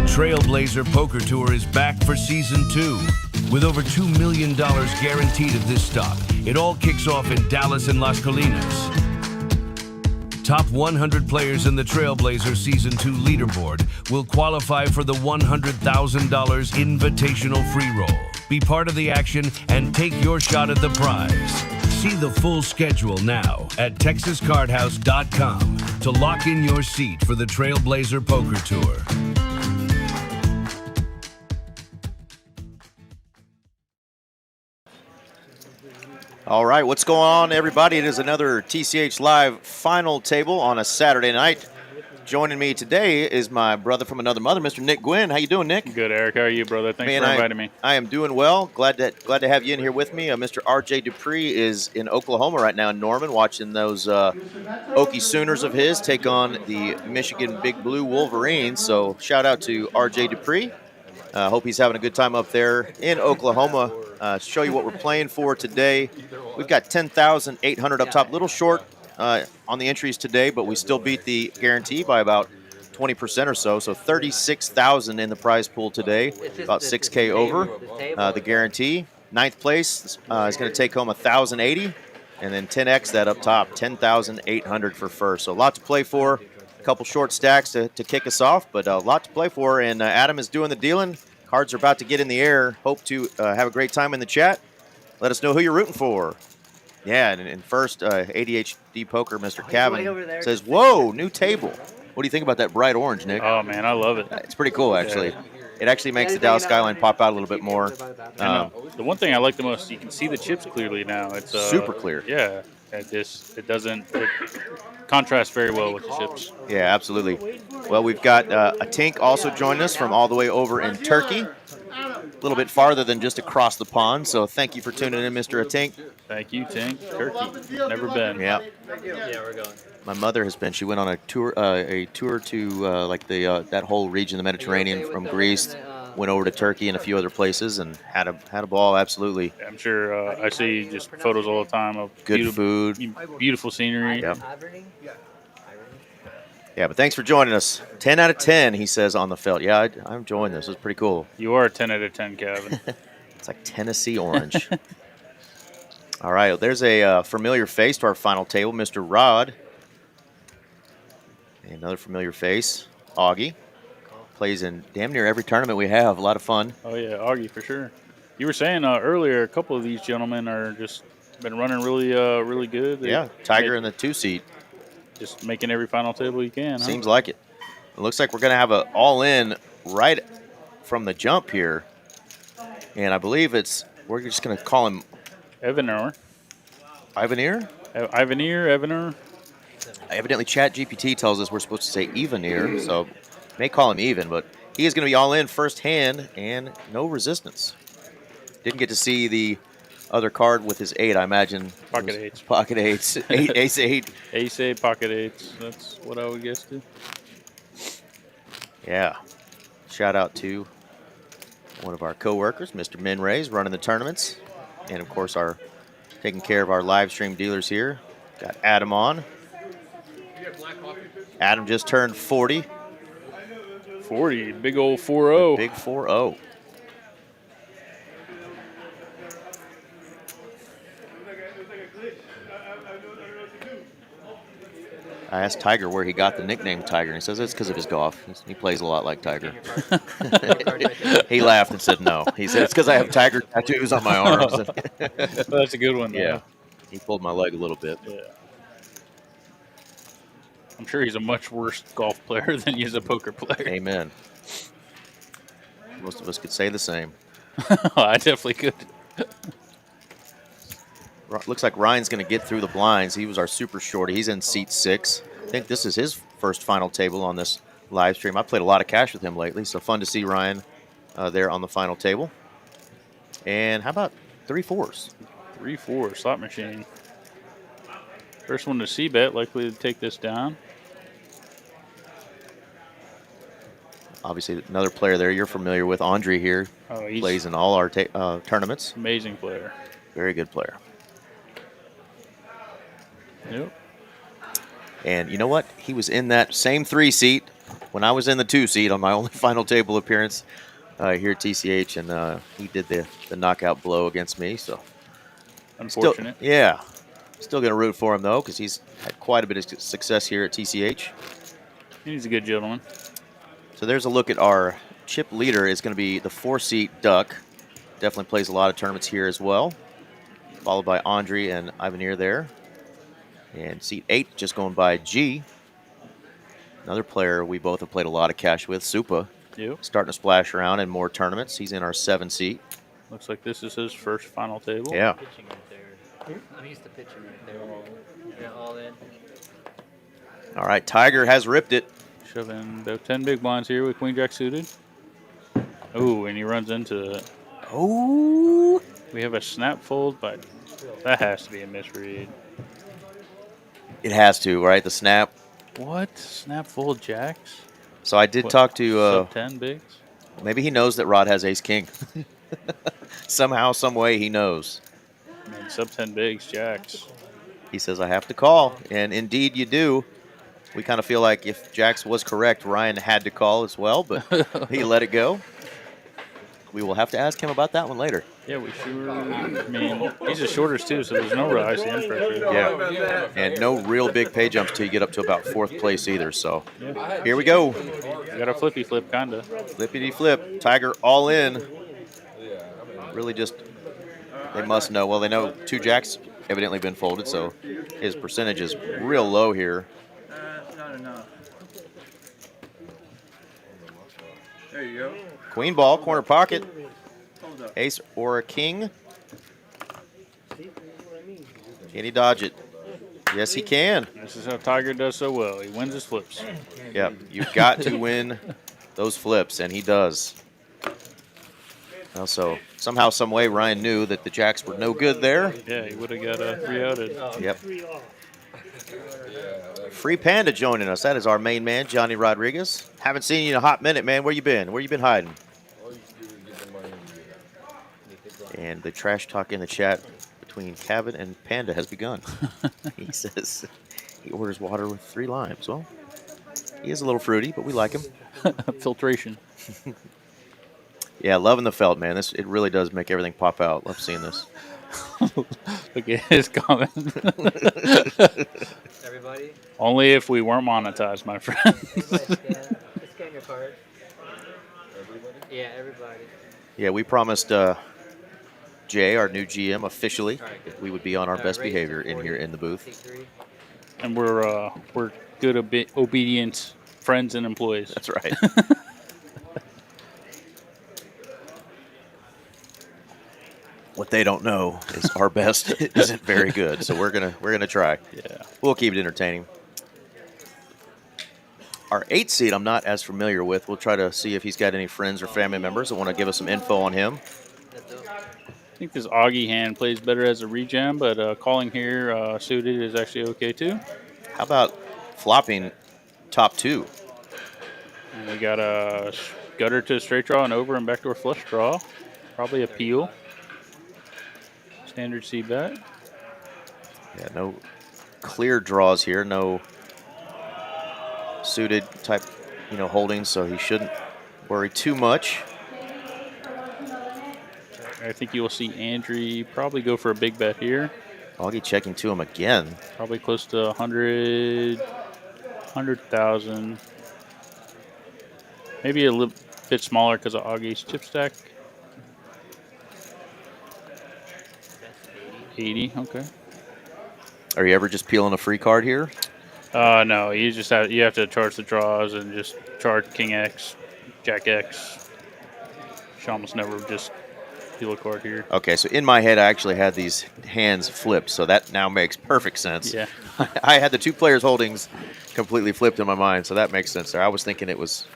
Trailblazer Poker Tour is back for Season 2. With over $2 million guaranteed at this stop, it all kicks off in Dallas and Las Colinas. Top 100 players in the Trailblazer Season 2 leaderboard will qualify for the $100,000 invitational free roll. Be part of the action and take your shot at the prize. See the full schedule now at texascardhouse.com to lock in your seat for the Trailblazer Poker Tour. All right, what's going on, everybody? It is another TCH Live final table on a Saturday night. Joining me today is my brother from another mother, Mr. Nick Gwynn. How you doing, Nick? Good, Eric. How are you, brother? Thanks for inviting me. I am doing well. Glad to have you in here with me. Mr. R.J. Dupree is in Oklahoma right now in Norman, watching those Okie Sooners of his take on the Michigan Big Blue Wolverines. So shout out to R.J. Dupree. Hope he's having a good time up there in Oklahoma. Show you what we're playing for today. We've got 10,800 up top. A little short on the entries today, but we still beat the guarantee by about 20% or so. So 36,000 in the prize pool today, about 6K over the guarantee. Ninth place is going to take home 1,080, and then 10X that up top, 10,800 for first. So a lot to play for. A couple short stacks to kick us off, but a lot to play for. And Adam is doing the dealing. Cards are about to get in the air. Hope to have a great time in the chat. Let us know who you're rooting for. Yeah, and first, ADHD Poker, Mr. Cavan, says, whoa, new table. What do you think about that bright orange, Nick? Oh, man, I love it. It's pretty cool, actually. Yeah. It actually makes the Dallas skyline pop out a little bit more. The one thing I like the most, you can see the chips clearly now. It's super clear. Yeah, it contrasts very well with the chips. Yeah, absolutely. Well, we've got a Tink also joining us from all the way over in Turkey. A little bit farther than just across the pond, so thank you for tuning in, Mr. Tink. Thank you, Tink. Turkey. Never been. Yeah. Yeah, we're going. My mother has been. She went on a tour to like that whole region, the Mediterranean, from Greece. Went over to Turkey and a few other places and had a ball. Absolutely. I'm sure. I see just photos all the time of good food, beautiful scenery. Yep. Yeah, but thanks for joining us. 10 out of 10, he says on the felt. Yeah, I'm enjoying this. It's pretty cool. You are a 10 out of 10, Kevin. It's like Tennessee orange. All right, well, there's a familiar face to our final table, Mr. Rod. Another familiar face, Augie. Plays in damn near every tournament we have. A lot of fun. Oh, yeah, Augie for sure. You were saying earlier a couple of these gentlemen are just been running really good. Yeah, Tiger in the 2-seat. Just making every final table you can. Seems like it. It looks like we're going to have an all-in right from the jump here. And I believe we're just going to call him Evenor. Evenor? Evenor. Evidently, ChatGPT tells us we're supposed to say Evenor, so may call him Even, but he is going to be all in first hand and no resistance. Didn't get to see the other card with his 8, I imagine. Pocket 8s. Pocket 8s. Ace 8. Ace 8, pocket 8s. That's what I would guess too. Yeah. Shout out to one of our co-workers, Mr. Minrays, running the tournaments. And, of course, taking care of our live stream dealers here. Got Adam on. Adam just turned 40. 40, big old 4-0. Big 4-0. I asked Tiger where he got the nickname Tiger, and he says it's because of his golf. He plays a lot like Tiger. He laughed and said no. He said it's because I have tiger tattoos on my arms. Well, that's a good one, though. Yeah. He pulled my leg a little bit. Yeah. I'm sure he's a much worse golf player than he is a poker player. Amen. Most of us could say the same. I definitely could. Looks like Ryan's going to get through the blinds. He was our super shorty. He's in seat 6. I think this is his first final table on this live stream. I played a lot of cash with him lately, so fun to see Ryan there on the final table. And how about 3-4s? 3-4, slot machine. First one to C-bet, likely to take this down. Obviously, another player there you're familiar with, Andre here. Oh, he plays in all our tournaments. Amazing player. Very good player. Yep. And you know what? He was in that same 3-seat when I was in the 2 seat on my only final table appearance here at TCH, and he did the knockout blow against me. So Unfortunate. Still going to root for him, though, because he's had quite a bit of success here at TCH. He's a good gentleman. So there's a look at our chip leader. Is going to be the 4-seat Duck. Definitely plays a lot of tournaments here as well. Followed by Andre and Evenor there. And seat 8 just going by G. Another player we both have played a lot of cash with, Supa. Yep. Starting to splash around in more tournaments. He's in our 7 seat. Looks like this is his first final table. Yeah. Pitching right there. I'm used to pitching right there. Yeah, all in. All right, Tiger has ripped it. Shoving about 10 big blinds here with Queen Jack suited. Oh, and he runs into it. Oh. We have a snap fold, but that has to be a misread. It has to, right? The snap. What? Snap fold jacks? So I did What, talk to, sub 10 bigs? maybe he knows that Rod has ace-king. Somehow, some way he knows. I mean, sub 10 bigs, jacks. He says, I have to call. And indeed you do. We kind of feel like if Jacks was correct, Ryan had to call as well, but he let it go. We will have to ask him about that one later. Yeah, we sure. I mean, he's a shorters too, so there's no real ICM pressure. Yeah. And no real big pay jumps till you get up to about 4th place either. So here we go. We got a flippy flip, kind of. Flippity flip. Tiger all in. Really just, they must know. Well, they know 2 Jacks evidently been folded, so his percentage is real low here. Not enough. There you go. Queen ball, corner pocket. Hold up. Ace or a king. Can he dodge it? Yes, he can. This is how Tiger does so well. He wins his flips. Yep, you've got to win those flips, and he does. Also, somehow, some way, Ryan knew that the Jacks were no good there. Yeah, he would have got a 3-outed. Yep. Free Panda joining us. That is our main man, Johnny Rodriguez. Haven't seen you in a hot minute, man. Where you been? Where you been hiding? And the trash talk in the chat between Kevin and Panda has begun. He says he orders water with 3 limes. Well, he is a little fruity, but we like him. Filtration. Yeah, loving the felt, man. It really does make everything pop out. Love seeing this. Look at his comment. Everybody? Only if we weren't monetized, my friend. Everybody scan your card. Everybody? Yeah, everybody. Yeah, we promised Jay, our new GM, officially that we would be on our best behavior in here in the booth. T3. And we're good, obedient friends and employees. That's right. What they don't know is our best isn't very good, so we're gonna try. Yeah. We'll keep it entertaining. Our 8 seed, I'm not as familiar with. We'll try to see if he's got any friends or family members that want to give us some info on him. I think this Augie hand plays better as a rejam, but calling here suited is actually okay too. How about flopping top 2? And we got a gutter to a straight draw and over and backdoor flush draw. Probably a peel. Standard C bet. Yeah, no clear draws here. No suited type, holdings, so he shouldn't worry too much. I think you will see Andre probably go for a big bet here. Augie checking to him again. Probably close to 100,000. Maybe a little bit smaller because of Augie's chip stack. 80, okay. Are you ever just peeling a free card here? No, you have to charge the draws and just charge King X, Jack X. You almost never just peel a card here. Okay, so in my head, I actually had these hands flipped, so that now makes perfect sense. Yeah. I had the 2 players' holdings completely flipped in my mind, so that makes sense there. I was thinking it was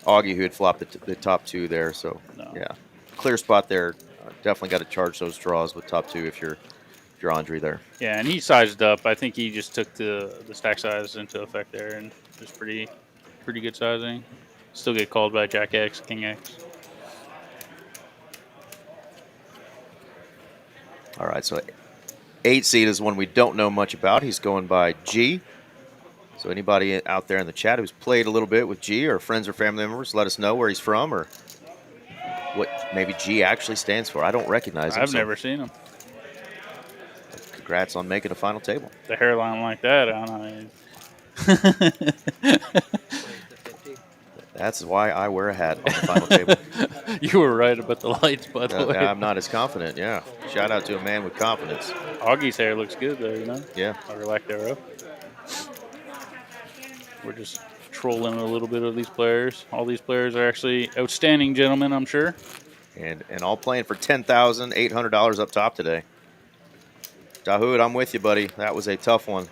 Augie who had flopped the top 2 there, so No. yeah. Clear spot there. Definitely got to charge those draws with top 2 if you're Andre there. Yeah, and he sized up. I think he just took the stack size into effect there, and it was pretty good sizing. Still get called by Jack X, King X. All right, so 8 seed is one we don't know much about. He's going by G. So anybody out there in the chat who's played a little bit with G, or friends or family members, let us know where he's from or what maybe G actually stands for. I don't recognize him. I've never seen him. Congrats on making a final table. The hairline like that, I don't know. That's why I wear a hat on the final table. You were right about the lights, by the way. I'm not as confident, yeah. Shout out to a man with confidence. Augie's hair looks good, though, you know? Yeah. Or lack thereof. We're just trolling a little bit of these players. All these players are actually outstanding gentlemen, I'm sure. And all playing for $10,800 up top today. Dahoud, I'm with you, buddy. That was a tough one.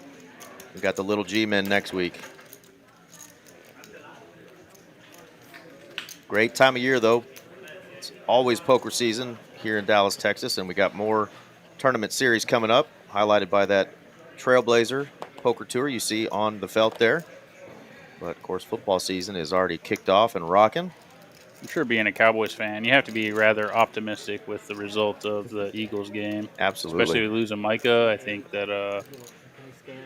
We got the little G-men next week. Great time of year, though. It's always poker season here in Dallas, Texas, and we got more tournament series coming up, highlighted by that Trailblazer Poker Tour you see on the felt there. But, of course, football season is already kicked off and rocking. I'm sure being a Cowboys fan, you have to be rather optimistic with the result of the Eagles game. Absolutely. Especially losing Micah. I think that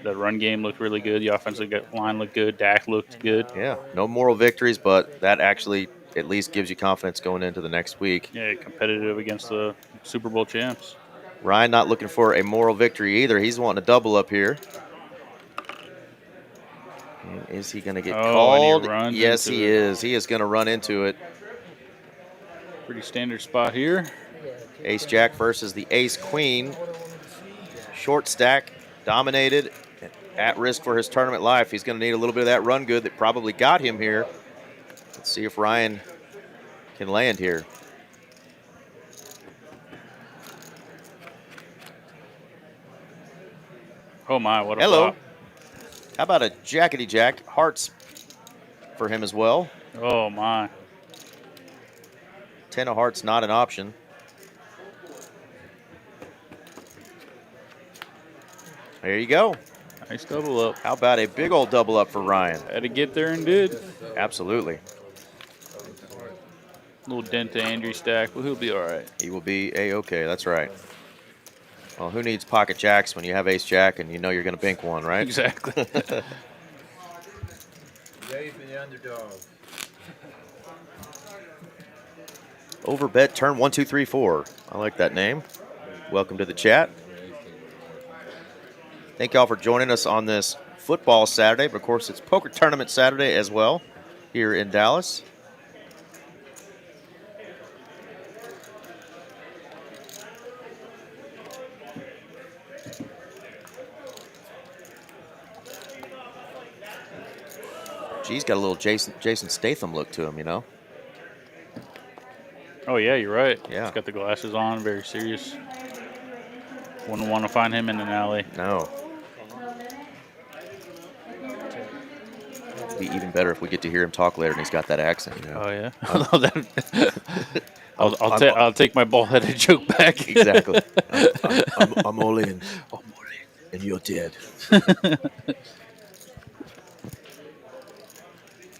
the run game looked really good. The offensive line looked good. Dak looked good. Yeah, no moral victories, but that actually at least gives you confidence going into the next week. Yeah, competitive against the Super Bowl champs. Ryan not looking for a moral victory either. He's wanting a double up here. And is he going to get called? Yes, he is. He is going to run into it. Pretty standard spot here. Ace-Jack versus the Ace-Queen. Short stack, dominated, at risk for his tournament life. He's going to need a little bit of that run good that probably got him here. Let's see if Ryan can land here. Oh, my, what a Hello. flop. How about a jackety-jack? Hearts for him as well. Oh, my. 10 of hearts, not an option. There you go. Nice double up. How about a big old double up for Ryan? Had to get there and did. Absolutely. Little dent to Andrew stack, but he'll be all right. He will be A-okay, that's right. Well, who needs pocket jacks when you have ace-jack and you know you're going to bink one, right? Exactly. Yay for the underdog. Overbet turn 1, 2, 3, 4. I like that name. Welcome to the chat. Thank y'all for joining us on this football Saturday, but of course it's poker tournament Saturday as well here in Dallas. G's got a little Jason Statham look to him, you know? Oh, yeah, you're right. Yeah. He's got the glasses on, very serious. Wouldn't want to find him in an alley. No. It'd be even better if we get to hear him talk later and he's got that accent, you know? Oh, yeah? I'll take my ball-headed joke back. Exactly. I'm all in. And you're dead.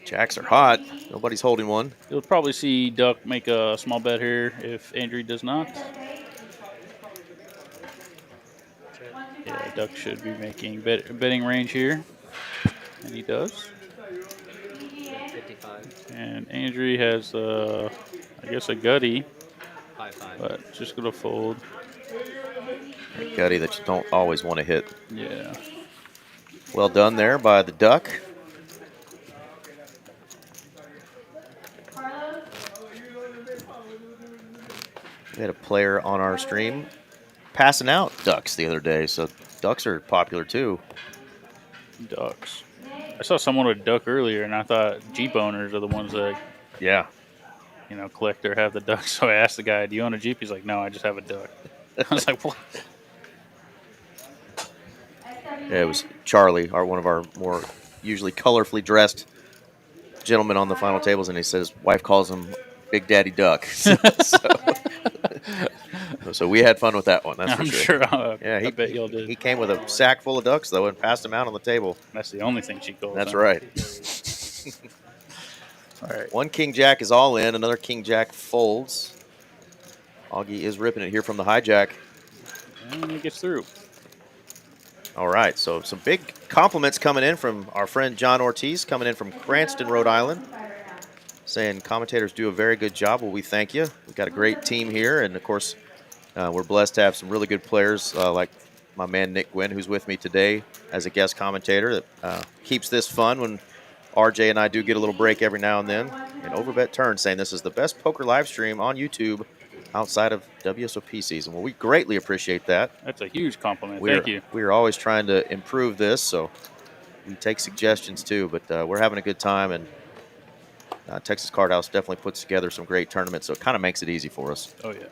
Jacks are hot. Nobody's holding one. You'll probably see Duck make a small bet here if Andrew does not. Yeah, Duck should be making betting range here. And he does. 55. And Andrew has, I guess, a gutty. 5-5. But just going to fold. A gutty that you don't always want to hit. Yeah. Well done there by the Duck. We had a player on our stream passing out ducks the other day, so ducks are popular too. Ducks. I saw someone with a duck earlier, and I thought Jeep owners are the ones that, Yeah. you know, collect or have the ducks. So I asked the guy, do you own a Jeep? He's like, no, I just have a duck. I was like, what? Yeah, it was Charlie, one of our more usually colorfully dressed gentlemen on the final tables, and he says his wife calls him Big Daddy Duck. So we had fun with that one, that's for I'm sure. sure. Yeah, I bet y'all did. He came with a sack full of ducks, though, and passed them out on the table. That's the only thing she calls. That's them. right. All right. One king jack is all in. Another king jack folds. Augie is ripping it here from the hijack. And it gets through. All right, so some big compliments coming in from our friend John Ortiz, coming in from Cranston, Rhode Island, saying commentators do a very good job. Well, we thank you. We've got a great team here, and of course, we're blessed to have some really good players like my man Nick Gwynn, who's with me today as a guest commentator, that keeps this fun when RJ and I do get a little break every now and then. And Overbet Turn saying this is the best poker live stream on YouTube outside of WSOP season. Well, we greatly appreciate that. That's a huge compliment. Thank you. We are always trying to improve this, so we take suggestions too. But we're having a good time, and Texas Card House definitely puts together some great tournaments, so it kind of makes it easy for us. Oh, yeah.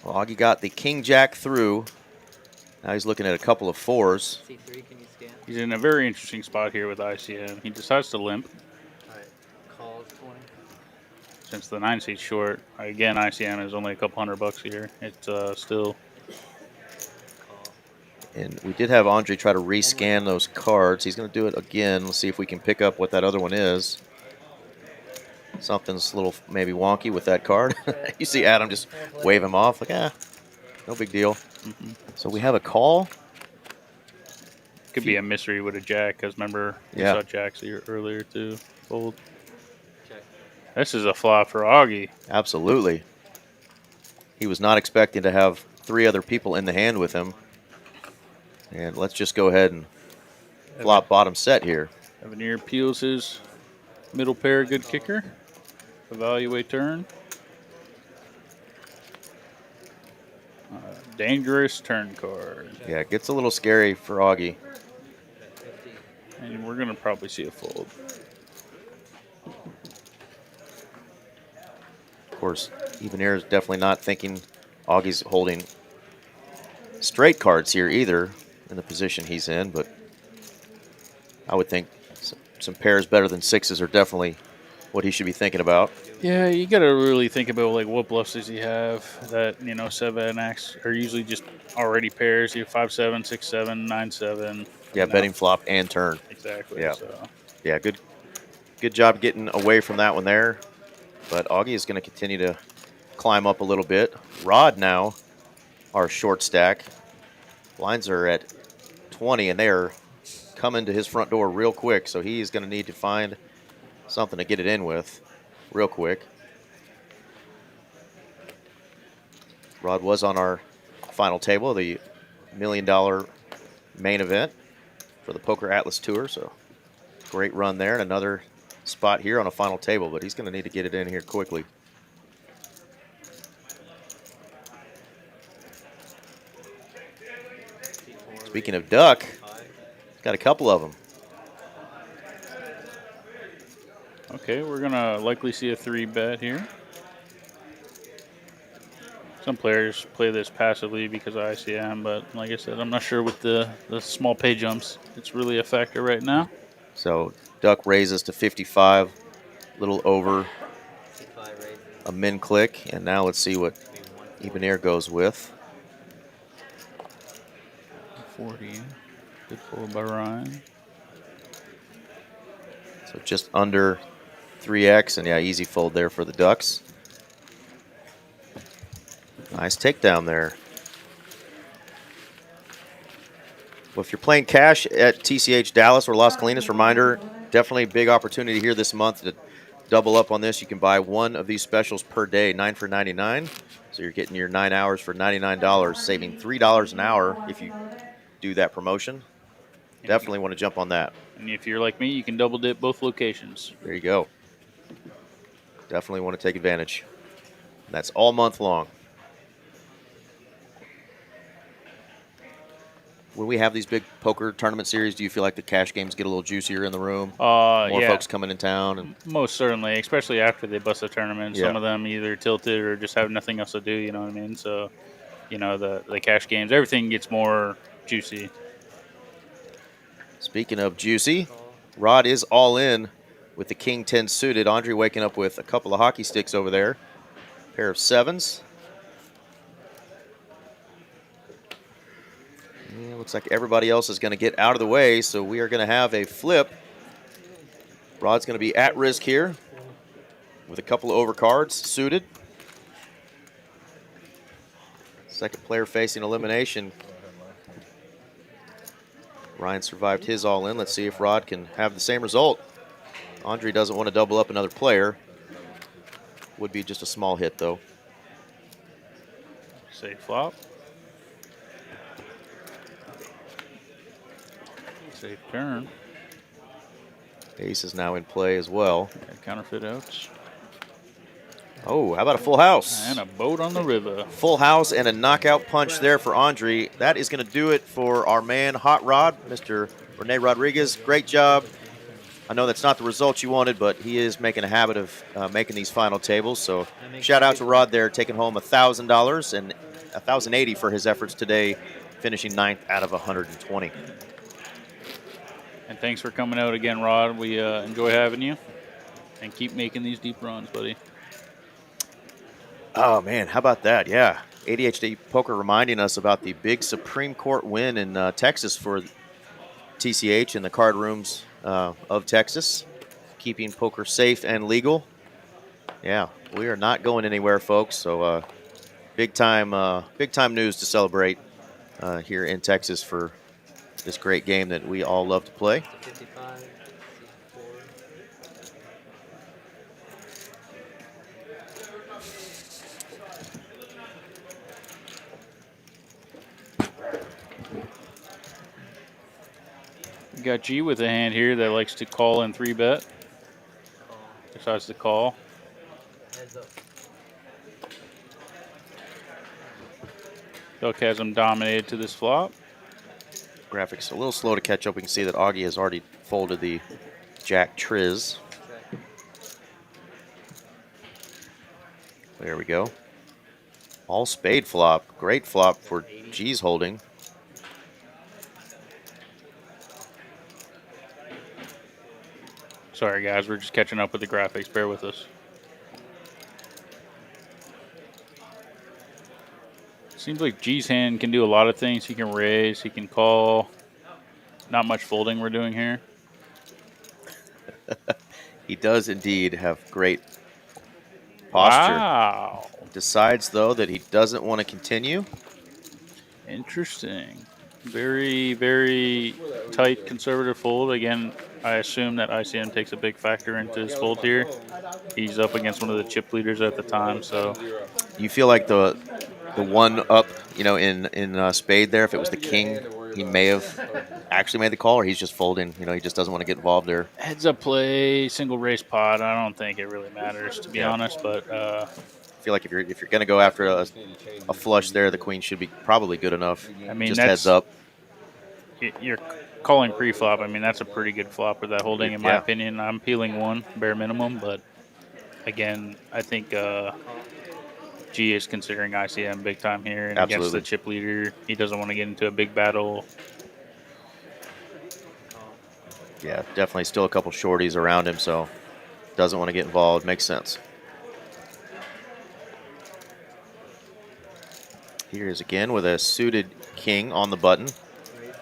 Well, Augie got the King Jack through. Now he's looking at a couple of fours. C3, can you scan? He's in a very interesting spot here with ICM. He decides to limp. All right. Calls 20. Since the 9 seat's short, again, ICM is only a couple $100 here. It's still. Call. And we did have Andre try to rescan those cards. He's going to do it again. Let's see if we can pick up what that other one is. Something's a little maybe wonky with that card. You see Adam just wave him off like, no big deal. So we have a call. Could be a mystery with a jack, because remember, we Yeah. saw jacks here earlier too. Fold. Check. This is a flop for Augie. Absolutely. He was not expecting to have 3 other people in the hand with him. And let's just go ahead and flop bottom set here. Evenor peels his middle pair, good kicker. Evaluate turn. Dangerous turn card. Yeah, it gets a little scary for Augie. 50. And we're going to probably see a fold. Of course, Evenor is definitely not thinking Augie's holding straight cards here either in the position he's in, but I would think some pairs better than 6s are definitely what he should be thinking about. Yeah, you got to really think about like what bluffs does he have that 7x are usually just already pairs. You have 5-7, 6-7, 9-7. Yeah, betting flop and turn. Exactly. Yeah. So. Yeah, good job getting away from that one there. But Augie is going to continue to climb up a little bit. Rod now, our short stack. Blinds are at 20, and they are coming to his front door real quick, so he is going to need to find something to get it in with real quick. Rod was on our final table, the $1 million main event for the Poker Atlas Tour, so great run there, and another spot here on a final table, but he's going to need to get it in here quickly. Speaking of duck, got a couple of them. Okay, we're going to likely see a 3-bet here. Some players play this passively because of ICM, but like I said, I'm not sure with the small pay jumps. It's really a factor right now. So duck raises to 55, little over C5 raises. a min click, and now let's see what Evenor goes with. 40. Good fold by Ryan. So just under 3x, and yeah, easy fold there for the Ducks. Nice takedown there. Well, if you're playing cash at TCH Dallas or Las Colinas, reminder, definitely a big opportunity here this month to double up on this. You can buy one of these specials per day, 9 for $99. So you're getting your 9 hours for $99, saving $3 an hour if you do that promotion. Definitely want to jump on that. And if you're like me, you can double dip both locations. There you go. Definitely want to take advantage. And that's all month long. When we have these big poker tournament series, do you feel like the cash games get a little juicier in the room? More Yeah, folks coming in town? And most certainly, especially after they bust a tournament. Yeah. Some of them either tilted or just have nothing else to do, you know what I mean? So, the cash games, everything gets more juicy. speaking of juicy, Rod is all in with the King 10 suited. Andre waking up with a couple of hockey sticks over there. Pair of 7s. Yeah, looks like everybody else is going to get out of the way, so we are going to have a flip. Rod's going to be at risk here with a couple of overcards suited. Second player facing elimination. Ryan survived his all-in. Let's see if Rod can have the same result. Andre doesn't want to double up another player. Would be just a small hit, though. Safe flop. Safe turn. Ace is now in play as well. Got counterfeit outs. Oh, how about a full house? And a boat on the river. Full house and a knockout punch there for Andre. That is going to do it for our man, Hot Rod, Mr. Rene Rodriguez. Great job. I know that's not the result you wanted, but he is making a habit of making these final tables. So shout out to Rod there, taking home $1,000 and $1,080 for his efforts today, finishing 9th out of 120. And thanks for coming out again, Rod. We enjoy having you. And keep making these deep runs, buddy. Oh, man, how about that? Yeah, ADHD Poker reminding us about the big Supreme Court win in Texas for TCH in the card rooms of Texas, keeping poker safe and legal. Yeah, we are not going anywhere, folks. So big time news to celebrate here in Texas for this great game that we all love to play. 55, 64. We got G with a hand here that likes to call and 3-bet. Decides to call. Heads up. Duck has him dominated to this flop. Graphics a little slow to catch up. We can see that Augie has already folded the Jack Triz. There we go. All spade flop. Great flop for G's holding. Sorry, guys. We're just catching up with the graphics. Bear with us. Seems like G's hand can do a lot of things. He can raise. He can call. Not much folding we're doing here. He does indeed have great posture. Wow. Decides, though, that he doesn't want to continue. Interesting. Very, very tight conservative fold. Again, I assume that ICM takes a big factor into his fold here. He's up against one of the chip leaders at the time, so. You feel like the one up, you know, in spade there, if it was the king, he may have actually made the call, or he's just folding. You know, he just doesn't want to get involved there. Heads up play, single race pot. I don't think it really matters, to be honest, but I feel like if you're going to go after a flush there, the queen should be probably good enough. I mean, just that's, heads up. You're calling pre-flop. I mean, that's a pretty good flop with that holding, in my opinion. I'm peeling one, bare minimum, but again, I think G is considering ICM big time here, and against the chip leader, he doesn't want to get into a big battle. Yeah, definitely still a couple shorties around him, so doesn't want to get involved. Makes sense. Here is again with a suited king on the button,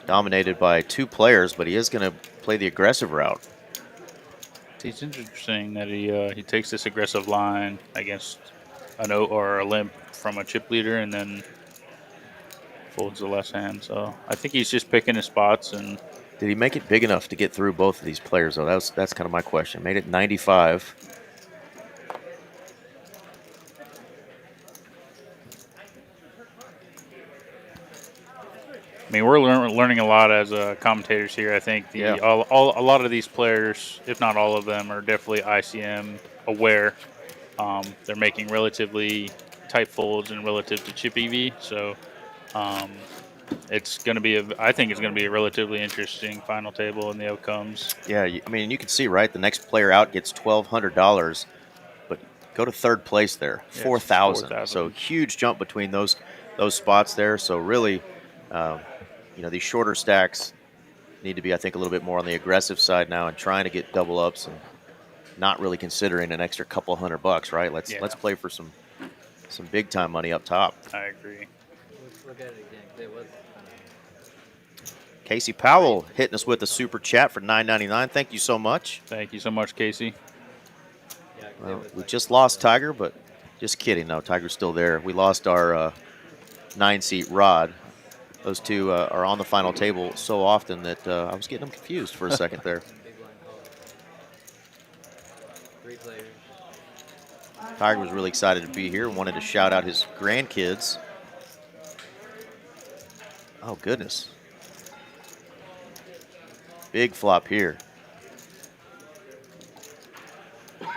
dominated by two players, but he is going to play the aggressive route. It's interesting that he takes this aggressive line against an O or a limp from a chip leader and then folds the left hand. So I think he's just picking his spots. And did he make it big enough to get through both of these players, though? That's kind of my question. Made it 95. I mean, we're learning a lot as commentators here. I think a lot of these players, if not all of them, are definitely ICM aware. They're making relatively tight folds and relative to chip EV. So it's going to be I think it's going to be a relatively interesting final table and the outcomes. Yeah, I mean, you can see, right? The next player out gets $1,200, but go to third place there, Yeah, 4,000. So huge jump between those spots there. So really, you know, these shorter stacks need to be, I think, a little bit more on the aggressive side now and trying to get double ups and not really considering an extra couple $100, right? Let's play for some big time money up top. I agree. Let's look at it again. It was Casey Powell hitting us with a super chat for $9.99. Thank you so much. Thank you so much, Casey. Well, we just lost Tiger, but just kidding. No, Tiger's still there. We lost our 9-seat rod. Those two are on the final table so often that I was getting them confused for a second there. Big blind call. 3 players. Tiger was really excited to be here and wanted to shout out his grandkids. Oh, goodness. Big flop here. Bet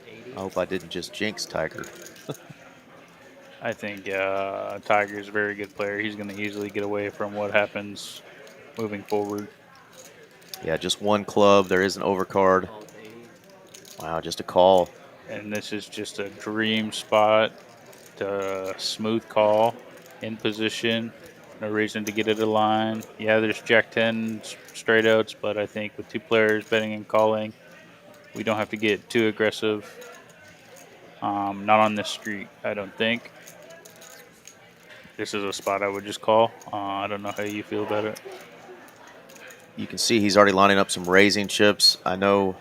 80. I hope I didn't just jinx Tiger. I think Tiger's a very good player. He's going to easily get away from what happens moving forward. Yeah, just one club. There is an overcard. Called 80. Wow, just a call. And this is just a dream spot to smooth call in position. No reason to get it a line. Yeah, there's Jack 10 straight outs, but I think with 2 players betting and calling, we don't have to get too aggressive. Not on this street, I don't think. This is a spot I would just call. I don't know how you feel about it. You can see he's already lining up some raising chips. I know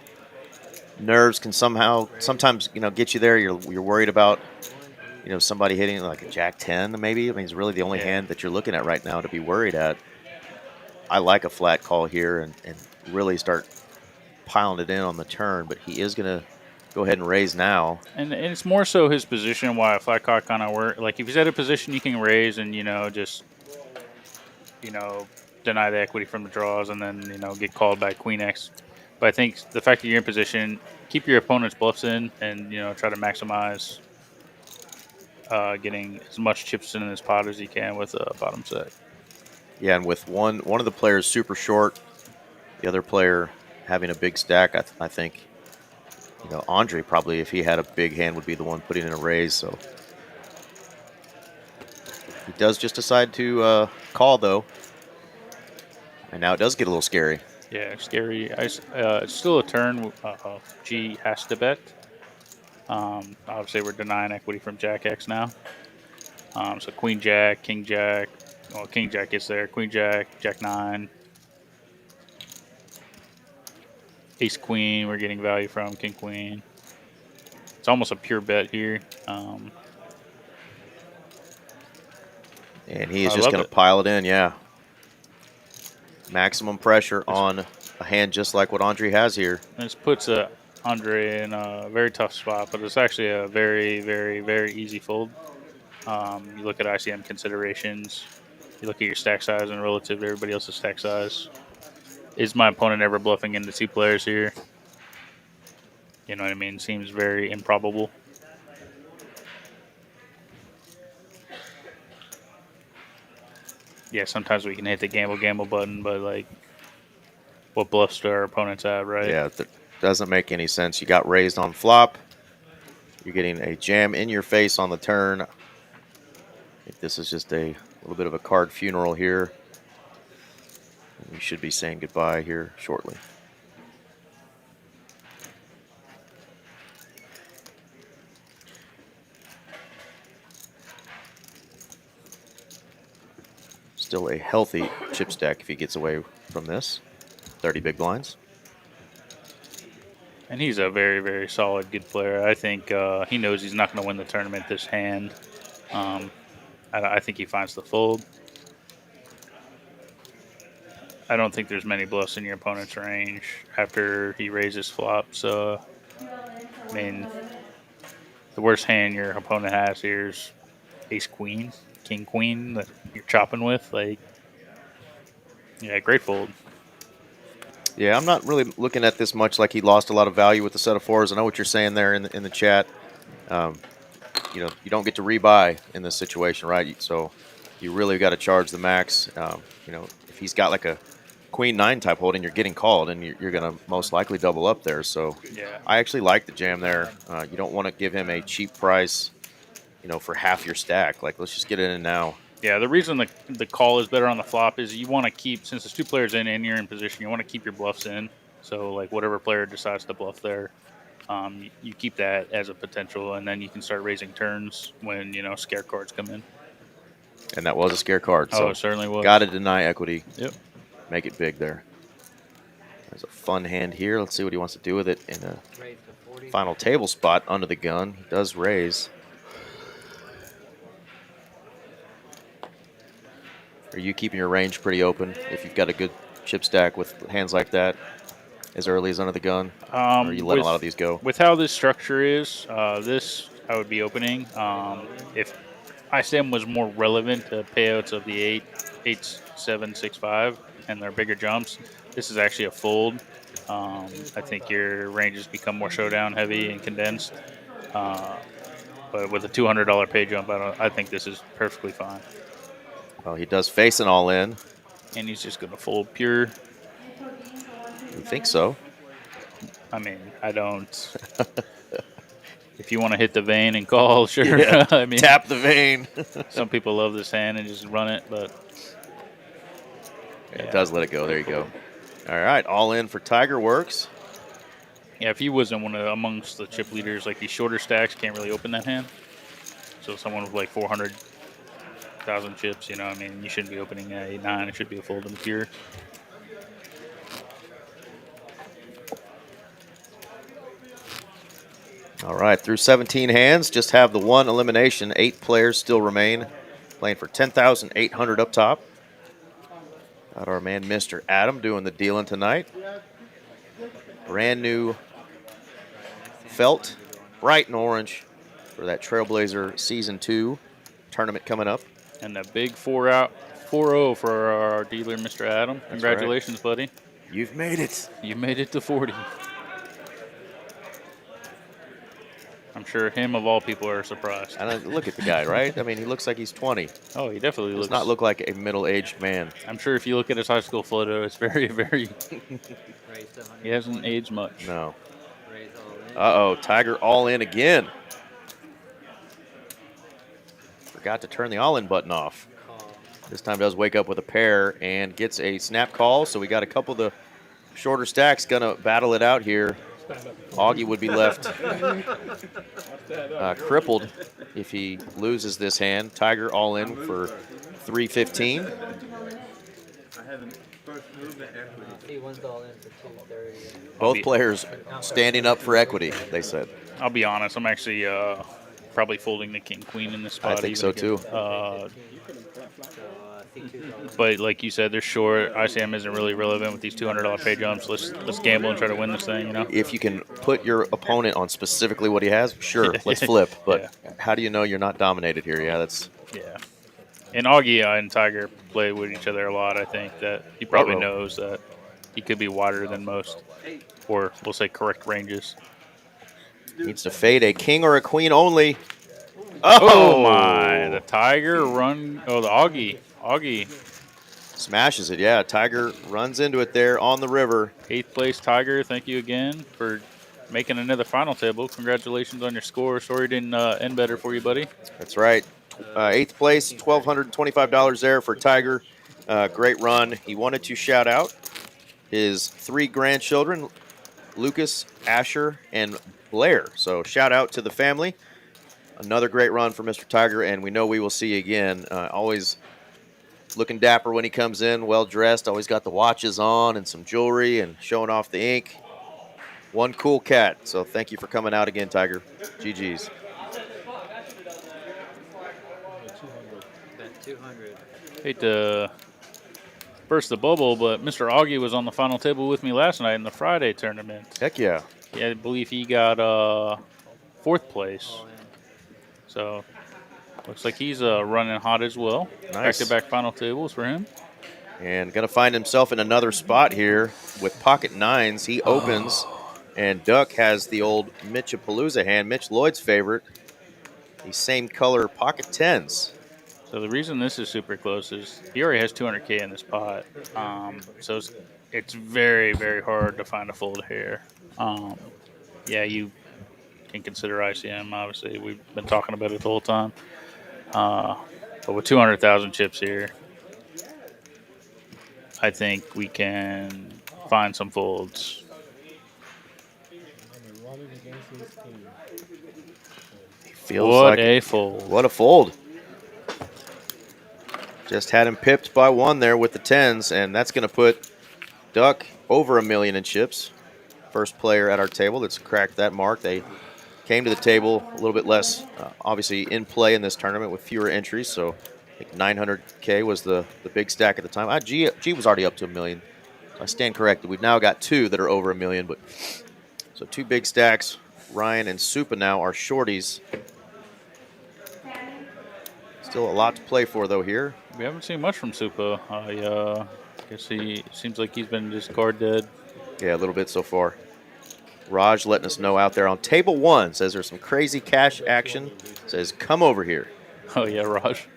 nerves can sometimes, get you there. You're worried about, somebody hitting like a Jack 10 maybe. I mean, it's really the only hand that you're looking at right now to be worried at. I like a flat call here and really start piling it in on the turn, but he is going to go ahead and raise now. And it's more so his position why a flat call kind of work. Like if he's at a position you can raise and, just, deny the equity from the draws and then, get called by Queen X. But I think the fact that you're in position, keep your opponent's bluffs in and, try to maximize getting as much chips in this pot as you can with a bottom set. Yeah, and with one of the players super short, the other player having a big stack, I think, Andre probably, if he had a big hand, would be the one putting in a raise. So he does just decide to call, though. And now it does get a little scary. Yeah, scary. It's still a turn. G has to bet. Obviously, we're denying equity from Jack X now. So Queen Jack, King Jack. Well, King Jack gets there. Queen Jack, Jack 9. Ace Queen, we're getting value from King Queen. It's almost a pure bet here. And he is just going to pile it in, yeah. Maximum pressure on a hand just like what Andre has here. This puts Andre in a very tough spot, but it's actually a very, very, very easy fold. You look at ICM considerations. You look at your stack size and relative to everybody else's stack size. Is my opponent ever bluffing into 2 players here? You know what I mean? Seems very improbable. Yeah, sometimes we can hit the gamble button, but like, what bluffs do our opponents have, right? Yeah, that doesn't make any sense. You got raised on flop. You're getting a jam in your face on the turn. I think this is just a little bit of a card funeral here. We should be saying goodbye here shortly. Still a healthy chip stack if he gets away from this. 30 big blinds. And he's a very, very solid, good player. I think he knows he's not going to win the tournament this hand. I think he finds the fold. I don't think there's many bluffs in your opponent's range after he raises flop. So, I mean, the worst hand your opponent has here is Ace Queen, King Queen that you're chopping with. Like, yeah, great fold. Yeah, I'm not really looking at this much like he lost a lot of value with the set of 4s. I know what you're saying there in the chat. You don't get to rebuy in this situation, right? So you really got to charge the max. If he's got like a Queen 9 type holding, you're getting called, and you're going to most likely double up there. So Yeah. I actually like the jam there. You don't want to give him a cheap price, for half your stack. Like, let's just get it in now. Yeah, the reason the call is better on the flop is you want to keep, since there's 2 players in and you're in position, you want to keep your bluffs in. So, like, whatever player decides to bluff there, you keep that as a potential, and then you can start raising turns when, scare cards come in. And that was a scare card. So it certainly was. Got to deny equity. Yep. Make it big there. There's a fun hand here. Let's see what he wants to do with it in a final table spot under the gun. He does raise. Are you keeping your range pretty open if you've got a good chip stack with hands like that as early as under the gun? Or are you letting a lot of these go? With how this structure is, this I would be opening. If ICM was more relevant to payouts of the 8, 7, 6, 5, and their bigger jumps, this is actually a fold. I think your ranges become more showdown heavy and condensed. But with a $200 pay jump, I think this is perfectly fine. Well, he does face an all-in. And he's just going to fold pure. You think so? I mean, I don't. If you want to hit the vein and call, sure. Yeah, I mean, tap the vein. Some people love this hand and just run it, but It does let it go. There you go. All right, all in for Tiger works. Yeah, if he wasn't amongst the chip leaders, like these shorter stacks can't really open that hand. So someone with like 400,000 chips, you know, I mean, you shouldn't be opening at 8, 9. It should be a fold in the pure. All right, through 17 hands, just have the one elimination. 8 players still remain, playing for 10,800 up top. Got our man, Mr. Adam, doing the dealing tonight. Brand new felt, bright and orange, for that Trailblazer Season 2 tournament coming up. And that big 4-0 for our dealer, Mr. Adam. Congratulations, buddy. You've made it. You made it to 40. I'm sure him of all people are surprised. And look at the guy, right? I mean, he looks like he's 20. Oh, he definitely Does looks. not look like a middle-aged man. I'm sure if you look at his high school photo, it's very, very. He hasn't aged much. No. Uh-oh, Tiger all in again. Forgot to turn the all-in button off. This time does wake up with a pair and gets a snap call. So we got a couple of the shorter stacks gonna battle it out here. Augie would be left crippled if he loses this hand. Tiger all in for 315. Both players standing up for equity, they said. I'll be honest, I'm actually probably folding the king queen in this spot. I think so too. But like you said, they're short. ICM isn't really relevant with these $200 pay jumps. Let's gamble and try to win this thing, you know? If you can put your opponent on specifically what he has, sure, let's flip. But how do you know you're not dominated here? Yeah, that's... Yeah. And Augie and Tiger play with each other a lot. I think that he probably knows that he could be wider than most. Or we'll say correct ranges. Needs to fade a king or a queen only. Oh my, the Tiger run. Oh, the Augie smashes it. Yeah, Tiger runs into it there on the river. 8th place Tiger, thank you again for making another final table. Congratulations on your score. Sorry it didn't end better for you, buddy. That's right. 8th place, $1,225 there for Tiger. Great run. He wanted to shout out his 3 grandchildren, Lucas, Asher, and Blair. So shout out to the family. Another great run for Mr. Tiger, and we know we will see you again. Always looking dapper when he comes in, well-dressed, always got the watches on and some jewelry and showing off the ink. One cool cat. So thank you for coming out again, Tiger. GG's. Hate to burst the bubble, but Mr. Augie was on the final table with me last night in the Friday tournament. Heck yeah. Yeah, I believe he got 4th place. So looks like he's running hot as well. Nice. Back-to-back final tables for him. And going to find himself in another spot here with pocket 9s. He opens, and Duck has the old Mitchapalooza hand, Mitch Lloyd's favorite. The same color pocket 10s. So the reason this is super close is he already has 200K in this pot. So it's very, very hard to find a fold here. Yeah, you can consider ICM, obviously. We've been talking about it the whole time. But with 200,000 chips here, I think we can find some folds. Feels a fold. What a fold. Just had him pipped by 1 there with the 10s, and that's going to put Duck over $1 million in chips. First player at our table that's cracked that mark. They came to the table a little bit less, obviously, in play in this tournament with fewer entries, so think 900K was the big stack at the time. G was already up to $1 million. I stand corrected. We've now got 2 that are over $1 million, but so 2 big stacks. Ryan and Supa now are shorties. Still a lot to play for though here. We haven't seen much from Supa. I guess he seems like he's been just card dead. Yeah, a little bit so far. Raj letting us know out there on table 1, says there's some crazy cash action. Says come over here. Oh yeah, Raj.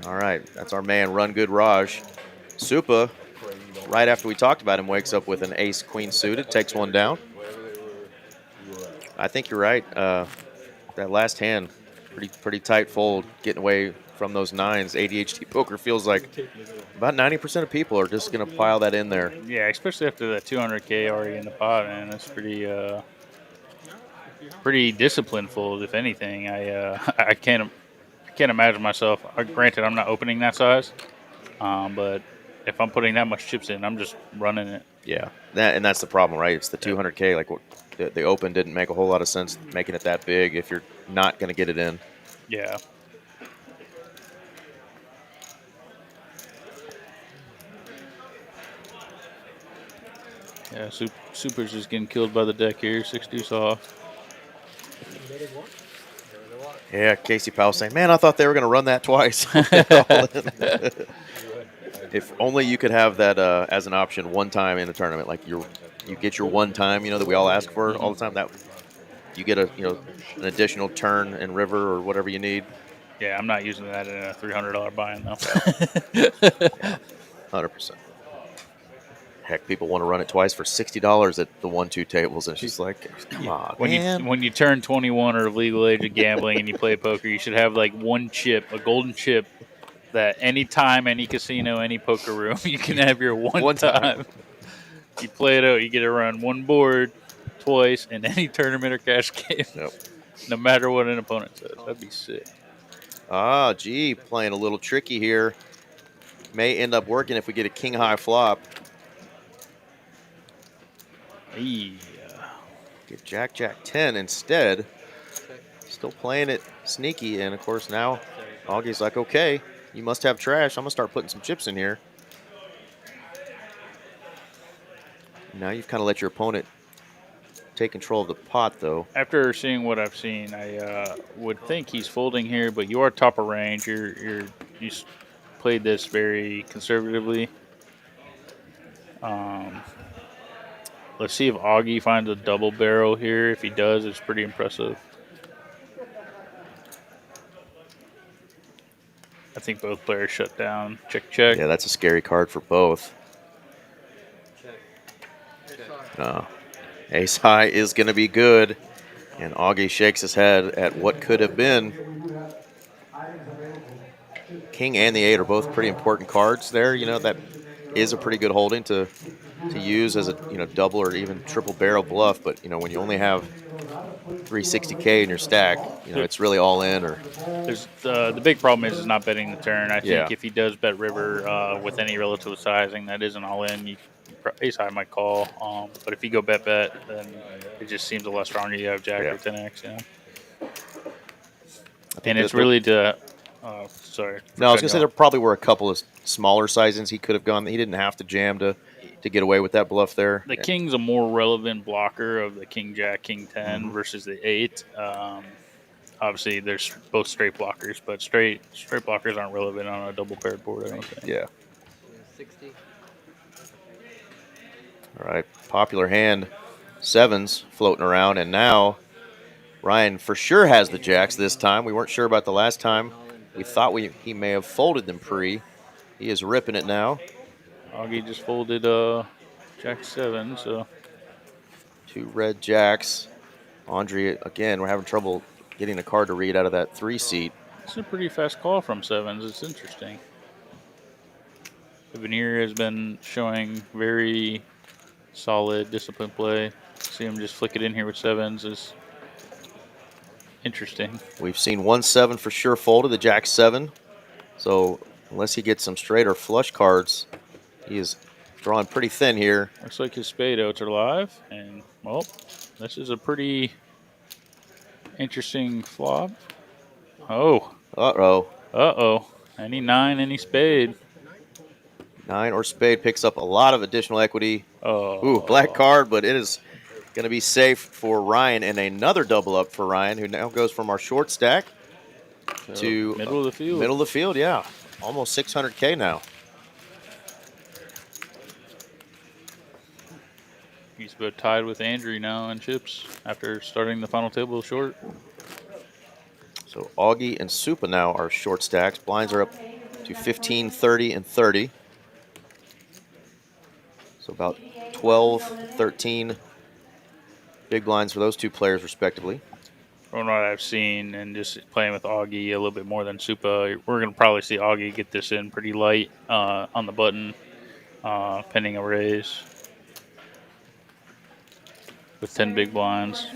All right, that's our man, Run Good Raj. Supa, right after we talked about him, wakes up with an ace queen suited, takes one down. I think you're right. That last hand, pretty tight fold, getting away from those 9s. ADHD poker feels like about 90% of people are just going to pile that in there. Yeah, especially after that 200K already in the pot, man. That's pretty disciplined fold, if anything. I can't imagine myself. Granted, I'm not opening that size, but if I'm putting that much chips in, I'm just running it. Yeah, that's the problem, right? It's the 200K. Like the open didn't make a whole lot of sense making it that big if you're not going to get it in. Yeah. Yeah, Super's just getting killed by the deck here. 6 deuce off. Yeah, Casey Powell saying, man, I thought they were going to run that twice. If only you could have that as an option one time in a tournament. Like you get your one time, that we all ask for all the time. That you get an additional turn and river or whatever you need. Yeah, I'm not using that in a $300 buy-in though. 100%. Heck, people want to run it twice for $60 at the 1-2 tables, and it's just like, come on, man. When you turn 21 or of legal age of gambling and you play poker, you should have like one chip, a golden chip, that any time, any casino, any poker room, you can have your one time. You play it out, you get to run one board twice in any tournament or cash game, no matter what an opponent says. That'd be sick. Gee, playing a little tricky here. May end up working if we get a king high flop. Get Jack 10 instead. Still playing it sneaky, and of course now Augie's like, okay, you must have trash. I'm gonna start putting some chips in here. Now you've kind of let your opponent take control of the pot, though. After seeing what I've seen, I would think he's folding here, but you are top of range. You played this very conservatively. Let's see if Augie finds a double barrel here. If he does, it's pretty impressive. I think both players shut down. Check, check. Yeah, that's a scary card for both. Ace high is going to be good. And Augie shakes his head at what could have been. King and the 8 are both pretty important cards there. That is a pretty good holding to use as a double or even triple barrel bluff, but when you only have 360K in your stack, it's really all in. Or there's the big problem is not betting the turn. I think if he does bet river with any relative sizing that isn't all in, ace high might call. But if you go bet, then it just seems a lot stronger. You have jack or 10x. And it's really to. Sorry. No, I was gonna say there probably were a couple of smaller sizings he could have gone. He didn't have to jam to get away with that bluff there. The king's a more relevant blocker of the king jack, king 10 versus the 8. Obviously, there's both straight blockers, but straight blockers aren't relevant on a double paired board, I don't think. Yeah. 60. All right, popular hand, 7s floating around, and now Ryan for sure has the jacks this time. We weren't sure about the last time. We thought he may have folded them pre. He is ripping it now. Augie just folded jack 7, so 2 red jacks. Andre, again, we're having trouble getting a card to read out of that 3 seat. It's a pretty fast call from 7s. It's interesting. Evenor has been showing very solid, disciplined play. See him just flick it in here with 7s is interesting. We've seen 1 7 for sure folded, the jack 7. So unless he gets some straight or flush cards, he is drawing pretty thin here. Looks like his spade outs are live, and well, this is a pretty interesting flop. Oh. Uh-oh. Uh-oh. Any 9, any spade. 9 or spade picks up a lot of additional equity. Oh. Ooh, black card, but it is going to be safe for Ryan, and another double up for Ryan, who now goes from our short stack to middle of the field. Middle of the field, yeah. Almost 600K now. He's about tied with Andrew now in chips after starting the final table short. So Augie and Supa now are short stacks. Blinds are up to 15, 30, and 30. So about 12, 13 big blinds for those two players, respectively. From what I've seen and just playing with Augie a little bit more than Supa, we're going to probably see Augie get this in pretty light on the button, pending a raise with 10 big blinds.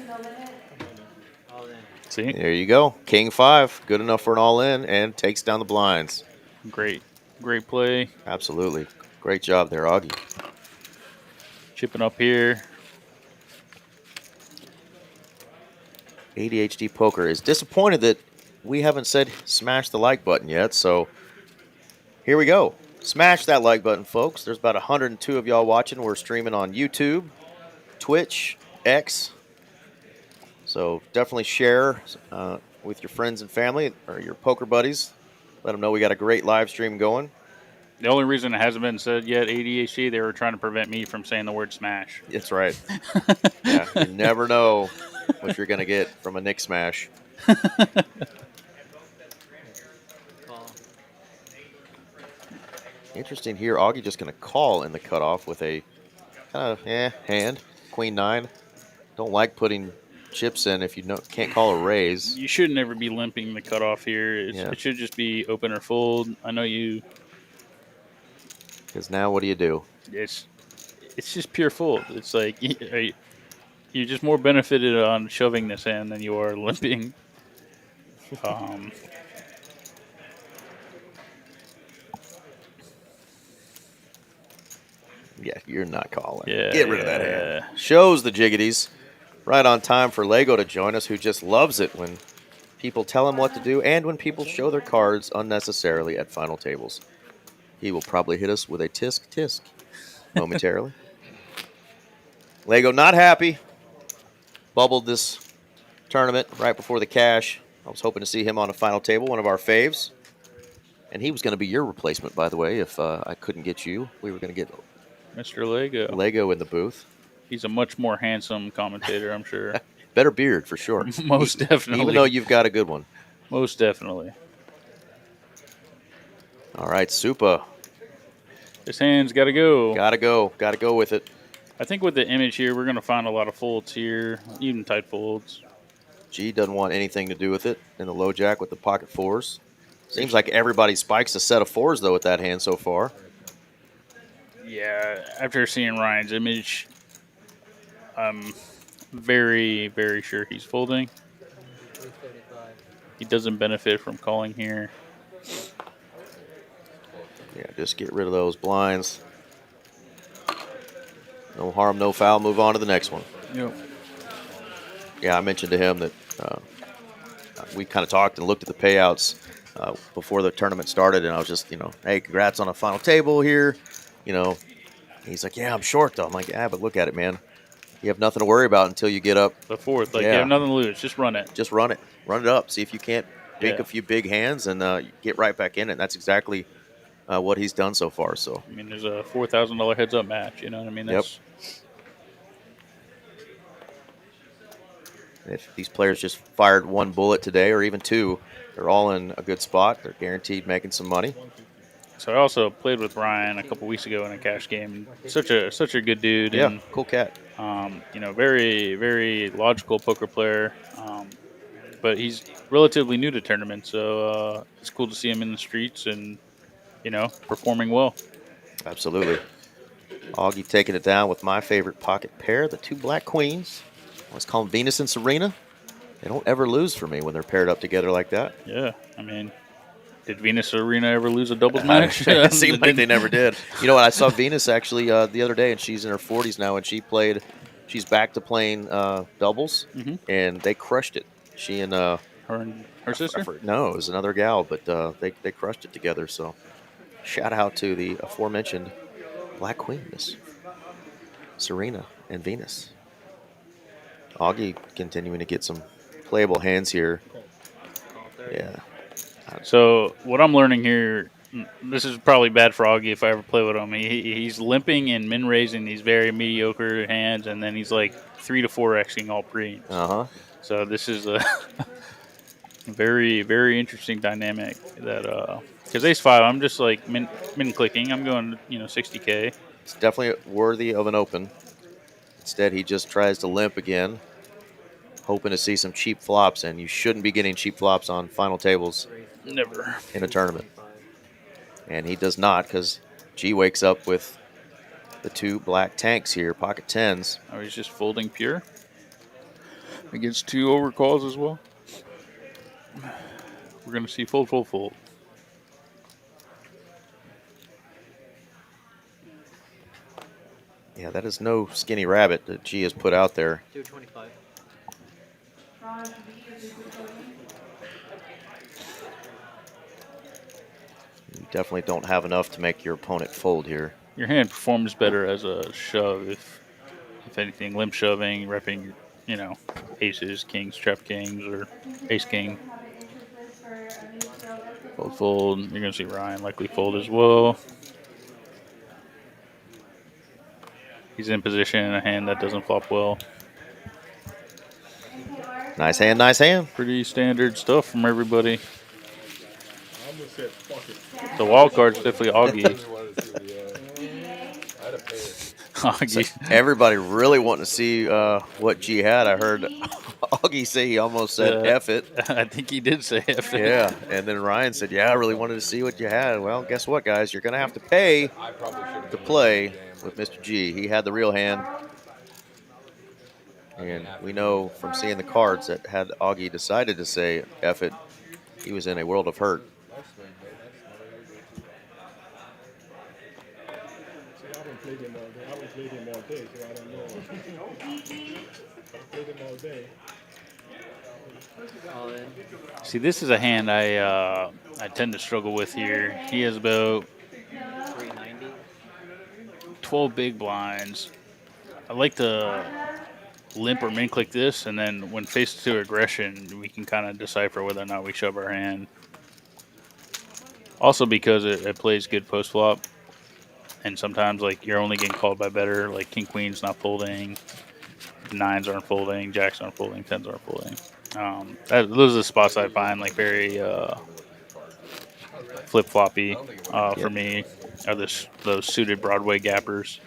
See? There you go. King 5, good enough for an all-in, and takes down the blinds. Great play. Absolutely. Great job there, Augie. Chipping up here. ADHD Poker is disappointed that we haven't said smash the like button yet, so here we go. Smash that like button, folks. There's about 102 of y'all watching. We're streaming on YouTube, Twitch, X. So definitely share with your friends and family or your poker buddies. Let them know we got a great live stream going. The only reason it hasn't been said yet, ADHD, they were trying to prevent me from saying the word smash. That's right. Yeah, you never know what you're going to get from a Nick smash. Interesting here. Augie just going to call in the cutoff with a kind of hand. Queen 9. Don't like putting chips in if you can't call a raise. You should never be limping the cutoff here. It should just be open or fold. I know you. Because now what do you do? It's just pure fold. It's like you're just more benefited on shoving this in than you are limping. Yeah, you're not calling. Yeah, get rid of that hand. Shows the jiggities. Right on time for Lego to join us, who just loves it when people tell him what to do and when people show their cards unnecessarily at final tables. He will probably hit us with a tisk momentarily. Lego not happy. Bubbled this tournament right before the cash. I was hoping to see him on a final table, one of our faves. And he was going to be your replacement, by the way, if I couldn't get you. We were going to get Mr. Lego. Lego in the booth. He's a much more handsome commentator, I'm sure. Better beard, for sure. Most definitely. Even though you've got a good one. Most definitely. All right, Supa. This hand's got to go. Got to go. Got to go with it. I think with the image here, we're going to find a lot of folds here, even tight folds. G doesn't want anything to do with it in the low jack with the pocket fours. Seems like everybody spikes a set of fours, though, with that hand so far. Yeah, after seeing Ryan's image, I'm very, very sure he's folding. He doesn't benefit from calling here. Yeah, just get rid of those blinds. No harm, no foul. Move on to the next one. Yep. Yeah, I mentioned to him that we kind of talked and looked at the payouts before the tournament started, and I was just, hey, congrats on a final table here. He's like, yeah, I'm short, though. I'm like, yeah, but look at it, man. You have nothing to worry about until you get up. The fourth. You have nothing to lose. Just run it. Just run it. Run it up. See if you can't bink a few big hands and get right back in it. And that's exactly what he's done so far. So I mean, there's a $4,000 heads-up match. You know what I mean? That's, if these players just fired one bullet today or even two, they're all in a good spot. They're guaranteed making some money. So I also played with Ryan a couple weeks ago in a cash game. Such a good dude. Yeah, and, cool cat. Very, very logical poker player. But he's relatively new to tournaments, so it's cool to see him in the streets and, performing well. Absolutely. Augie taking it down with my favorite pocket pair, the two black queens. Let's call them Venus and Serena. They don't ever lose for me when they're paired up together like that. Yeah, I mean, did Venus or Serena ever lose a doubles match? It seemed like they never did. You know what? I saw Venus actually the other day, and she's in her 40s now, and she's back to playing doubles, and they crushed it. She and her her sister? No, it was another gal, but they crushed it together. So shout out to the aforementioned Black Queen, Miss Serena and Venus. Augie continuing to get some playable hands here. Yeah. So what I'm learning here, this is probably bad for Augie if I ever play with him. He's limping and min raising these very mediocre hands, and then he's like 3 to 4xing all preens. So this is a very, very interesting dynamic. That because ace 5, I'm just like min clicking. I'm going 60K. It's definitely worthy of an open. Instead, he just tries to limp again, hoping to see some cheap flops, and you shouldn't be getting cheap flops on final tables. Never. In a tournament. And he does not, because G wakes up with the 2 black tanks here, pocket 10s. Oh, he's just folding pure against 2 overcalls as well. We're going to see fold, fold, fold. Yeah, that is no skinny rabbit that G has put out there. 225. You definitely don't have enough to make your opponent fold here. Your hand performs better as a shove, if anything, limp shoving, repping, aces, kings, trap kings, or ace king. Fold, fold. You're going to see Ryan likely fold as well. He's in position in a hand that doesn't flop well. Nice hand, nice hand. Pretty standard stuff from everybody. The wild card's definitely Augie. Augie. So everybody really wanting to see what G had. I heard Augie say he almost said F it. I think he did say F it. Yeah, and then Ryan said, yeah, I really wanted to see what you had. Well, guess what, guys? You're going to have to pay to play with Mr. G. He had the real hand. And we know from seeing the cards that had Augie decided to say F it, he was in a world of hurt. See, this is a hand I tend to struggle with here. He has about 390. 12 big blinds. I like to limp or min click this, and then when faced to aggression, we can kind of decipher whether or not we shove our hand. Also because it plays good post flop, and sometimes like you're only getting called by better, like king queen's not folding, 9s aren't folding, jacks aren't folding, 10s aren't folding. Those are the spots I find like very flip floppy for me. Are those suited Broadway gappers?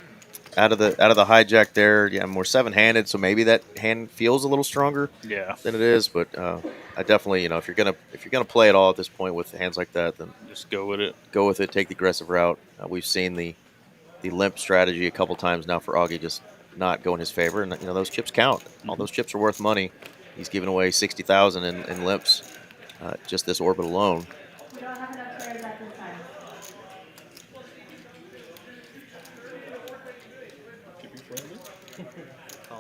Out of the hijack there, yeah, more 7-handed, so maybe that hand feels a little stronger than it is. But I definitely, if you're gonna play at all at this point with hands like that, then just go with it. Go with it. Take the aggressive route. We've seen the limp strategy a couple times now for Augie just not go in his favor, and those chips count. All those chips are worth money. He's giving away 60,000 in limps, just this orbit alone. We don't have enough players at this time.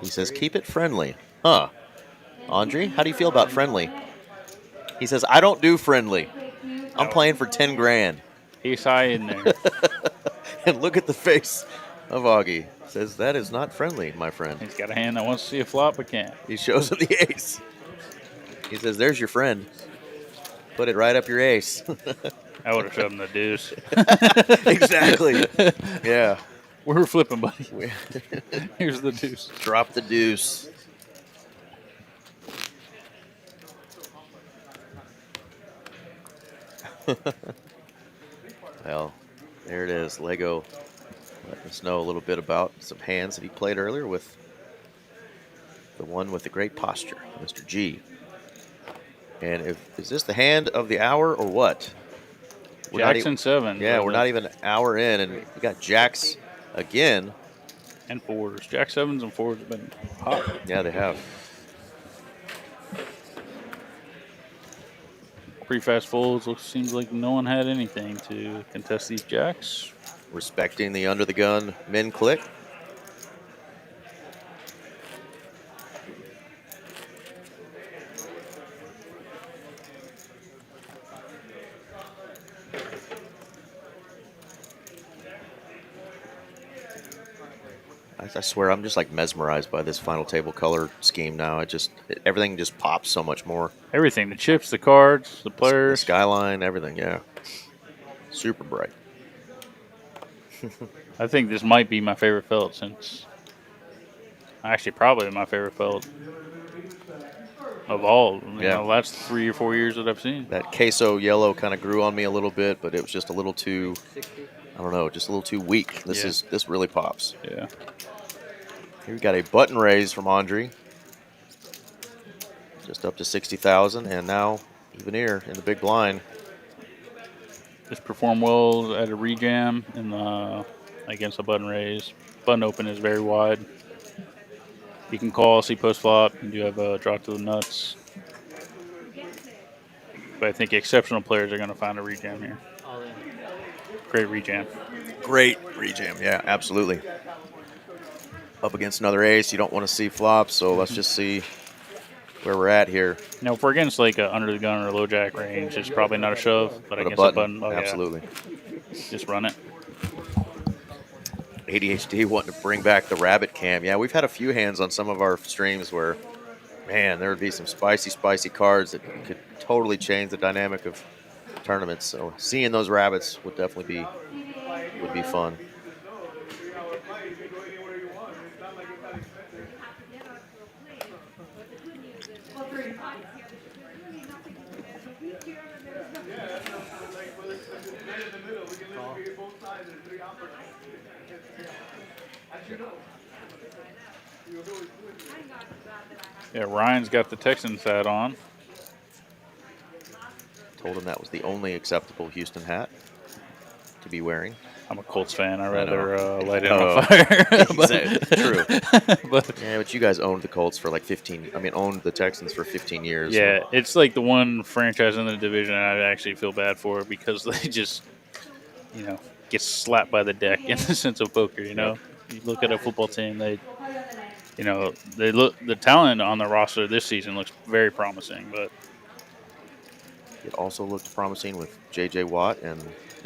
He says, keep it friendly. Huh. Andre, how do you feel about friendly? He says, I don't do friendly. I'm playing for 10 grand. He's high in there. And look at the face of Augie. Says, that is not friendly, my friend. He's got a hand that wants to see a flop but can't. He shows him the ace. He says, there's your friend. Put it right up your ace. I would have shoved him the deuce. Exactly. Yeah. We're flipping, buddy. Here's the deuce. Drop the deuce. Well, there it is. Lego letting us know a little bit about some hands that he played earlier with the one with the great posture, Mr. G. And is this the hand of the hour or what? Jacks and 7. Yeah, we're not even an hour in, and we got jacks again. And 4s. Jack 7s and 4s have been hot. Yeah, they have. Pretty fast folds. Seems like no one had anything to contest these jacks. Respecting the under the gun min click. I swear, I'm just like mesmerized by this final table color scheme now. Everything just pops so much more. Everything, the chips, the cards, the The players. skyline, everything, yeah. Super bright. I think this might be my favorite felt since, actually probably my favorite felt of all. You know, the last 3 or 4 years that I've seen. That queso yellow kind of grew on me a little bit, but it was just a little too, I don't know, just a little too weak. This really pops. Yeah. Here we got a button raise from Andre. Just up to 60,000, and now Evenor in the big blind. Just performed well at a rejam and against a button raise. Button open is very wide. You can call, see post flop. You do have a draw to the nuts. But I think exceptional players are going to find a rejam here. All in. Great rejam. Great rejam, yeah, absolutely. Up against another ace, you don't want to see flops, so let's just see where we're at here. Now, if we're against like a under the gun or a low jack range, it's probably not a shove, but against a button, oh, absolutely. Yeah. Just run it. ADHD wanting to bring back the rabbit cam. Yeah, we've had a few hands on some of our streams where, man, there would be some spicy cards that could totally change the dynamic of tournaments. So seeing those rabbits would definitely be fun. Yeah, Ryan's got the Texans hat on. Told him that was the only acceptable Houston hat to be wearing. I'm a Colts fan. I'd rather light it on fire. True. But you guys owned the Colts for like 15. I mean, owned the Texans for 15 years. Yeah, so. it's like the one franchise in the division I actually feel bad for because they just, get slapped by the deck in the sense of poker. You look at a football team, the talent on the roster this season looks very promising, but it also looked promising with J.J. Watt and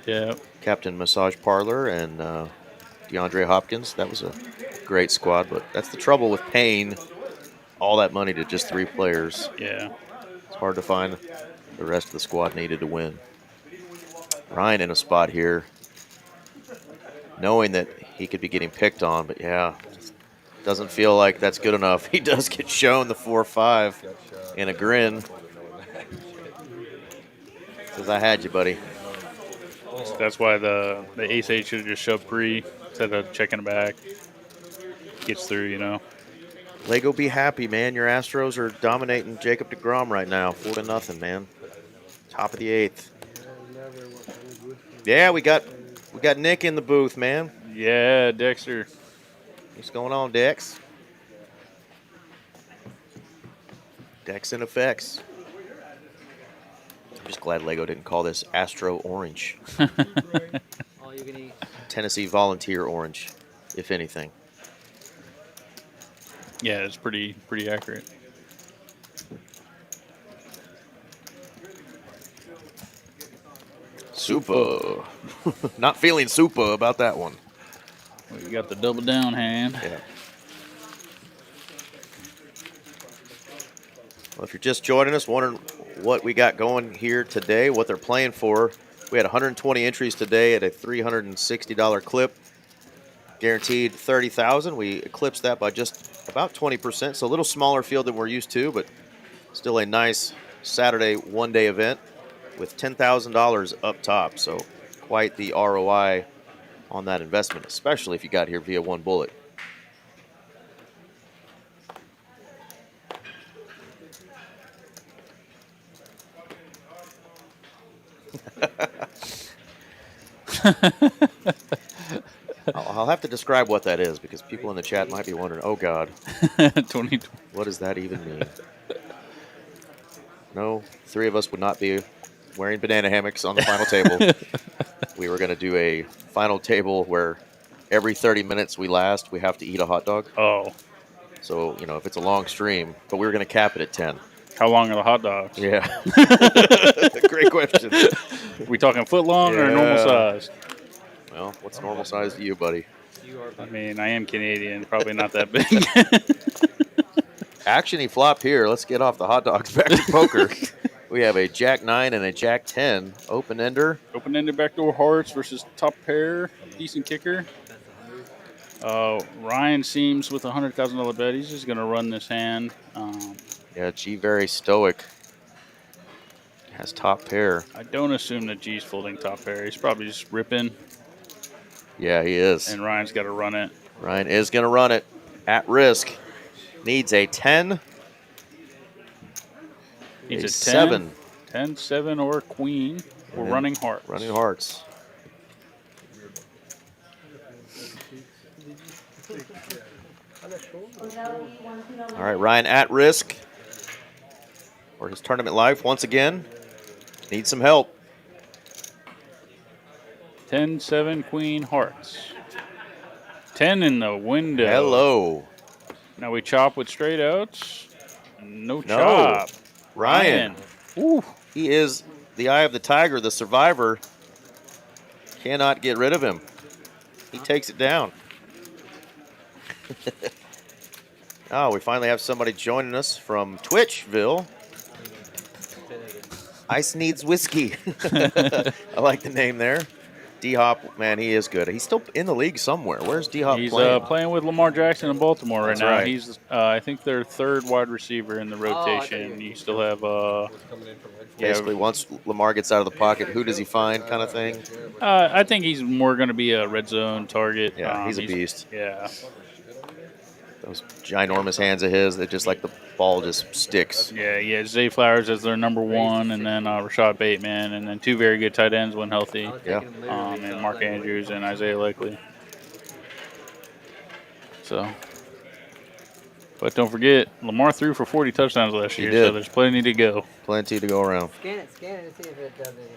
yeah, Captain Massage Parlor and DeAndre Hopkins. That was a great squad, but that's the trouble with paying all that money to just 3 players. Yeah. It's hard to find the rest of the squad needed to win. Ryan in a spot here, knowing that he could be getting picked on, but yeah, doesn't feel like that's good enough. He does get shown the 4-5 in a grin. Says, I had you, buddy. That's why the ace-8 should have just shoved pre instead of checking it back. Gets through, Lego, be happy, man. Your Astros are dominating Jacob deGrom right now, 4-0, man. Top of the 8th. Yeah, we got Nick in the booth, man. Yeah, Dexter. What's going on, Dex? Dex and effects. I'm just glad Lego didn't call this Astro Orange. All you can eat. Tennessee Volunteer Orange, if anything. Yeah, it's pretty accurate. Supa. Not feeling Supa about that one. We got the double down hand. Yeah. Well, if you're just joining us, wondering what we got going here today, what they're playing for, we had 120 entries today at a $360 clip. Guaranteed 30,000. We eclipsed that by just about 20%, so a little smaller field than we're used to, but still a nice Saturday one-day event with $10,000 up top. So quite the ROI on that investment, especially if you got here via one bullet. I'll have to describe what that is because people in the chat might be wondering, oh God, 2020. What does that even mean? No, 3 of us would not be wearing banana hammocks on the final table. We were going to do a final table where every 30 minutes we have to eat a hot dog. Oh. So, if it's a long stream, but we were going to cap it at 10. How long are the hot dogs? Yeah. Great question. We talking foot long or normal size? Well, what's normal size to you, buddy? I mean, I am Canadian, probably not that big. Action-y flop here. Let's get off the hot dogs back to poker. We have a Jack 9 and a Jack 10 open-ender. Open-ended backdoor hearts versus top pair. Decent kicker. Ryan seems with a $100,000 bet. He's just going to run this hand. Yeah, G very stoic. Has top pair. I don't assume that G's folding top pair. He's probably just ripping. Yeah, he is. And Ryan's got to run it. Ryan is going to run it at risk. Needs a 10. Needs a 7. 10, 7, or queen. We're running hearts. Running hearts. All right, Ryan at risk for his tournament life once again. Needs some help. 10, 7, queen, hearts. 10 in the window. Hello. Now we chop with straight outs. No chop. Ryan. Ooh. He is the eye of the tiger, the survivor. Cannot get rid of him. He takes it down. Oh, we finally have somebody joining us from Twitchville. Ice needs whiskey. I like the name there. D-Hop, man, he is good. He's still in the league somewhere. Where's D-Hop playing? He's playing with Lamar Jackson in Baltimore right now. Right. He's, I think, their third wide receiver in the rotation. You still have, basically, once Lamar gets out of the pocket, who does he find, kind of thing? I think he's more going to be a red zone target. Yeah, he's a beast. Yeah. Those ginormous hands of his, that just like the ball just sticks. Yeah. Zay Flowers as their number 1, and then Rashad Bateman, and then 2 very good tight ends when healthy. Yeah. And Mark Andrews and Isaiah Likely. So, but don't forget, Lamar threw for 40 touchdowns last year, so there's plenty to go. Plenty to go around. Scan it and see if it does it.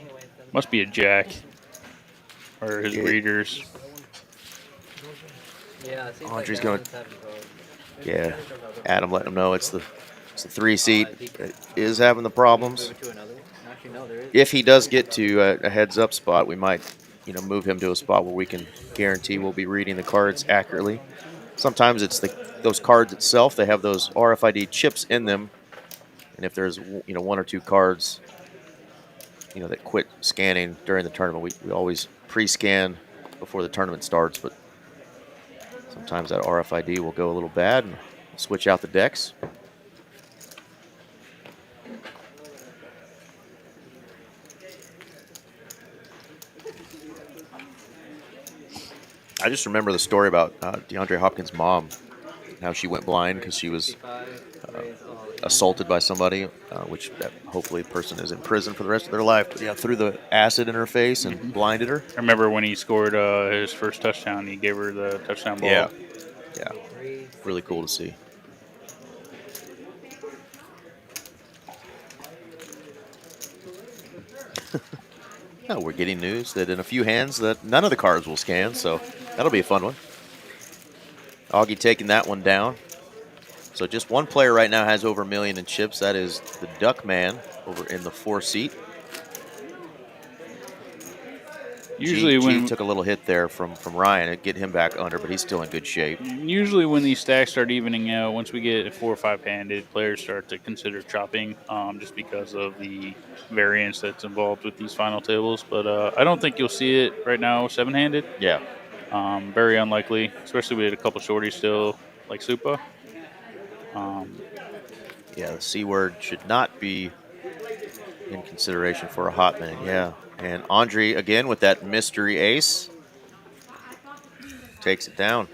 Anyway, Must be a jack or his readers. Yeah, it seems Audrey's like going. Yeah, Adam letting him know it's the 3 seat that is having the problems. If he does get to a heads up spot, we might, move him to a spot where we can guarantee we'll be reading the cards accurately. Sometimes it's those cards itself. They have those RFID chips in them, and if there's 1 or 2 cards, that quit scanning during the tournament, we always pre-scan before the tournament starts, but sometimes that RFID will go a little bad and switch out the decks. I just remember the story about DeAndre Hopkins' mom, how she went blind because she was assaulted by somebody, which hopefully the person is in prison for the rest of their life. But yeah, threw the acid in her face and blinded her. I remember when he scored his first touchdown, he gave her the touchdown ball. Yeah. Really cool to see. Oh, we're getting news that in a few hands that none of the cards will scan, so that'll be a fun one. Augie taking that one down. So just one player right now has over $1 million in chips. That is the Duck Man over in the 4 seat. Usually when G took a little hit there from Ryan to get him back under, but he's still in good shape. Usually when these stacks start evening out, once we get 4 or 5 handed, players start to consider chopping just because of the variance that's involved with these final tables. But I don't think you'll see it right now 7-handed. Yeah. Very unlikely, especially we had a couple shorties still, like Supa. Yeah, the C word should not be in consideration for a hot man. Yeah. And Andre, again, with that mystery ace, takes it down.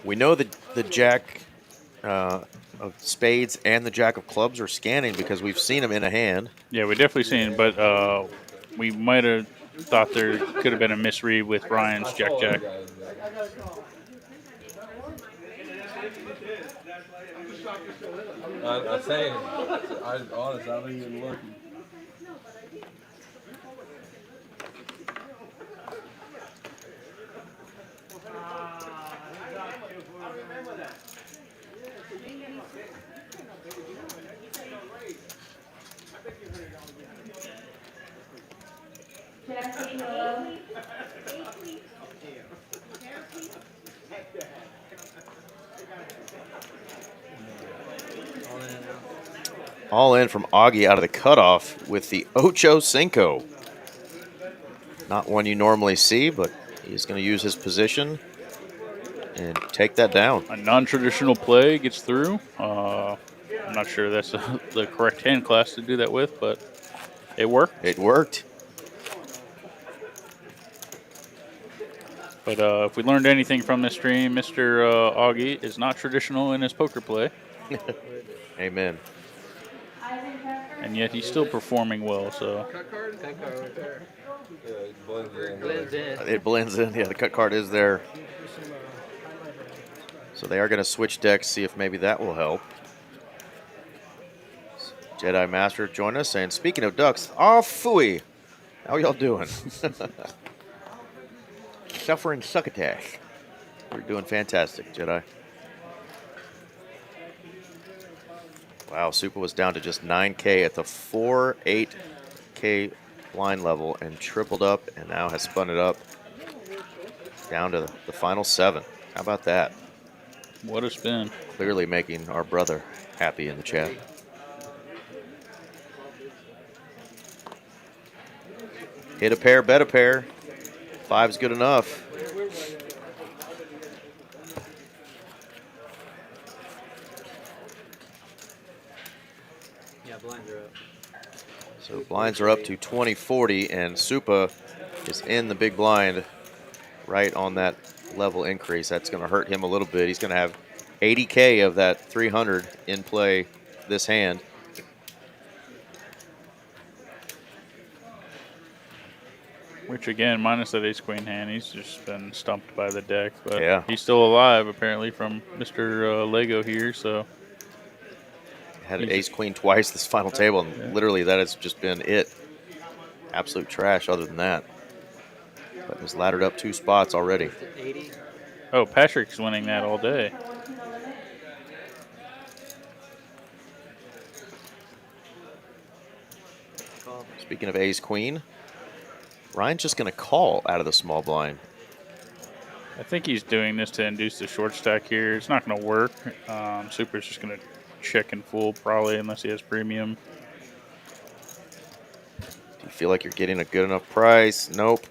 We know that the jack of spades and the jack of clubs are scanning because we've seen them in a hand. Yeah, we definitely seen it, but we might have thought there could have been a misread with Ryan's jack-jack. I'm saying, honestly, I don't even look. All in from Augie out of the cutoff with the Ocho Cinco. Not one you normally see, but he's going to use his position and take that down. A non-traditional play gets through. I'm not sure that's the correct hand class to do that with, but it worked. It worked. But if we learned anything from this stream, Mr. Augie is not traditional in his poker play. Amen. And yet he's still performing well. So Cut card right there. Yeah, it blends in. Blends in. It blends in. Yeah, the cut card is there. So they are going to switch decks, see if maybe that will help. Jedi Master join us, and speaking of ducks, oh phooey, how y'all doing? Suffering succotash. You're doing fantastic, Jedi. Wow, Supa was down to just 9K at the 4-8K line level and tripled up, and now has spun it up down to the final 7. How about that? what a spin. Clearly making our brother happy in the chat. Hit a pair, bet a pair. 5's good enough. Yeah, blinds are up. So blinds are up to 20-40, and Supa is in the big blind right on that level increase. That's going to hurt him a little bit. He's going to have 80K of that 300 in play this hand. Which again, minus that ace-queen hand, he's just been stumped by the deck. But Yeah. he's still alive, apparently, from Mr. Lego here. So Had an ace-queen twice this final table, and literally that has just been it. Absolute trash other than that. But has laddered up 2 spots already. 80. oh, Patrick's winning that all day. Speaking of ace-queen, Ryan's just going to call out of the small blind. I think he's doing this to induce the short stack here. It's not going to work. Super's just going to check and full probably unless he has premium. Do you feel like you're getting a good enough price? Nope.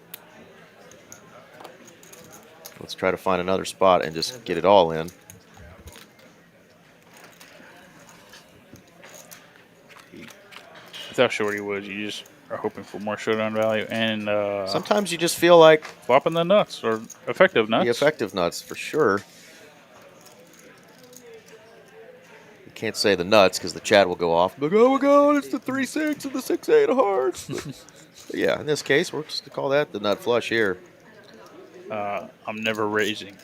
Let's try to find another spot and just get it all in. Without shorty woods, you just are hoping for more showdown value and Sometimes you just feel like flopping the nuts or effective nuts. the effective nuts for sure. You can't say the nuts because the chat will go off. Like, oh my God, it's the 3-6 and the 6-8 of hearts. But yeah, in this case, we're just going to call that the nut flush here. I'm never raising.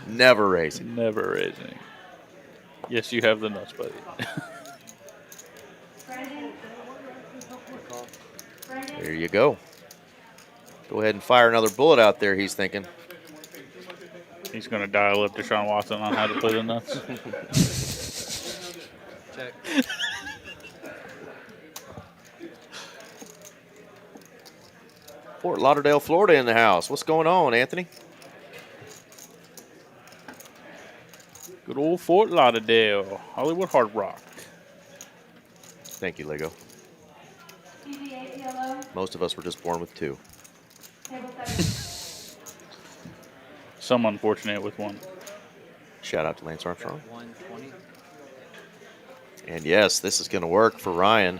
Never raising. Never raising. Yes, you have the nuts, buddy. There you go. Go ahead and fire another bullet out there, he's thinking. He's going to dial up Deshaun Watson on how to play the nuts. Check. Fort Lauderdale, Florida in the house. What's going on, Anthony? Good old Fort Lauderdale, Hollywood Hard Rock. Thank you, Lego. TCH yellow, Most of us were just born with 2. table 7. Some unfortunate with one. Shout out to Lance Armstrong. 120. And yes, this is going to work for Ryan.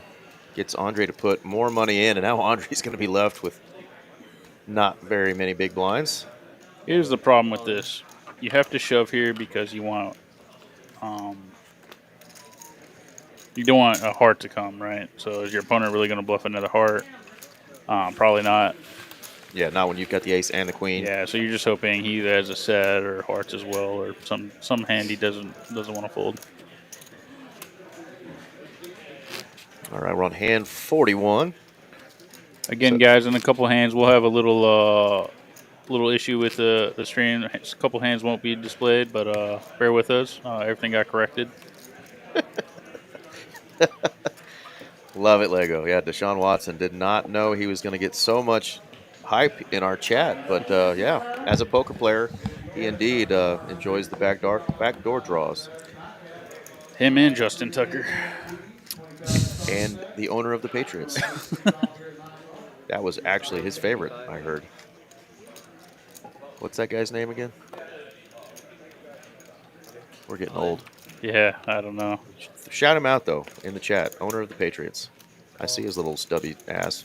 Gets Andre to put more money in, and now Andre's going to be left with not very many big blinds. Here's the problem with this. You have to shove here because you want you don't want a heart to come, right? So is your opponent really going to bluff another heart? Probably not. Yeah, not when you've got the ace and the queen. Yeah, so you're just hoping he either has a set or hearts as well, or some hand he doesn't want to fold. All right, we're on hand 41. Again, guys, in a couple hands we'll have a little issue with the stream. A couple hands won't be displayed, but bear with us. Everything got corrected. Love it, Lego. Yeah, Deshaun Watson did not know he was going to get so much hype in our chat. But, yeah, as a poker player, He indeed enjoys the backdoor draws. Him and Justin Tucker. And the owner of the Patriots. That was actually his favorite, I heard. What's that guy's name again? We're getting old. Yeah, I don't know. Shout him out, though, in the chat. Owner of the Patriots. I see his little stubby ass.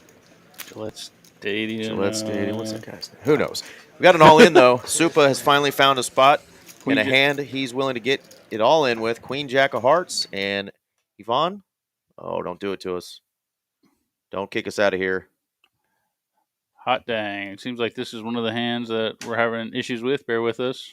Gillette Stadium. Gillette Stadium. What's that guy's name? Who knows? We got an all-in, though. Supa has finally found a spot and a hand he's willing to get it all in with. Queen Jack of Hearts and Yvonne. Oh, don't do it to us. Don't kick us out of here. Hot dang. It seems like this is one of the hands that we're having issues with. Bear with us.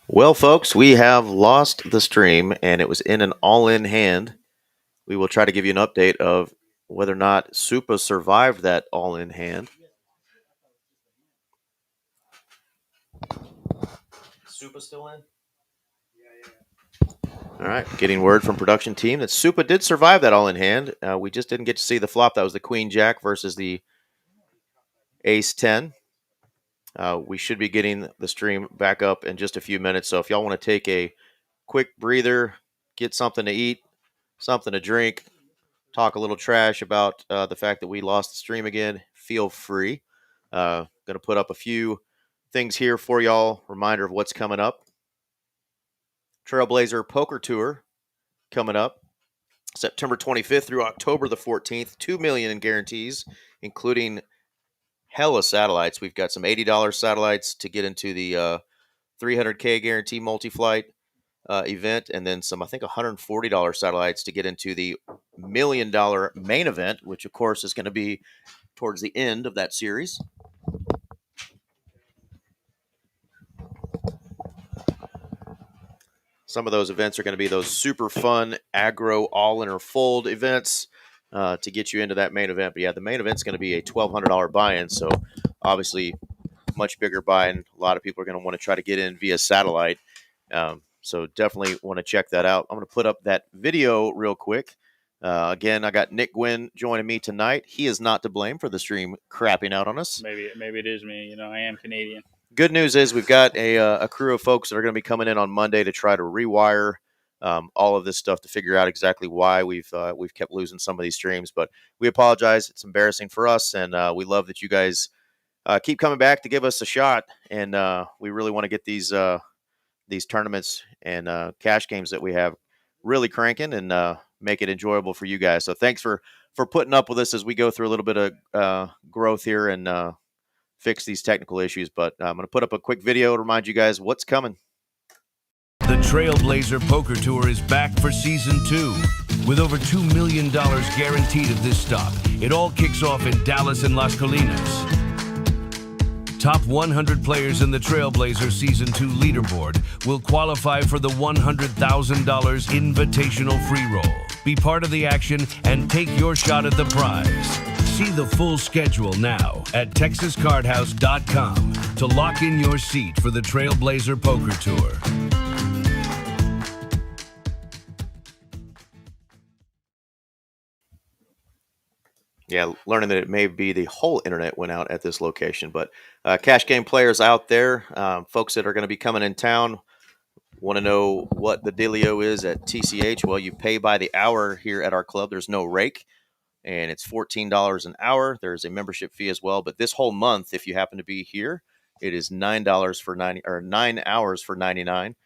Well, folks, we have lost the stream, and it was in an all-in hand. We will try to give you an update of whether or not Supa survived that all-in hand. Supa still in? All right, getting word from production team that Supa did survive that all-in hand. We just didn't get to see the flop. That was the Queen Jack versus the Ace 10. We should be getting the stream back up in just a few minutes. So if y'all want to take a quick breather, get something to eat, something to drink, talk a little trash about the fact that we lost the stream again, feel free. Going to put up a few things here for y'all. Reminder of what's coming up. Trailblazer Poker Tour coming up September 25th through October the 14th. $2 million in guarantees, including hella satellites. We've got some $80 satellites to get into the $300K guarantee multi-flight event, and then some, I think, $140 satellites to get into the $1 million main event, which, of course, is going to be towards the end of that series. Some of those events are going to be those super fun aggro all-in or fold events to get you into that main event. But, yeah, the main event's going to be a $1,200 buy-in, so obviously much bigger buy-in. A lot of people are going to want to try to get in via satellite. So definitely want to check that out. I'm going to put up that video real quick. Again, I got Nick Gwynn joining me tonight. He is not to blame for the stream crapping out on us. Maybe it is me. You know, I am Canadian. Good news is we've got a crew of folks that are going to be coming in on Monday to try to rewire all of this stuff to figure out exactly why we've kept losing some of these streams. But we apologize. It's embarrassing for us, and we love that you guys keep coming back to give us a shot. And we really want to get these tournaments and cash games that we have really cranking and make it enjoyable for you guys. So thanks for putting up with us as we go through a little bit of growth here and fix these technical issues. But I'm going to put up a quick video to remind you guys what's coming. The Trailblazer Poker Tour is back for Season 2 with over $2 million guaranteed of this stop. It all kicks off in Dallas and Las Colinas. top 100 players in the Trailblazer Season 2 leaderboard will qualify for the $100,000 invitational free roll. Be part of the action and take your shot at the prize. See the full schedule now at texascardhouse.com to lock in your seat for the Trailblazer Poker Tour. Yeah, learning that it may be the whole internet went out at this location. But cash game players out there, folks that are going to be coming in town, want to know what the dealio is at TCH? Well, you pay by the hour here at our club. There's no rake, and it's $14 an hour. There's a membership fee as well. But this whole month, if you happen to be here, it is $9 for 90 or 9 hours for 99.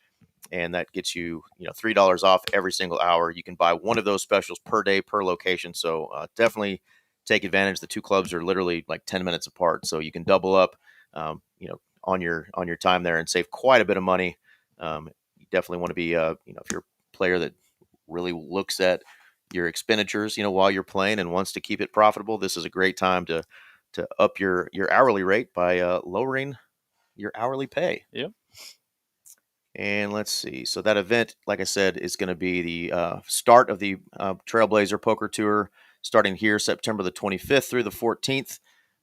And that gets you, $3 off every single hour. You can buy one of those specials per day, per location. So definitely take advantage. The two clubs are literally like 10 minutes apart, so you can double up, on your time there and save quite a bit of money. You definitely want to be, if you're a player that really looks at your expenditures, while you're playing and wants to keep it profitable, this is a great time to up your hourly rate by lowering your hourly pay. Yep. And let's see. So that event, like I said, is going to be the start of the Trailblazer Poker Tour, starting here September the 25th through the 14th.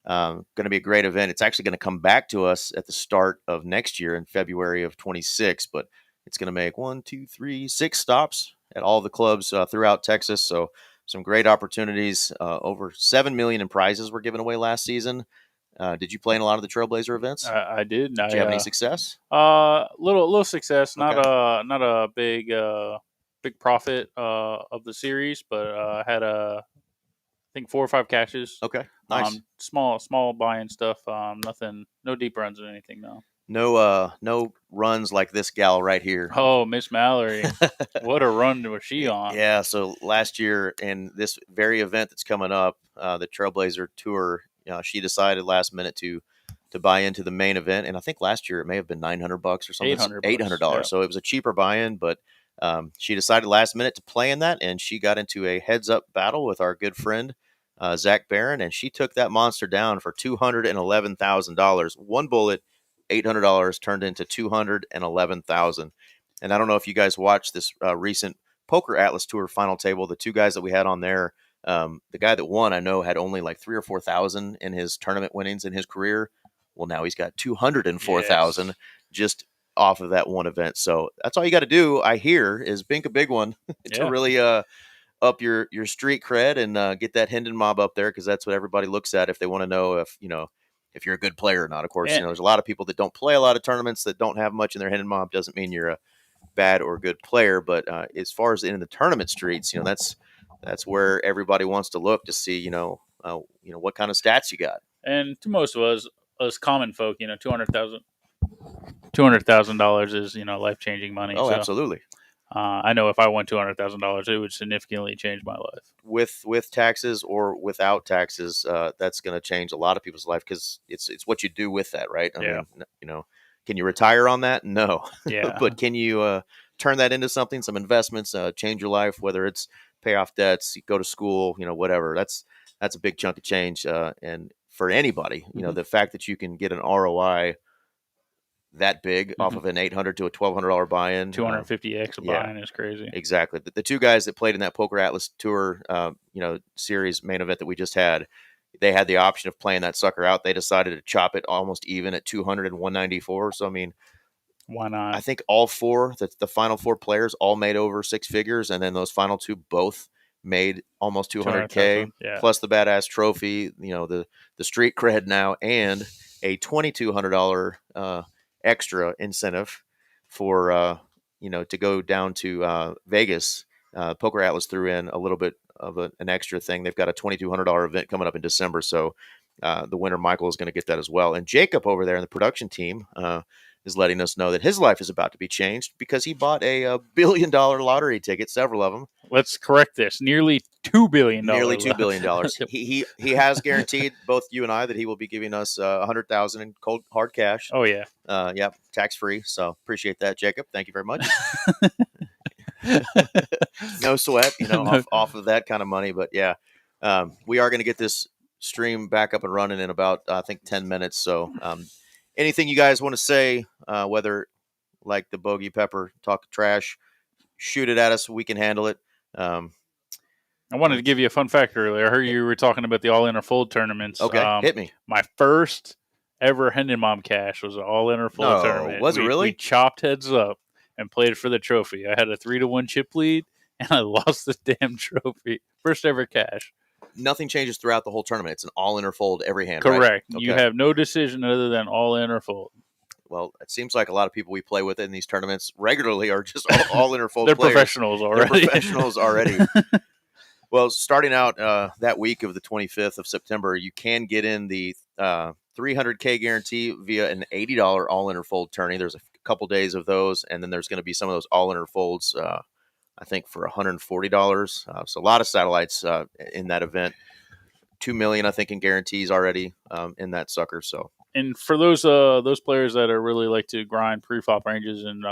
Going to be a great event. It's actually going to come back to us at the start of next year in February of 26, but it's going to make 6 stops at all the clubs throughout Texas. So some great opportunities. Over $7 million in prizes were given away last season. Did you play in a lot of the Trailblazer events? I did. Did you have any success? Little success. Okay. Not a big profit of the series, but I had I think 4 or 5 cashes. Okay, nice. Small buy-in stuff. Nothing, no deep runs or anything. No. No runs like this gal right here. Oh, Miss Mallory, what a run was she on? Yeah. So last year, in this very event that's coming up, the Trailblazer Tour, she decided last minute to buy into the main event, and I think last year it may have been $900 or something. $800. Yeah. So it was a cheaper buy-in, but she decided last minute to play in that, and she got into a heads-up battle with our good friend Zach Barron, and she took that monster down for $211,000. One bullet, $800 turned into $211,000. And I don't know if you guys watched this recent Poker Atlas Tour final table. The two guys that we had on there, the guy that won, I know, had only like 3,000 or 4,000 in his tournament winnings in his career. Well, now he's got 204,000 just off of that one event. So that's all you got to do, I hear, is bink a big one to really up your street cred and get that Hendon mob up there, because that's what everybody looks at if they want to know if you're a good player or not. Of course, there's a lot of people that don't play a lot of tournaments that don't have much in their Hendon mob. Doesn't mean you're a bad or good player, but as far as in the tournament streets, that's where everybody wants to look to see, what kind of stats you got. And to most of us common folk, $200,000 is life-changing money. Oh, so, absolutely. I know if I won $200,000, it would significantly change my life. With taxes or without taxes, that's going to change a lot of people's life, because it's what you do with that, right? I mean, can you retire on that? No. Yeah. But can you turn that into something, some investments, change your life, whether it's pay off debts, go to school, whatever. That's a big chunk of change. And for anybody, the fact that you can get an ROI that big off of an $800 to a $1,200 buy-in, 250x buy-in is crazy. Exactly. The two guys that played in that Poker Atlas Tour, series main event that we just had, they had the option of playing that sucker out. They decided to chop it almost even at 200 and 194. So I mean, why not? I think all four, the final 4 players, all made over 6 figures, and then those final 2 both made almost 200K, plus the badass trophy, the street cred now, and a $2,200 extra incentive for to go down to Vegas. Poker Atlas threw in a little bit of an extra thing. They've got a $2,200 event coming up in December, so the winner Michael is going to get that as well. And Jacob over there in the production team is letting us know that his life is about to be changed because he bought a $1 billion lottery ticket, several of them. Let's correct this. Nearly $2 billion. Nearly $2 billion. He has guaranteed both you and I that he will be giving us $100,000 in cold hard cash. Oh yeah. Tax free. So appreciate that, Jacob. Thank you very much. No sweat, off of that kind of money. But yeah, we are going to get this stream back up and running in about, I think, 10 minutes. So anything you guys want to say, whether like the Bogey Pepper talk trash, shoot it at us. We can handle it. I wanted to give you a fun fact earlier. I heard you were talking about the all-in or fold tournaments. Okay, hit me. My first ever Hendon Mom cash was an all-in or fold tournament. Was it really? We chopped heads up and played for the trophy. I had a 3-1 chip lead, and I lost the damn trophy. First ever cash. Nothing changes throughout the whole tournament. It's an all-in or fold every hand, Correct. right? You have no decision other than all-in or fold. Well, it seems like a lot of people we play with in these tournaments regularly are just all-in or fold They're players. professionals already. They're professionals already. Well, starting out that week of the 25th of September, you can get in the $300K guarantee via an $80 all-in or fold tourney. There's a couple days of those, and then there's going to be some of those all-in or folds, I think, for $140. So a lot of satellites in that event. $2 million, I think, in guarantees already in that sucker. So, and for those players that are really like to grind pre-flop ranges and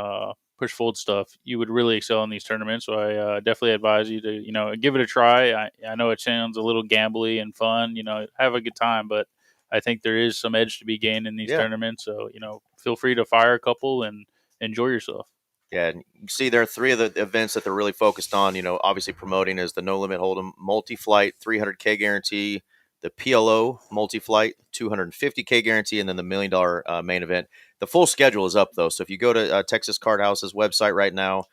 push fold stuff, you would really excel in these tournaments. So I definitely advise you to give it a try. I know it sounds a little gambly and fun, have a good time, but I think there is some edge to be gained in these tournaments. So feel free to fire a couple and enjoy yourself. Yeah, and you see there are three of the events that they're really focused on, obviously promoting is the No Limit Hold'em Multi-Flight, $300K guarantee, the PLO Multi-Flight, $250K guarantee, and then the $1 million main event. The full schedule is up, though, so if you go to Texas Card House's website right now,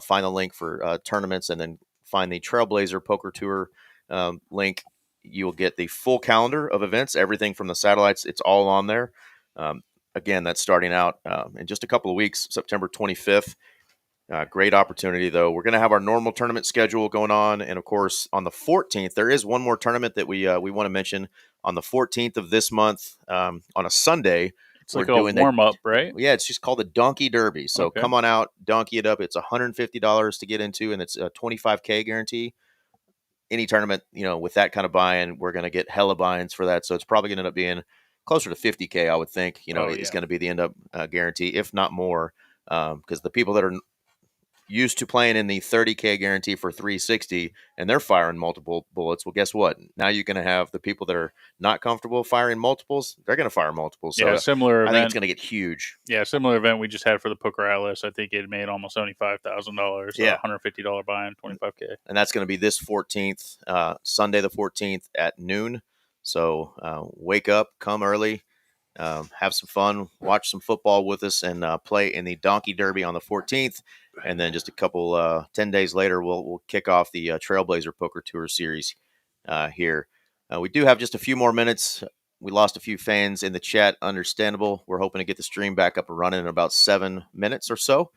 find the link for tournaments, and then find the Trailblazer Poker Tour link, you will get the full calendar of events, everything from the satellites. It's all on there. Again, that's starting out in just a couple of weeks, September 25th. Great opportunity, though. We're going to have our normal tournament schedule going on. And, of course, on the 14th, there is one more tournament that we want to mention. On the 14th of this month, on a Sunday, it's like a warm-up, right? Yeah, it's just called the Donkey Derby. So come on out, donkey it up. It's $150 to get into, and it's a $25K guarantee. Any tournament, with that kind of buy-in, we're going to get hella buy-ins for that. So it's probably going to end up being closer to $50K, I would think. It's going to be the end-up guarantee, if not more, because the people that are used to playing in the $30K guarantee for $360 and they're firing multiple bullets. Well, guess what? Now you're going to have the people that are not comfortable firing multiples. They're going to fire multiples. So similar event. I think it's going to get huge. Yeah, similar event we just had for the Poker Atlas. I think it made almost $75,000. Yeah, $150 buy-in, $25K. And that's going to be this 14th, Sunday the 14th at noon. So wake up, come early. Have some fun, watch some football with us, and play in the Donkey Derby on the 14th. And then just a couple, 10 days later, we'll kick off the Trailblazer Poker Tour series here. We do have just a few more minutes. We lost a few fans in the chat. Understandable. We're hoping to get the stream back up and running in about 7 minutes or so.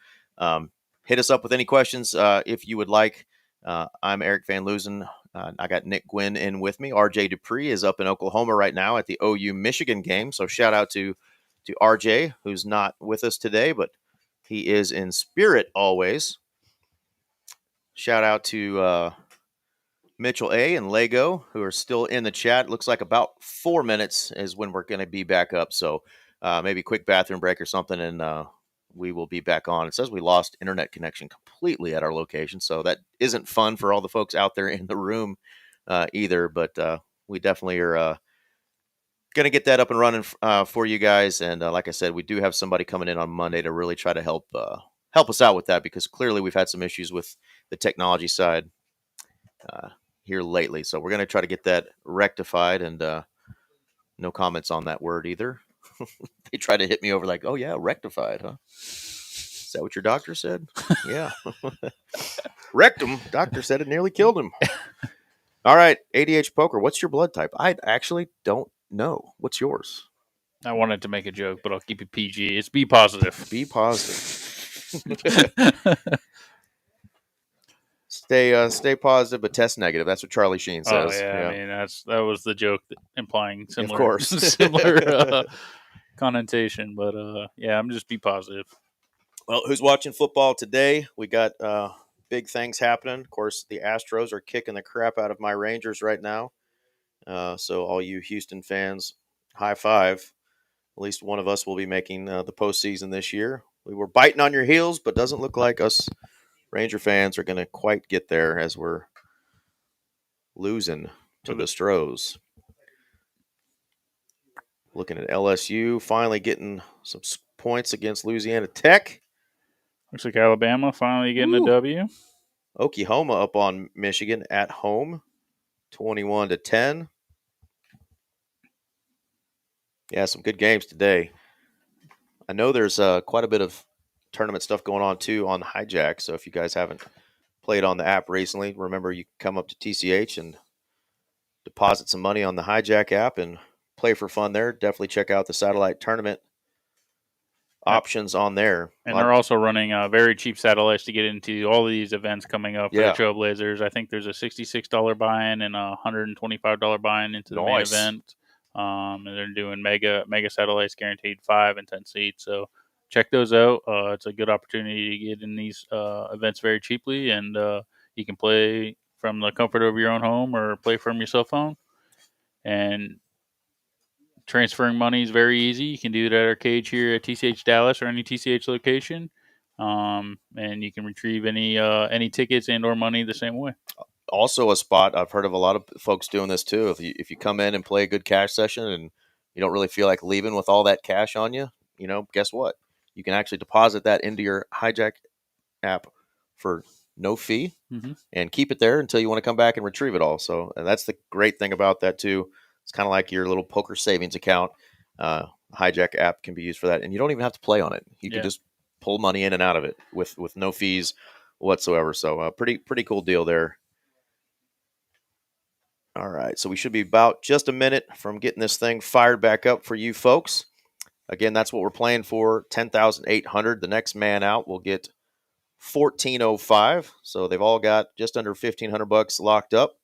Hit us up with any questions if you would like. I'm Eric Van Loozen. I got Nick Gwynn in with me. RJ Dupree is up in Oklahoma right now at the OU Michigan game. So shout out to RJ, who's not with us today, but he is in spirit always. Shout out to Mitchell A. and Lego, who are still in the chat. Looks like about 4 minutes is when we're going to be back up. So maybe a quick bathroom break or something, and we will be back on. It says we lost internet connection completely at our location, so that isn't fun for all the folks out there in the room either, but we definitely are going to get that up and running for you guys. And like I said, we do have somebody coming in on Monday to really try to help us out with that, because clearly we've had some issues with the technology side here lately. So we're going to try to get that rectified, and no comments on that word either. They tried to hit me over like, oh, yeah, rectified, huh? Is that what your doctor said? Yeah. Wrecked him. Doctor said it nearly killed him. All right, ADH Poker, what's your blood type? I actually don't know. What's yours? I wanted to make a joke, but I'll keep it PG. It's B positive. B positive. Stay positive, but test negative. That's what Charlie Sheen says. Oh, yeah. I mean, that was the joke implying similar, of course. similar connotation. But, yeah, I'm just be positive. Well, who's watching football today? We got big things happening. Of course, the Astros are kicking the crap out of my Rangers right now. So all you Houston fans, high five. At least one of us will be making the postseason this year. We were biting on your heels, but doesn't look like us Ranger fans are going to quite get there, as we're losing to the Stros. Looking at LSU finally getting some points against Louisiana Tech. Looks like Alabama finally getting a Woo. W. Oklahoma up on Michigan at home, 21-10. Yeah, some good games today. I know there's quite a bit of tournament stuff going on too on Hijack. So if you guys haven't played on the app recently, remember you can come up to TCH and deposit some money on the Hijack app and play for fun there. Definitely check out the satellite tournament options on there. And they're also running very cheap satellites to get into all of these events coming up for Yeah. the Trailblazers. I think there's a $66 buy-in and a $125 buy-in into the main event. And they're doing mega satellites, guaranteed 5 and 10 seats. So check those out. It's a good opportunity to get in these events very cheaply, and you can play from the comfort of your own home or play from your cell phone. And transferring money is very easy. You can do it at our cage here at TCH Dallas or any TCH location, and you can retrieve any tickets and or money the same way. Also, a spot I've heard of a lot of folks doing this too. If you come in and play a good cash session and you don't really feel like leaving with all that cash on you, guess what? You can actually deposit that into your Hijack app for no fee and keep it there until you want to come back and retrieve it all. So that's the great thing about that too. It's kind of like your little poker savings account. Hijack app can be used for that, and you don't even have to play on it. You can just pull money in and out of it with no fees whatsoever. So pretty cool deal there. All right, so we should be about just a minute from getting this thing fired back up for you folks. Again, that's what we're playing for, 10,800. The next man out will get 1405. So they've all got just under 1,500 bucks locked up.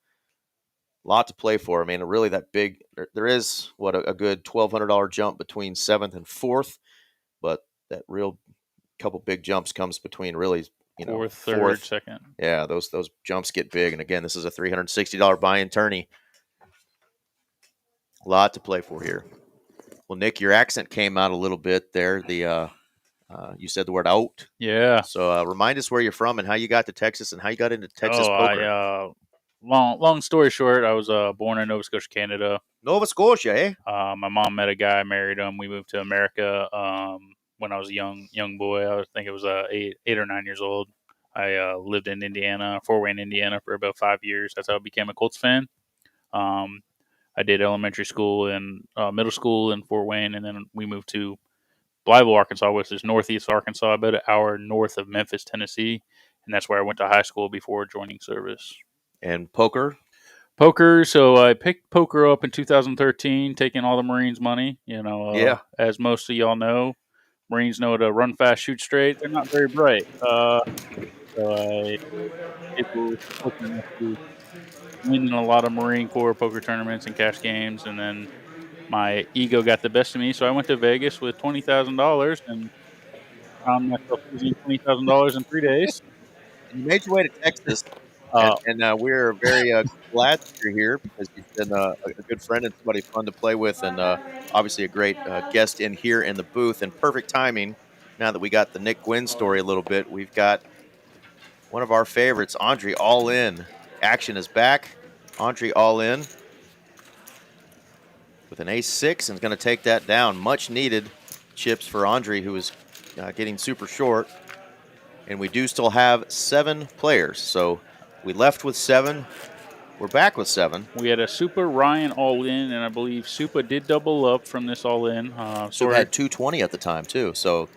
A lot to play for. I mean, really that big. There is a good $1,200 jump between 7th and 4th, but that real couple big jumps comes between really, fourth, third, second. Yeah, those jumps get big. And again, this is a $360 buy-in tourney. A lot to play for here. Well, Nick, your accent came out a little bit there. You said the word out. Yeah. So remind us where you're from and how you got to Texas and how you got into Texas poker. Long story short, I was born in Nova Scotia, Canada. Nova Scotia, eh? My mom met a guy, married him. We moved to America when I was a young boy. I think it was 8 or 9 years old. I lived in Indiana, Fort Wayne, Indiana, for about 5 years. That's how I became a Colts fan. I did elementary school and middle school in Fort Wayne, and then we moved to Blytheville, Arkansas, which is northeast Arkansas, about an hour north of Memphis, Tennessee. And that's where I went to high school before joining service. And poker? Poker. So I picked poker up in 2013, taking all the Marines' money. As most of y'all know, Marines know to run fast, shoot straight. They're not very bright. So I was fortunate enough to win a lot of Marine Corps poker tournaments and cash games, and then my ego got the best of me, so I went to Vegas with $20,000 and found myself losing $20,000 in 3 days. You made your way to Texas, and we're very glad that you're here because you've been a good friend and somebody fun to play with, and obviously a great guest in here in the booth. And perfect timing now that we got the Nick Gwynn story a little bit. We've got one of our favorites, Andre, all in. Action is back. Andre all in with an ace-6 and is going to take that down. Much needed chips for Andre, who is getting super short. And we do still have 7 players. So we left with 7. We're back with 7. We had a Supa Ryan all in, and I believe Supa did double up from this all in. Supa had 220 at the time too. So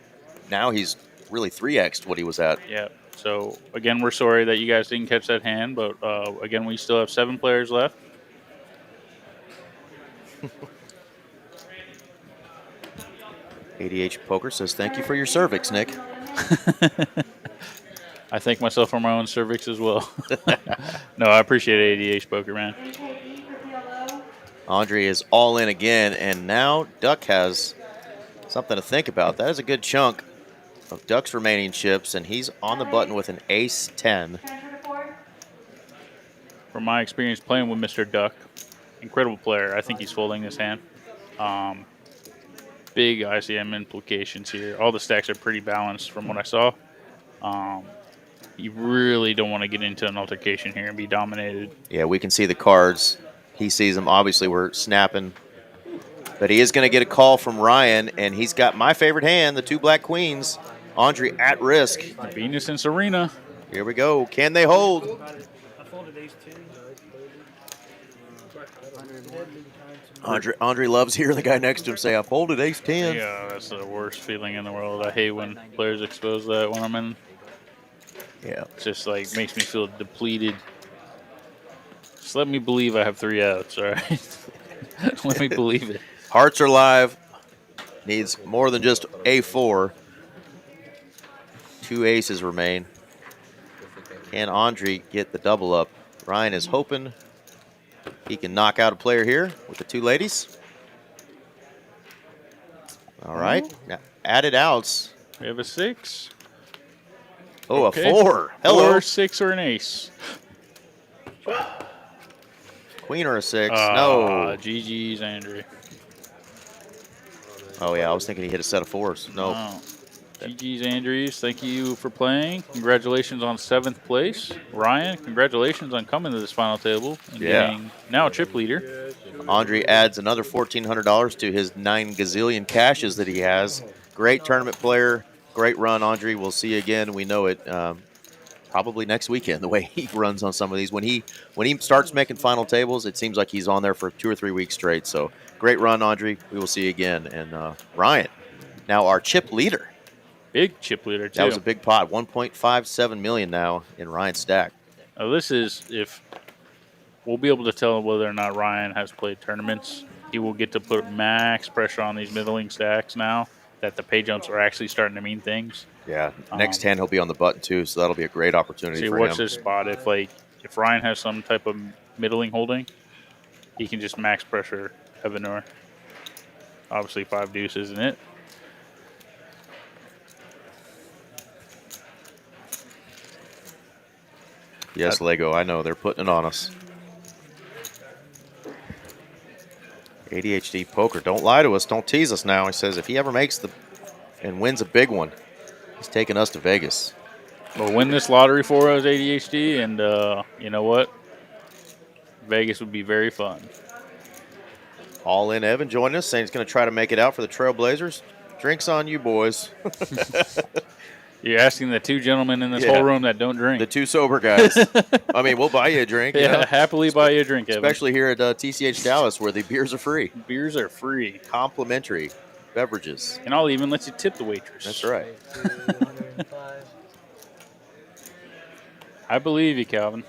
now he's really 3x'd what he was at. Yeah. So again, we're sorry that you guys didn't catch that hand, but again, we still have 7 players left. ADH Poker says, thank you for your cervix, Nick. I thank myself for my own cervix as well. No, I appreciate ADH Poker, man. Andre is all in again, and now Duck has something to think about. That is a good chunk of Duck's remaining chips, and he's on the button with an ace-10. From my experience playing with Mr. Duck, incredible player. I think he's folding this hand. Big ICM implications here. All the stacks are pretty balanced from what I saw. You really don't want to get into an altercation here and be dominated. Yeah, we can see the cards. He sees them. Obviously, we're snapping But he is going to get a call from Ryan, and he's got my favorite hand, the 2 black queens. Andre at risk. Venus and Serena. Here we go. Can they hold? Andre loves hearing the guy next to him say, "I folded ace-10." Yeah, that's the worst feeling in the world. I hate when players expose that when I'm in. Yeah. It's just like makes me feel depleted. Just let me believe I have 3 outs, all right? Let me believe it. Hearts are live. Needs more than just a4. 2 aces remain. Can Andre get the double up? Ryan is hoping he can knock out a player here with the 2 ladies. All right. Now, added outs. We have a 6. Oh, Okay. a 4. Hello. 4, 6, or an ace. Queen or a 6. No. GG's, Andrew. Oh, yeah. I was thinking he hit a set of 4s. No. Oh. GG's, Andrews. Thank you for playing. Congratulations on 7th place. Ryan, congratulations on coming to this final table and being now a chip leader. Andre adds another $1,400 to his 9 gazillion cashes that he has. Great tournament player. Great run, Andre. We'll see you again. We know it probably next weekend, the way he runs on some of these. When he starts making final tables, it seems like he's on there for 2 or 3 weeks straight. So great run, Andre. We will see you again. And Ryan, now our chip leader. Big chip leader, too. That was a big pot. 1.57 million now in Ryan's stack. Now, this is if we'll be able to tell whether or not Ryan has played tournaments. He will get to put max pressure on these middling stacks now that the pay jumps are actually starting to mean things. Yeah, next hand he'll be on the button too, so that'll be a great opportunity for him. Watch this spot. If Ryan has some type of middling holding, he can just max pressure Evenor. Obviously 5 deuces, isn't it? Yes, Lego, I know. They're putting it on us. ADHD Poker, don't lie to us. Don't tease us now. He says if he ever makes and wins a big one, he's taking us to Vegas. We'll win this lottery for us, ADHD, and you know what? Vegas would be very fun. All in Evan joining us, saying he's going to try to make it out for the Trailblazers. Drinks on you, boys. You're asking the 2 gentlemen in this whole room that don't drink. The 2 sober guys. I mean, we'll buy you a drink. Yeah, happily buy you a drink, Evan. Especially here at TCH Dallas, where the beers are free. Beers are free. Complimentary beverages. And I'll even let you tip the waitress. That's right. I believe you, Calvin.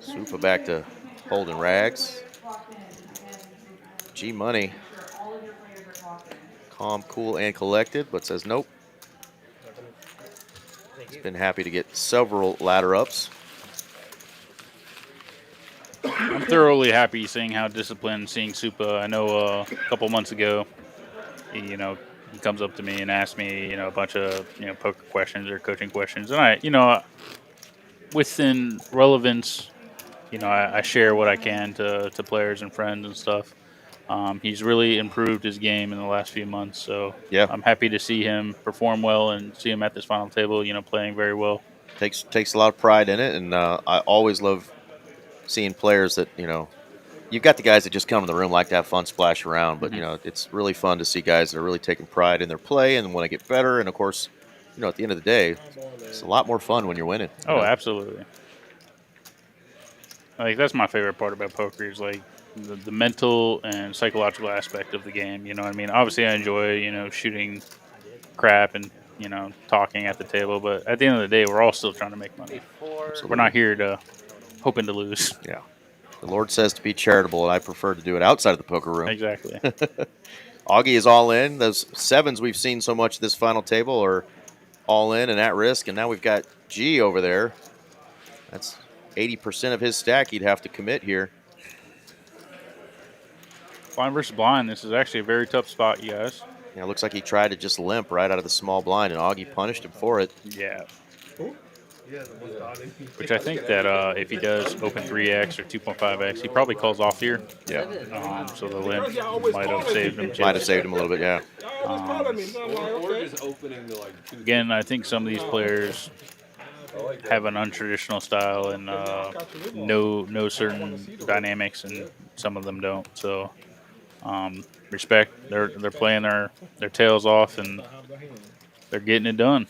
Supa back to holding rags. G-Money. Calm, cool, and collected, but says nope. He's been happy to get several ladder ups. I'm thoroughly happy seeing how disciplined, seeing Supa. I know a couple months ago, he comes up to me and asks me, a bunch of, poker questions or coaching questions. And I, within relevance, I share what I can to players and friends and stuff. He's really improved his game in the last few months. So yeah, I'm happy to see him perform well and see him at this final table, playing very well. Takes a lot of pride in it. And I always love seeing players that, you've got the guys that just come in the room, like to have fun, splash around. But, it's really fun to see guys that are really taking pride in their play and want to get better. And, of course, at the end of the day, it's a lot more fun when you're winning. Oh, absolutely. That's my favorite part about poker is, the mental and psychological aspect of the game. You know what I mean? Obviously, I enjoy, shooting crap and, talking at the table. But at the end of the day, we're all still trying to make money. So we're not here hoping to lose. Yeah. The Lord says to be charitable, and I prefer to do it outside of the poker room. Exactly. Augie is all in. Those 7s we've seen so much this final table are all in and at risk. And now we've got G over there. That's 80% of his stack he'd have to commit here. Blind versus blind. This is actually a very tough spot, you guys. Yeah, it looks like he tried to just limp right out of the small blind, and Augie punished him for it. Yeah. Which I think that if he does open 3x or 2.5x, he probably calls off here. Yeah. So the limp might have saved him. Might have saved him a little bit, yeah. Again, I think some of these players have an untraditional style and no certain dynamics, and some of them don't. So respect. They're playing their tails off, and they're getting it done.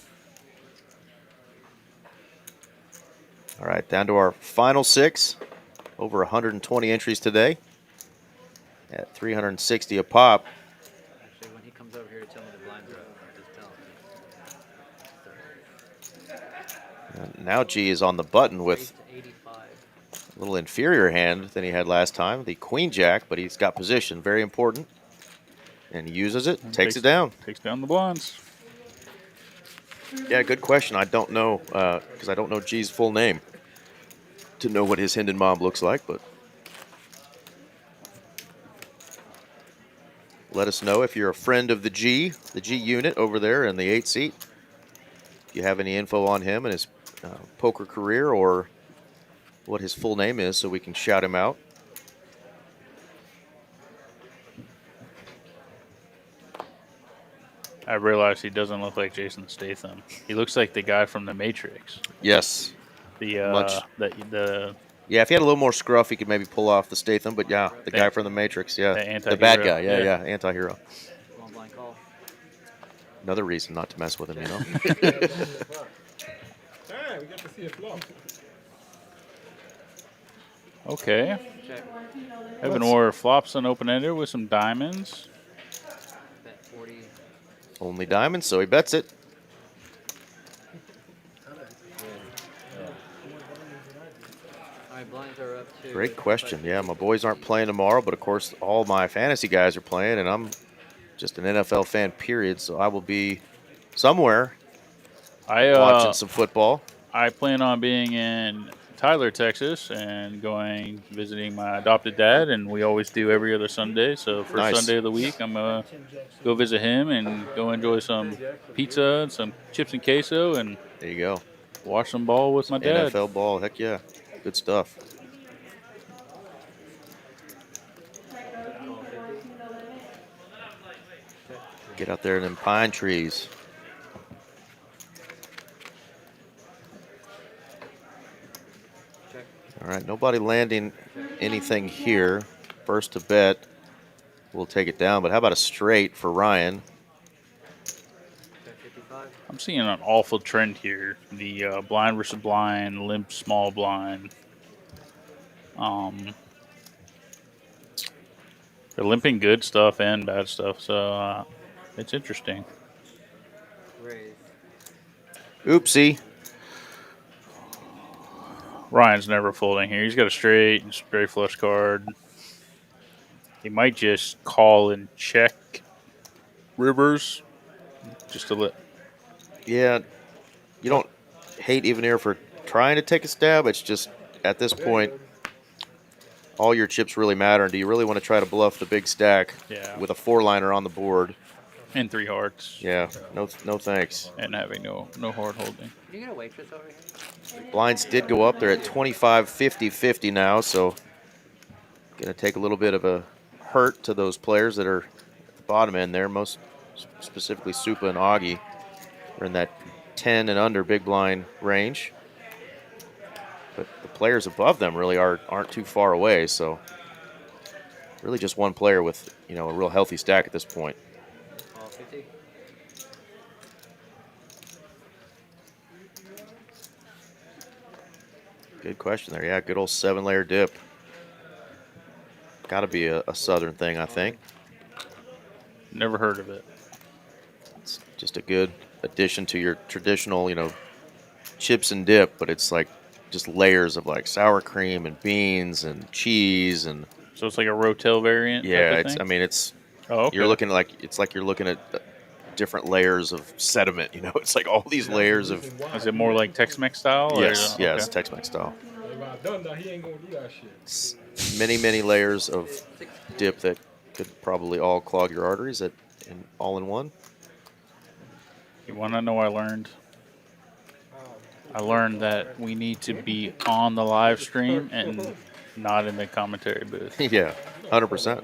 All right, down to our final 6. Over 120 entries today at 360 a pop. Actually, when he comes over here to tell me the blinds are up, just tell him. And now G is on the button with Raised to 85. a little inferior hand than he had last time, the Queen Jack, but he's got position, very important. And he uses it, takes it down. Takes down the blinds. Yeah, good question. I don't know, because I don't know G's full name to know what his Hinden mob looks like, but let us know if you're a friend of the G unit over there in the 8 seat. If you have any info on him and his poker career or what his full name is so we can shout him out. I realize he doesn't look like Jason Statham. He looks like the guy from The Matrix. Yes. The Yeah, if he had a little more scruff, he could maybe pull off the Statham, but yeah, the guy from The Matrix, yeah. The bad guy, yeah, anti-hero. Long blind call. Another reason not to mess with him, you know? Hey, we got to see a flop. Okay. Evenor flops an open-ender with some diamonds. Bet 40. Only diamonds, so he bets it. All right, blinds are up to. Great question. Yeah, my boys aren't playing tomorrow, but of course all my fantasy guys are playing, and I'm just an NFL fan, period, so I will be somewhere watching some football. I plan on being in Tyler, Texas, and visiting my adopted dad, and we always do every other Sunday. So first Nice. Sunday of the week, I'm going to go visit him and go enjoy some pizza and some chips and queso and There you go. watch some ball with my dad. NFL ball, heck yeah. Good stuff. Get out there in them pine trees. All right, nobody landing anything here. First to bet, we'll take it down. But how about a straight for Ryan? Bet 55. I'm seeing an awful trend here. The blind versus blind, limp small blind. They're limping good stuff and bad stuff, so it's interesting. Raise. Oopsie. Ryan's never folding here. He's got a straight and straight flush card. He might just call and check rivers just to let. Yeah, you don't hate Evenor for trying to take a stab. It's just at this point, all your chips really matter. Do you really want to try to bluff the big stack with a 4-liner on the board? And 3 hearts. Yeah, no thanks. And having no hard holding. Can you get a waitress over here? Blinds did go up. They're at 25, 50, 50 now, so going to take a little bit of a hurt to those players that are at the bottom end there, most specifically Supa and Augie. Are in that 10 and under big blind range. But the players above them really aren't too far away, so really just one player with, a real healthy stack at this point. All 50. Good question there. Yeah, good old 7-layer dip. Got to be a southern thing, I think. Never heard of it. It's just a good addition to your traditional, chips and dip, but it's like just layers of like sour cream and beans and cheese and. So it's like a Rotel variant. Yeah, type of thing? it's. Oh, okay. You're looking you're looking at different layers of sediment. It's like all these layers of. Is it more like Tex-Mex style? Yes, or, yes, okay. Tex-Mex style. He ain't gonna do that shit. Many layers of dip that could probably all clog your arteries all in one. You want to know what I learned? I learned that we need to be on the live stream and not in the commentary booth. Yeah, 100%.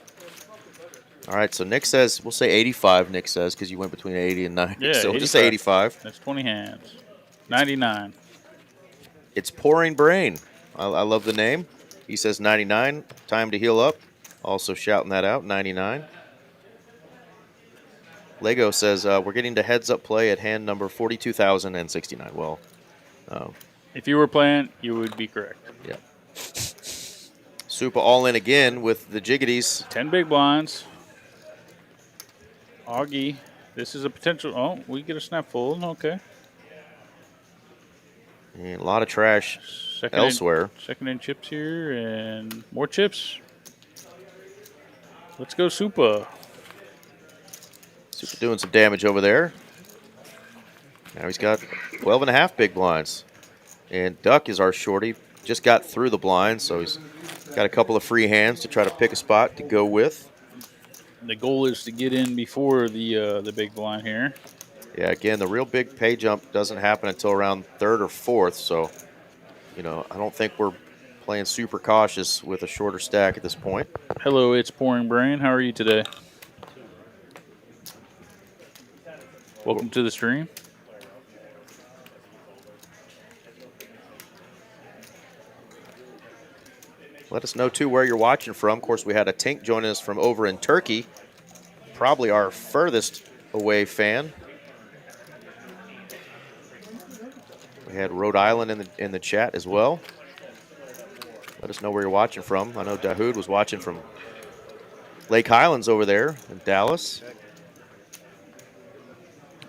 All right, so Nick says, we'll say 85, Nick says, because you went between 80 and 90. Yeah, so we'll just say 85. That's 20 hands. 99. It's Pouring Brain. I love the name. He says 99, time to heal up. Also shouting that out, 99. Lego says, we're getting to heads-up play at hand number 42,069. Well, if you were playing, you would be correct. yeah. Supa all in again with the jiggities. 10 big blinds. Augie, this is a potential. Oh, we get a snap full. Okay. And a lot of trash elsewhere. Second in chips here and more chips. Let's go, Supa. Supa doing some damage over there. Now he's got 12 and a half big blinds. And Duck is our shorty. Just got through the blind, so he's got a couple of free hands to try to pick a spot to go with. The goal is to get in before the big blind here. Yeah, again, the real big pay jump doesn't happen until around third or fourth, so, you know, I don't think we're playing super cautious with a shorter stack at this point. Hello, it's Pouring Brain. How are you today? Welcome to the stream. Let us know, too, where you're watching from. Of course, we had a Tink joining us from over in Turkey, probably our furthest away fan. We had Rhode Island in the chat as well. Let us know where you're watching from. I know Dahoud was watching from Lake Highlands over there in Dallas.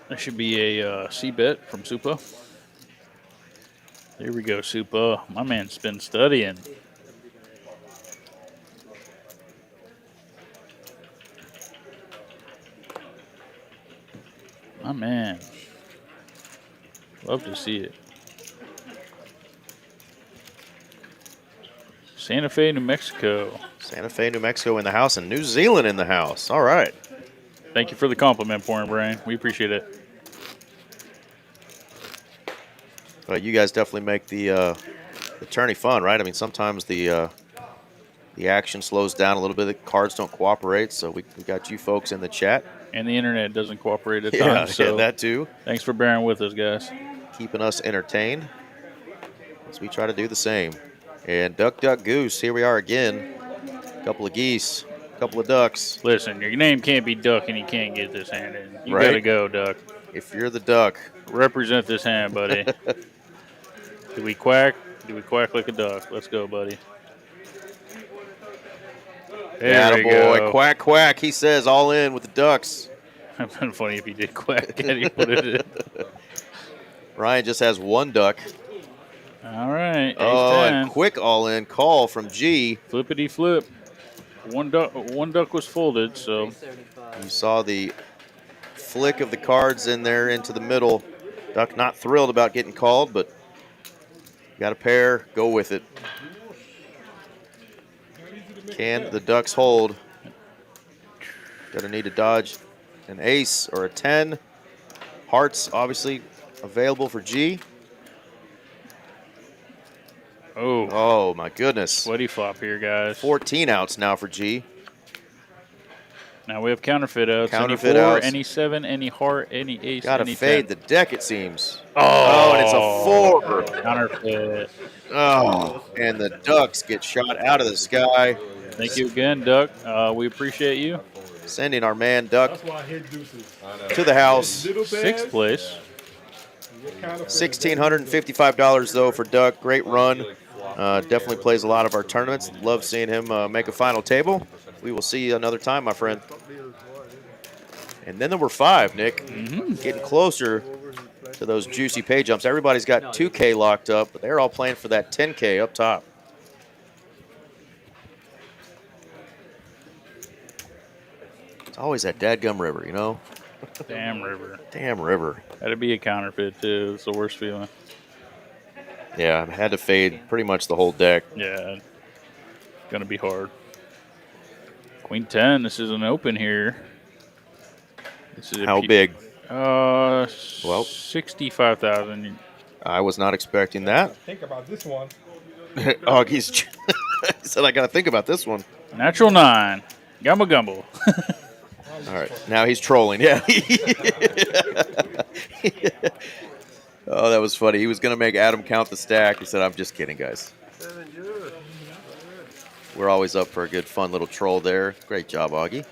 That should be a C-bet from Supa. Here we go, Supa. My man's been studying. My man. Love to see it. Santa Fe, New Mexico. Santa Fe, New Mexico in the house and New Zealand in the house. All right. Thank you for the compliment, Pouring Brain. We appreciate it. But you guys definitely make the tourney fun, right? I mean, sometimes the action slows down a little bit. The cards don't cooperate, so we got you folks in the chat. And the internet doesn't cooperate at times. Yeah, that too. Thanks for bearing with us, guys. Keeping us entertained as we try to do the same. And Duck, Duck, Goose, here we are again. A couple of geese, a couple of ducks. Listen, your name can't be Duck and you can't get this hand in. You Right. gotta go, Duck. If you're the duck. Represent this hand, buddy. Do we quack? Do we quack like a duck? Let's go, buddy. There we Attaboy. go. Quack, quack. He says all in with the ducks. It would have been funny if he did quack and he put it in. Ryan just has one duck. All right. Ace Oh, 10. and quick all-in call from G. Flippity flip. One duck was folded, so 375. You saw the flick of the cards in there into the middle. Duck not thrilled about getting called, but got a pair, go with it. Can the Ducks hold? Gonna need to dodge an ace or a 10. Hearts obviously available for G. Oh my goodness. Sweaty flop here, guys. 14 outs now for G. Now we have counterfeit outs. Counterfeit any 4, outs. any 7, any heart, any ace, Gotta any fade 10. the deck, it seems. Oh, and it's a 4. Counterfeit. Oh, and the Ducks get shot out of the sky. Thank you again, Duck. We appreciate you. Sending our man Duck That's why I hit deuces. to the house. Little Sixth pads, place. you get counterfeit. $1,655 though for Duck. Great run. Definitely plays a lot of our tournaments. Love seeing him make a final table. We will see you another time, my friend. And then number 5, Nick. Getting closer to those juicy pay jumps. Everybody's got 2K locked up, but they're all playing for that 10K up top. It's always that dadgum river, you know? Damn river. Damn river. That'd be a counterfeit, too. It's the worst feeling. Yeah, I had to fade pretty much the whole deck. Yeah. Gonna be hard. Queen 10. This is an open here. This is How big? Well, Well. 65,000. I was not expecting that. Think about this one. Oh, he said I got to think about this one. Natural 9. Gumbo gumbo. All right, now he's trolling. Yeah. Oh, that was funny. He was going to make Adam count the stack. He said, "I'm just kidding, guys." We're always up for a good, fun little troll there. Great job, Augie.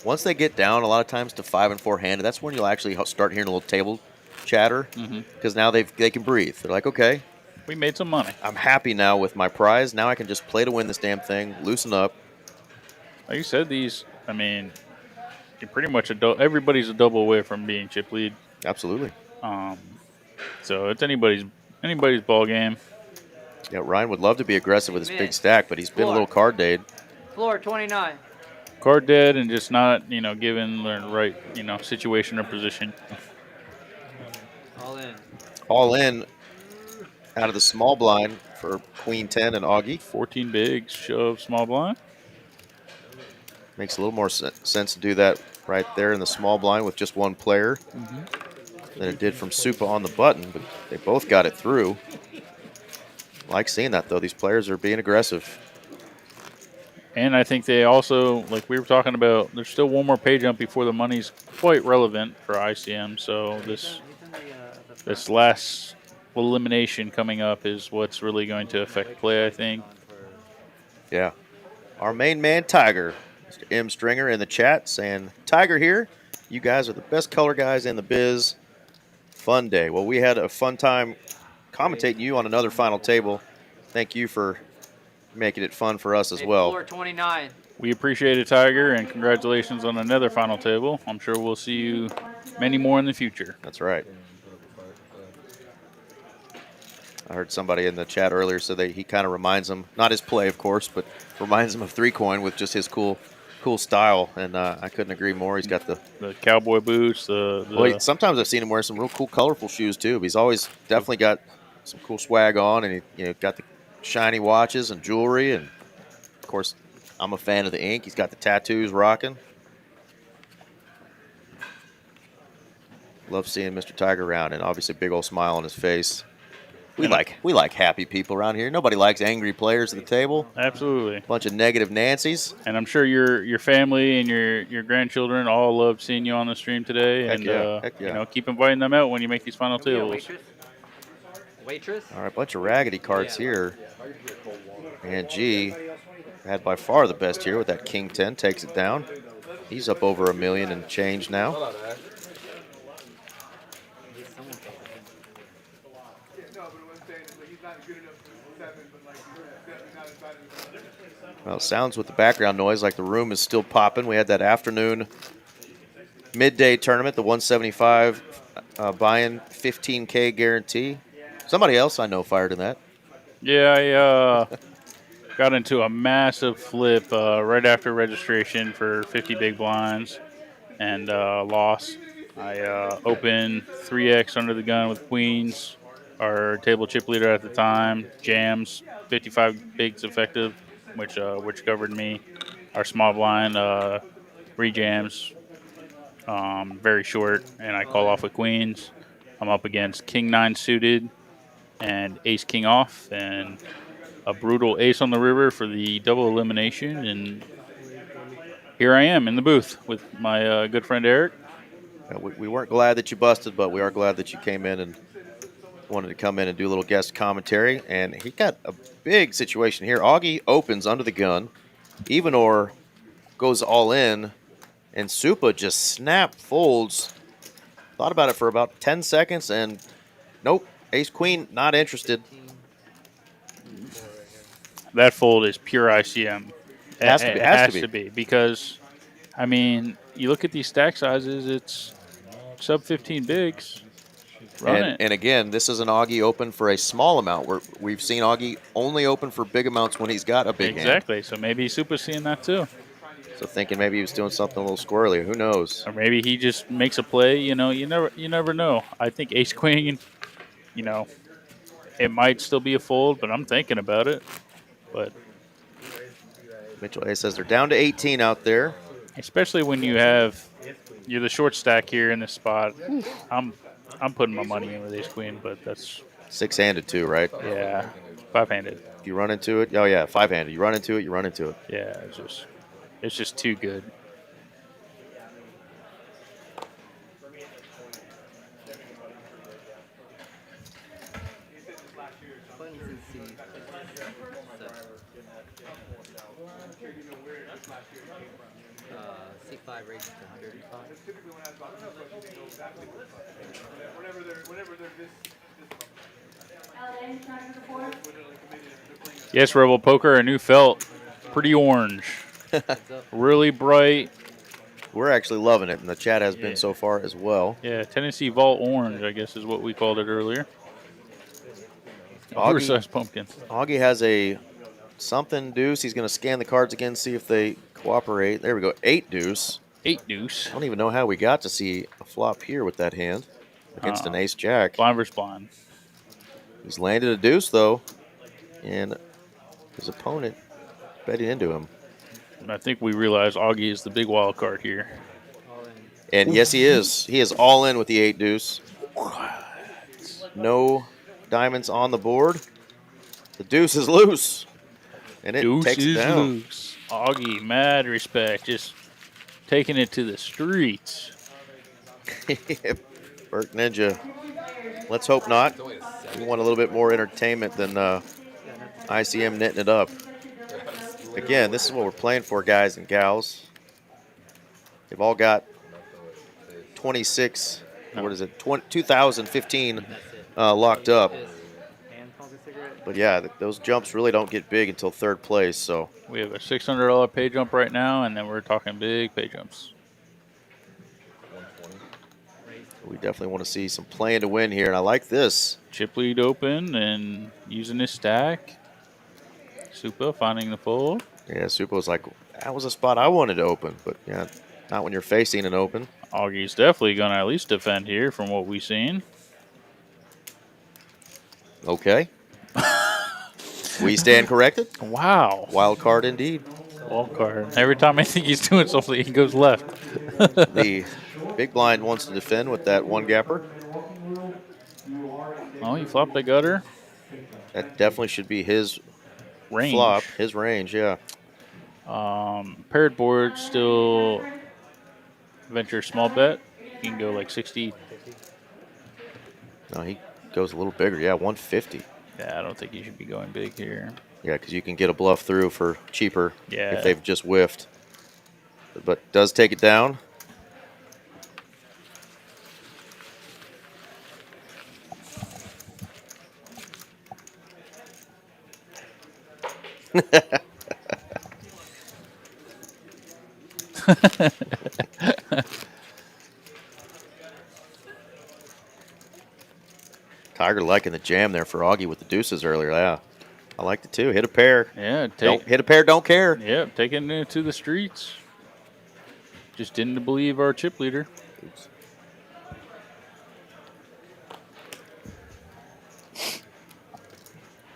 Once they get down, a lot of times to 5 and 4 handed, that's when you'll actually start hearing a little table chatter because now they can breathe. They're like, okay, we made some money. I'm happy now with my prize. Now I can just play to win this damn thing, loosen up. Like you said, these, I mean, you're pretty much everybody's a double away from being chip lead. Absolutely. So it's anybody's ball game. Yeah, Ryan would love to be aggressive with his big stack, but he's been a little card dade. Floor 29. Card dead and just not, given the right, situation or position. All in. All in out of the small blind for Queen 10 and Augie. 14 bigs, shove, small blind. Makes a little more sense to do that right there in the small blind with just one player than it did from Supa on the button, but they both got it through. Like seeing that, though. These players are being aggressive. And I think they also, like we were talking about, there's still one more pay jump before the money's quite relevant for ICM. So this last elimination coming up is what's really going to affect play, I think. Yeah. Our main man, Tiger, Mr. M. Stringer in the chat saying, Tiger here. You guys are the best color guys in the biz. Fun day. Well, we had a fun time commentating you on another final table. Thank you for making it fun for us as well. Floor 29. We appreciate it, Tiger, and congratulations on another final table. I'm sure we'll see you many more in the future. That's right. I heard somebody in the chat earlier say that he kind of reminds him, not his play, of course, but reminds him of 3Coin with just his cool style, and I couldn't agree more. He's got the cowboy boots. Well, sometimes I've seen him wear some real cool, colorful shoes too. But he's always definitely got some cool swag on, and he got the shiny watches and jewelry, and of course, I'm a fan of the ink. He's got the tattoos rocking. Love seeing Mr. Tiger around, and obviously, big old smile on his face. We like happy people around here. Nobody likes angry players at the table. Absolutely. Bunch of negative Nancys. And I'm sure your family and your grandchildren all love seeing you on the stream today. Heck and yeah. Keep inviting them out when you make these final tables. Waitress? All right, bunch of raggedy cards here. And G had by far the best here with that King 10, takes it down. He's up over $1 million and change now. Well, it sounds with the background noise like the room is still popping. We had that afternoon midday tournament, the 175 buy-in 15K guarantee. Somebody else I know fired in that. Yeah, I got into a massive flip right after registration for 50 big blinds and lost. I opened 3X under the gun with queens. Our table chip leader at the time, jams, 55 bigs effective, which covered me. Our small blind, rejams, very short, and I call off with queens. I'm up against King 9 suited and Ace King off, and a brutal ace on the river for the double elimination. And here I am in the booth with my good friend Eric. We weren't glad that you busted, but we are glad that you came in and wanted to come in and do a little guest commentary. And he got a big situation here. Augie opens under the gun. Evenor goes all in, and Supa just snap folds. Thought about it for about 10 seconds, and nope, ace-queen, not interested. That fold is pure ICM. It has to be. Because, I mean, you look at these stack sizes, it's sub 15 bigs. And again, this is an Augie open for a small amount. We've seen Augie only open for big amounts when he's got a big hand. Exactly. So maybe Supa's seeing that too. So thinking maybe he was doing something a little squirrely. Who knows? Or maybe he just makes a play. You never know. I think ace queen, it might still be a fold, but I'm thinking about it. But Mitchell A says they're down to 18 out there. Especially when you're the short stack here in this spot. I'm putting my money in with ace queen, but that's six-handed too, right? Yeah, five-handed. If you run into it, oh yeah, five-handed. You run into it, you run into it. Yeah, It's just too good. C5 raises to 105. Yes, Rebel Poker, a new felt. Pretty orange. Really bright. We're actually loving it, and the chat has been so far as well. Yeah, Tennessee Vault Orange, I guess is what we called it earlier. Oversized pumpkin. Augie has a something deuce. He's going to scan the cards again, see if they cooperate. There we go. 8 deuce. 8 deuce. I don't even know how we got to see a flop here with that hand against an ace jack. Blind versus blind. He's landed a deuce, though, and his opponent betting into him. And I think we realize Augie is the big wild card here. And yes, he is. He is all in with the 8 deuce. No diamonds on the board. The deuce is loose. And it takes it down. Loose. Augie, mad respect. Just taking it to the streets. Burke Ninja. Let's hope not. We want a little bit more entertainment than ICM knitting it up. Again, this is what we're playing for, guys and gals. They've all got 26, what is it, 2015 locked up. But yeah, those jumps really don't get big until third place. So we have a $600 pay jump right now, and then we're talking big pay jumps. We definitely want to see some playing to win here, and I like this. Chip lead open and using his stack. Supa finding the fold. Yeah, Supa was like, that was a spot I wanted to open, but yeah, not when you're facing an open. Augie's definitely going to at least defend here from what we've seen. Okay. We stand corrected. Wow. Wild card indeed. Wild card. Every time I think he's doing something, he goes left. The big blind wants to defend with that one gapper. Oh, he flopped the gutter. That definitely should be his range. Flop, his range, yeah. Paired board still venture small bet. He can go like 60. No, he goes a little bigger. Yeah, 150. Yeah, I don't think he should be going big here. Yeah, because you can get a bluff through for cheaper if they've just whiffed. But does take it down. Tiger liking the jam there for Augie with the deuces earlier. Yeah, I liked it too. Hit a pair. Yeah, don't hit a pair. Don't care. Yeah, taking it to the streets. Just didn't believe our chip leader. Oops.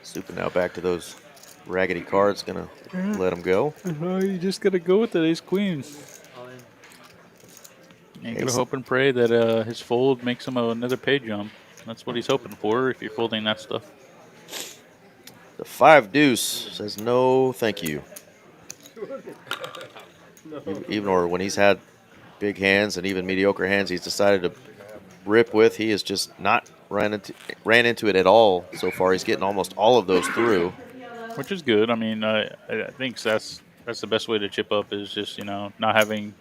Supa now back to those raggedy cards. Gonna let him go. You just gotta go with the ace queen. You gotta hope and pray that his fold makes him another pay jump. That's what he's hoping for if you're folding that stuff. The 5 deuce says no, thank you. Evenor, when he's had big hands and even mediocre hands, he's decided to rip with. He has just not ran into it at all so far. He's getting almost all of those through, which is good. I mean, I think that's the best way to chip up is just not having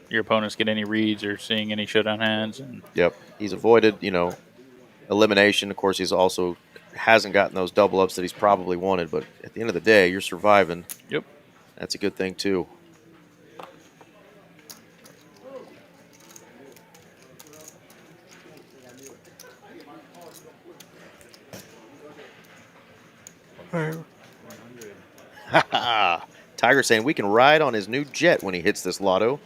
your opponents get any reads or seeing any showdown hands. And yep, he's avoided elimination. Of course, he's also hasn't gotten those double ups that he's probably wanted. But at the end of the day, you're surviving. Yep, that's a good thing too. Tiger saying we can ride on his new jet when he hits this lotto.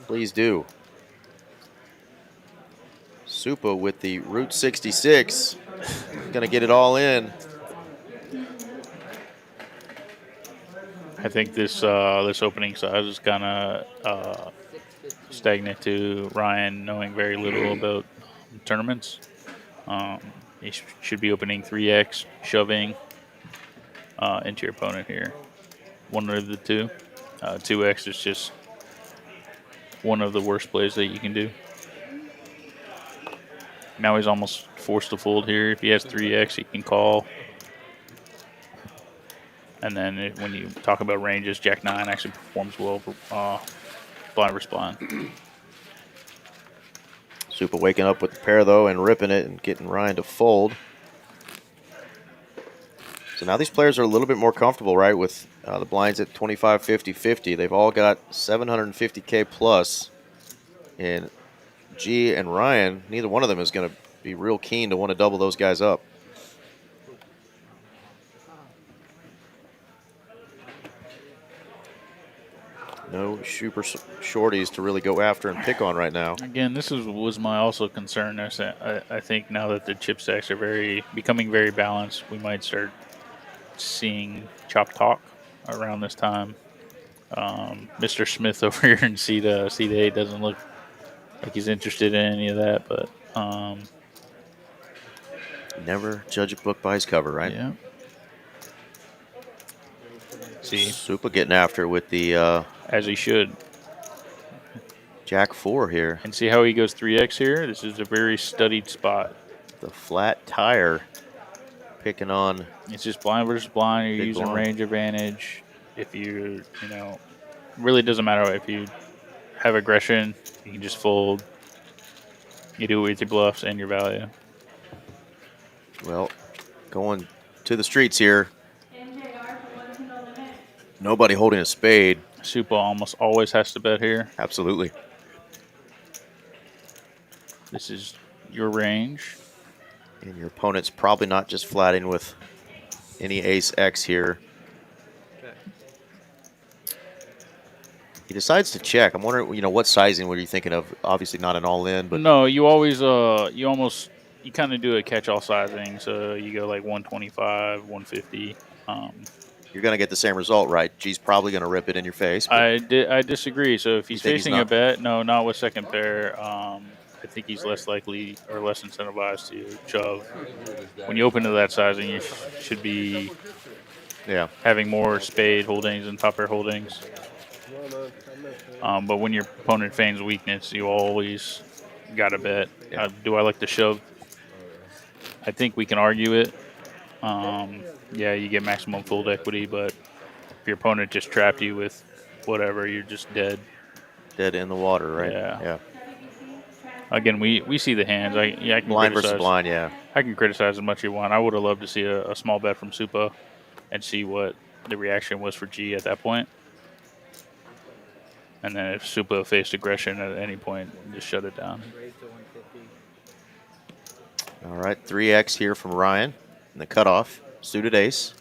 Please do. Supa with the Route 66. Gonna get it all in. I think this this opening size is kind of stagnant to Ryan knowing very little about tournaments. He should be opening 3x, shoving into your opponent here. One of the two. 2x is just one of the worst plays that you can do. Now he's almost forced to fold here. If he has 3x, he can call. And then when you talk about ranges, Jack 9 actually performs well for blind versus blind. Supa waking up with the pair, though, and ripping it and getting Ryan to fold. So now these players are a little bit more comfortable, right, with the blinds at 25, 50, 50. They've all got 750K plus. And G and Ryan, neither one of them is going to be real keen to want to double those guys up. No super shorties to really go after and pick on right now. Again, this was my also concern. I think now that the chip stacks are becoming very balanced, we might start seeing chop talk around this time. Mr. Smith over here in seat 8 doesn't look like he's interested in any of that, but never judge a book by his cover, right? Yeah. See, Supa getting after it with the as he should. Jack 4 here. And see how he goes 3x here? This is a very studied spot. The flat tire picking on. It's just blind versus blind. You're using range advantage. If really doesn't matter if you have aggression, you can just fold. You do it with your bluffs and your value. Well, going to the streets here. Nobody holding a spade. Supa almost always has to bet here. Absolutely. This is your range. And your opponent's probably not just flatting with any ace X here. He decides to check. I'm wondering, what sizing were you thinking of? Obviously not an all-in, but no, you always you kind of do a catch-all sizing. So you go like 125, 150. You're going to get the same result, right? G's probably going to rip it in your face. I disagree. So if he's facing a bet, no, not with second pair. I think he's less likely or less incentivized to shove. When you open to that sizing, you should be having more spade holdings and top pair holdings. But when your opponent feigns weakness, you always got to bet. Yeah. Do I like to shove? I think we can argue it. Yeah, you get maximum fold equity, but if your opponent just trapped you with whatever, you're just dead. Dead in the water, right? Yeah. Again, we see the hands. I can blind criticize. versus blind, yeah. I can criticize as much as you want. I would have loved to see a small bet from Supa and see what the reaction was for G at that point. And then if Supa faced aggression at any point, just shut it down. All right, 3x here from Ryan in the cutoff. Suited ace.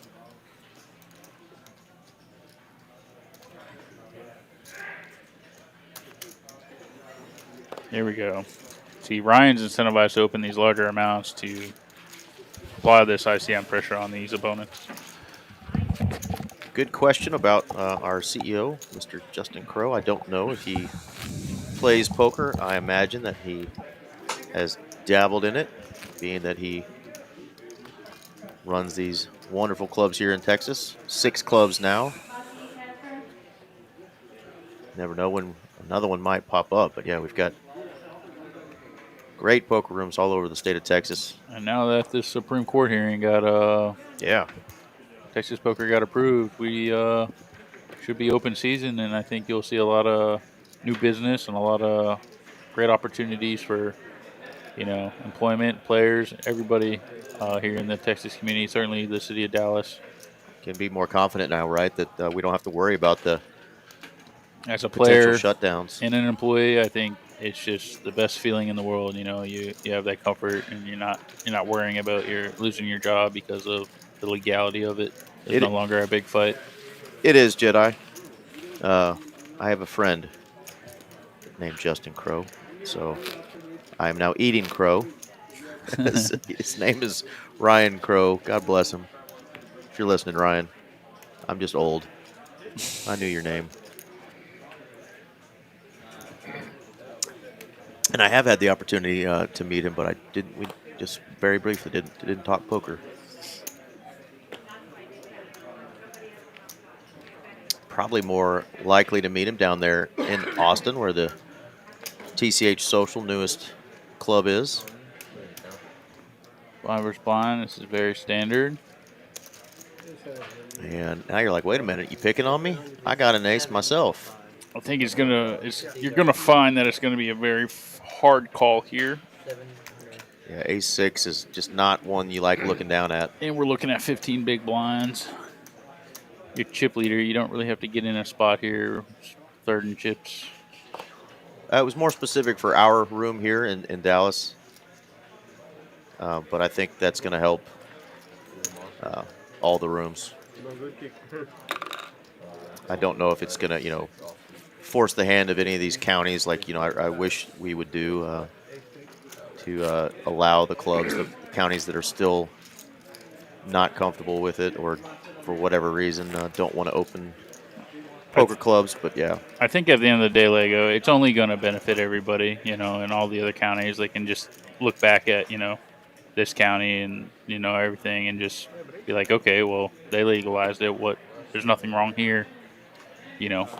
Here we go. See, Ryan's incentivized to open these larger amounts to apply this ICM pressure on these opponents. Good question about our CEO, Mr. Justin Crow. I don't know if he plays poker. I imagine that he has dabbled in it, being that he runs these wonderful clubs here in Texas. 6 clubs now. Never know when another one might pop up. But yeah, we've got great poker rooms all over the state of Texas. And now that this Supreme Court hearing got Texas poker got approved, we should be open season, and I think you'll see a lot of new business and a lot of great opportunities for employment, players, everybody here in the Texas community, certainly the city of Dallas. Can be more confident now, right, that we don't have to worry about the as a player shutdowns and an employee. I think it's just the best feeling in the world. You have that comfort, and you're not worrying about losing your job because of the legality of it. It's no longer a big fight. It is, Jedi. I have a friend named Justin Crow, so I am now eating crow. His name is Ryan Crow. God bless him. If you're listening, Ryan, I'm just old. I knew your name. And I have had the opportunity to meet him, but we just very briefly didn't talk poker. probably more likely to meet him down there in Austin, where the TCH Social newest club is. Blind versus blind. This is very standard. And now you're like, wait a minute, you picking on me? I got an ace myself. I think you're gonna find that it's gonna be a very hard call here. Yeah, ace 6 is just not one you like looking down at. And we're looking at 15 big blinds. Your chip leader, you don't really have to get in a spot here. Third and chips. It was more specific for our room here in Dallas. But I think that's going to help all the rooms. I don't know if it's going to, force the hand of any of these counties like, I wish we would do to allow the clubs, the counties that are still not comfortable with it or for whatever reason don't want to open poker clubs. But yeah, I think at the end of the day, Lego, it's only going to benefit everybody, in all the other counties. They can just look back at, this county and, everything and just be like, okay, well, they legalized it. There's nothing wrong here.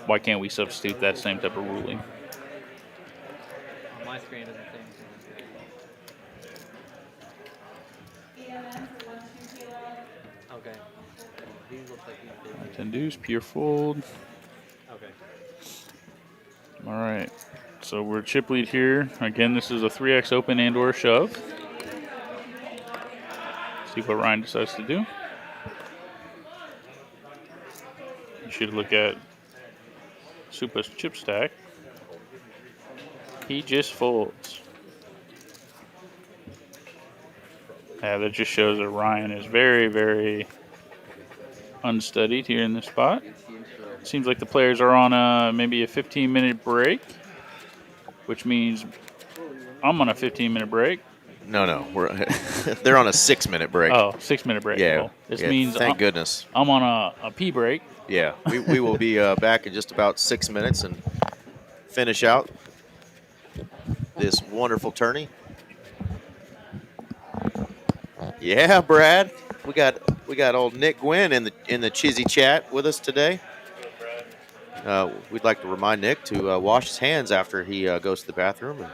Why can't we substitute that same type of ruling? On my screen is the same. Okay. He looks like he's busy. 10 deuce, pure fold. Okay. All right. So we're chip lead here. Again, this is a 3x open and or shove. See what Ryan decides to do. You should look at Supa's chip stack. He just folds. Yeah, that just shows that Ryan is very, very unstudied here in this spot. Seems like the players are on maybe a 15-minute break, which means I'm on a 15-minute break. no, they're on a 6-minute break. Oh, 6-minute break. Yeah, Well, this means thank goodness. I'm on a pee break. Yeah, we will be back in just about 6 minutes and finish out this wonderful tourney. Yeah, Brad, we got old Nick Gwynn in the Chizzy chat with us today. We'd like to remind Nick to wash his hands after he goes to the bathroom. And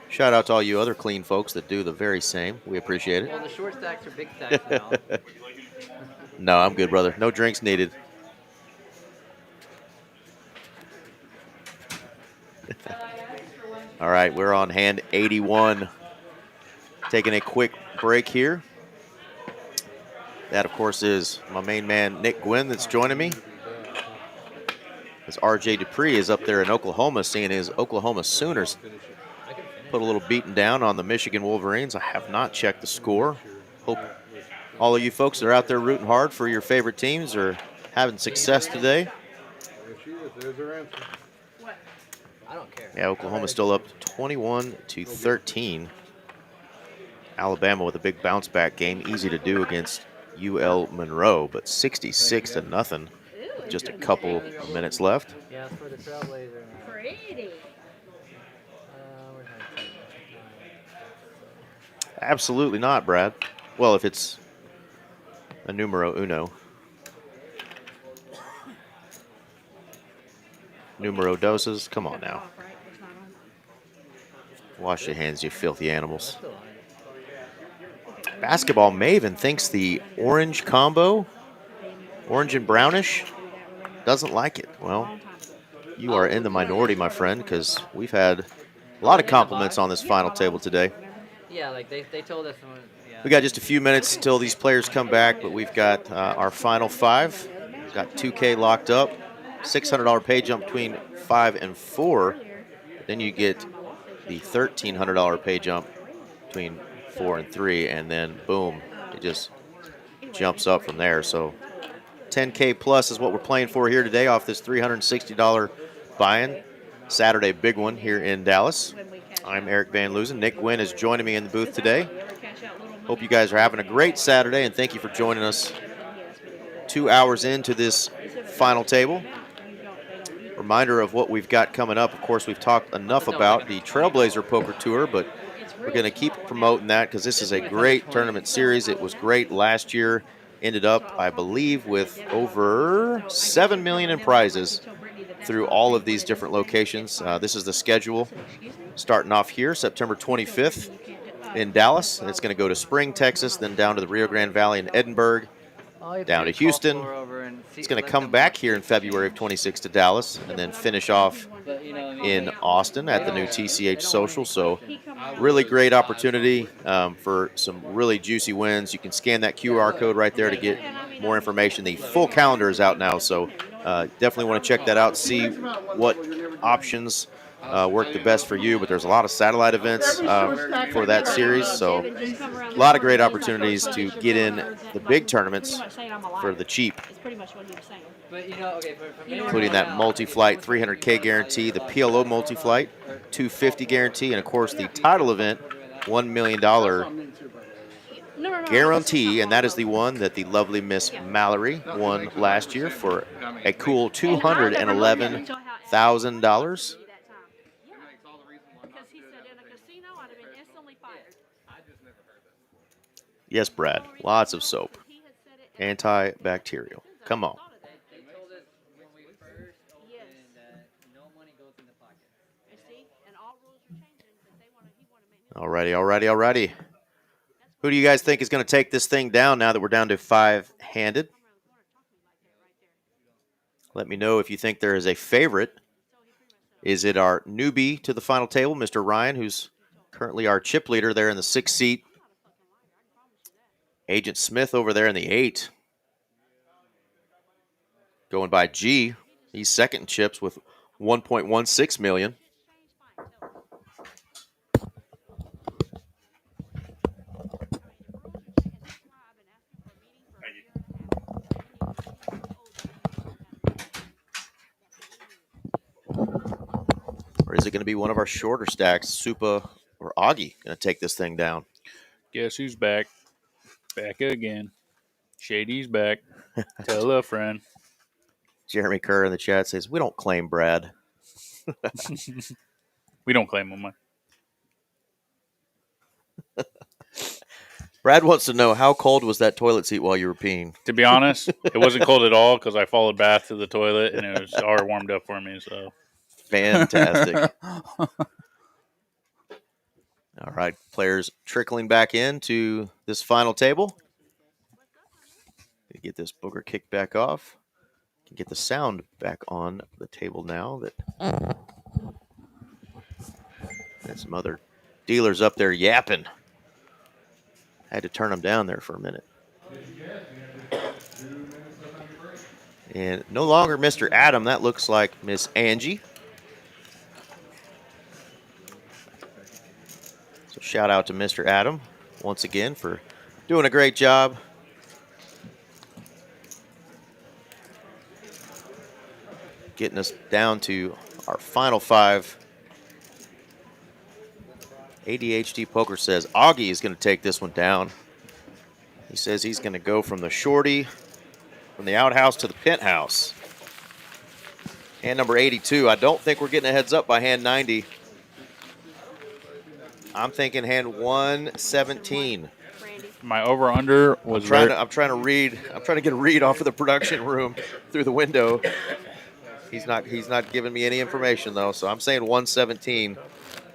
shout out to all you other clean folks that do the very same. We appreciate it. Well, the short stacks are big stacks now. No, I'm good, brother. No drinks needed. All right, we're on hand 81. Taking a quick break here. That, of course, is my main man, Nick Gwynn, that's joining me. As RJ Dupree is up there in Oklahoma, seeing his Oklahoma Sooners put a little beating down on the Michigan Wolverines. I have not checked the score. Hope all of you folks that are out there rooting hard for your favorite teams are having success today. There she is. There's her answer. I don't care. Yeah, Oklahoma's still up 21-13. Alabama with a big bounce back game. Easy to do against UL Monroe, but 66-0. Just a couple of minutes left. Yeah, it's for the Trailblazer. Pretty. Where's my team? Absolutely not, Brad. Well, if it's a numero uno. Numero doses. Come on now. Wash your hands, you filthy animals. Basketball Maven thinks the orange combo, orange and brownish, doesn't like it. Well, you are in the minority, my friend, because we've had a lot of compliments on this final table today. Yeah, like they told us. Yeah. We got just a few minutes till these players come back, but we've got our final five. We've got 2K locked up, $600 pay jump between 5 and 4. Then you get the $1,300 pay jump between 4 and 3, and then boom, it just jumps up from there. So 10K plus is what we're playing for here today off this $360 buy-in. Saturday big one here in Dallas. I'm Eric Van Loosen. Nick Gwynn is joining me in the booth today. Hope you guys are having a great Saturday, and thank you for joining us 2 hours into this final table. Reminder of what we've got coming up. Of course, we've talked enough about the Trailblazer Poker Tour, but we're going to keep promoting that because this is a great tournament series. It was great last year. ended up, I believe, with over 7 million in prizes through all of these different locations. This is the schedule starting off here, September 25th in Dallas. And it's going to go to Spring, Texas, then down to the Rio Grande Valley in Edinburgh, down to Houston. It's going to come back here in February of 26 to Dallas, and then finish off in Austin at the new TCH Social. So really great opportunity for some really juicy wins. You can scan that QR code right there to get more information. The full calendar is out now, so definitely want to check that out, see what options work the best for you. But there's a lot of satellite events for that series, so a lot of great opportunities to get in the big tournaments for the cheap. Including that multi-flight 300K guarantee, the PLO multi-flight 250 guarantee, and of course the title event $1 million guarantee, and that is the one that the lovely Miss Mallory won last year for a cool $211,000. Yes, Brad, lots of soap. Antibacterial. Come on. Alrighty. Who do you guys think is going to take this thing down now that we're down to 5-handed? Let me know if you think there is a favorite. Is it our newbie to the final table, Mr. Ryan, who's currently our chip leader there in the 6th seat? Agent Smith over there in the 8. Going by G. He's second in chips with 1.16 million. Or is it going to be one of our shorter stacks, Supa or Augie, going to take this thing down? Guess who's back? Back again. Shady's back. Tell a friend. Jeremy Kerr in the chat says, we don't claim Brad. We don't claim him. Brad wants to know, how cold was that toilet seat while you were peeing? To be honest, it wasn't cold at all because I followed bath to the toilet and it was already warmed up for me. So fantastic. All right, players trickling back into this final table. Get this booger kicked back off. Get the sound back on the table now. That's some other dealers up there yapping. Had to turn them down there for a minute. And no longer Mr. Adam. That looks like Miss Angie. So shout out to Mr. Adam once again for doing a great job. Getting us down to our final 5. ADHD Poker says Augie is going to take this one down. He says he's going to go from the shorty, from the outhouse to the penthouse. Hand number 82. I don't think we're getting a heads up by hand 90. I'm thinking hand 117. my over/under was. I'm trying to get a read off of the production room through the window. He's not giving me any information though, so I'm saying 117.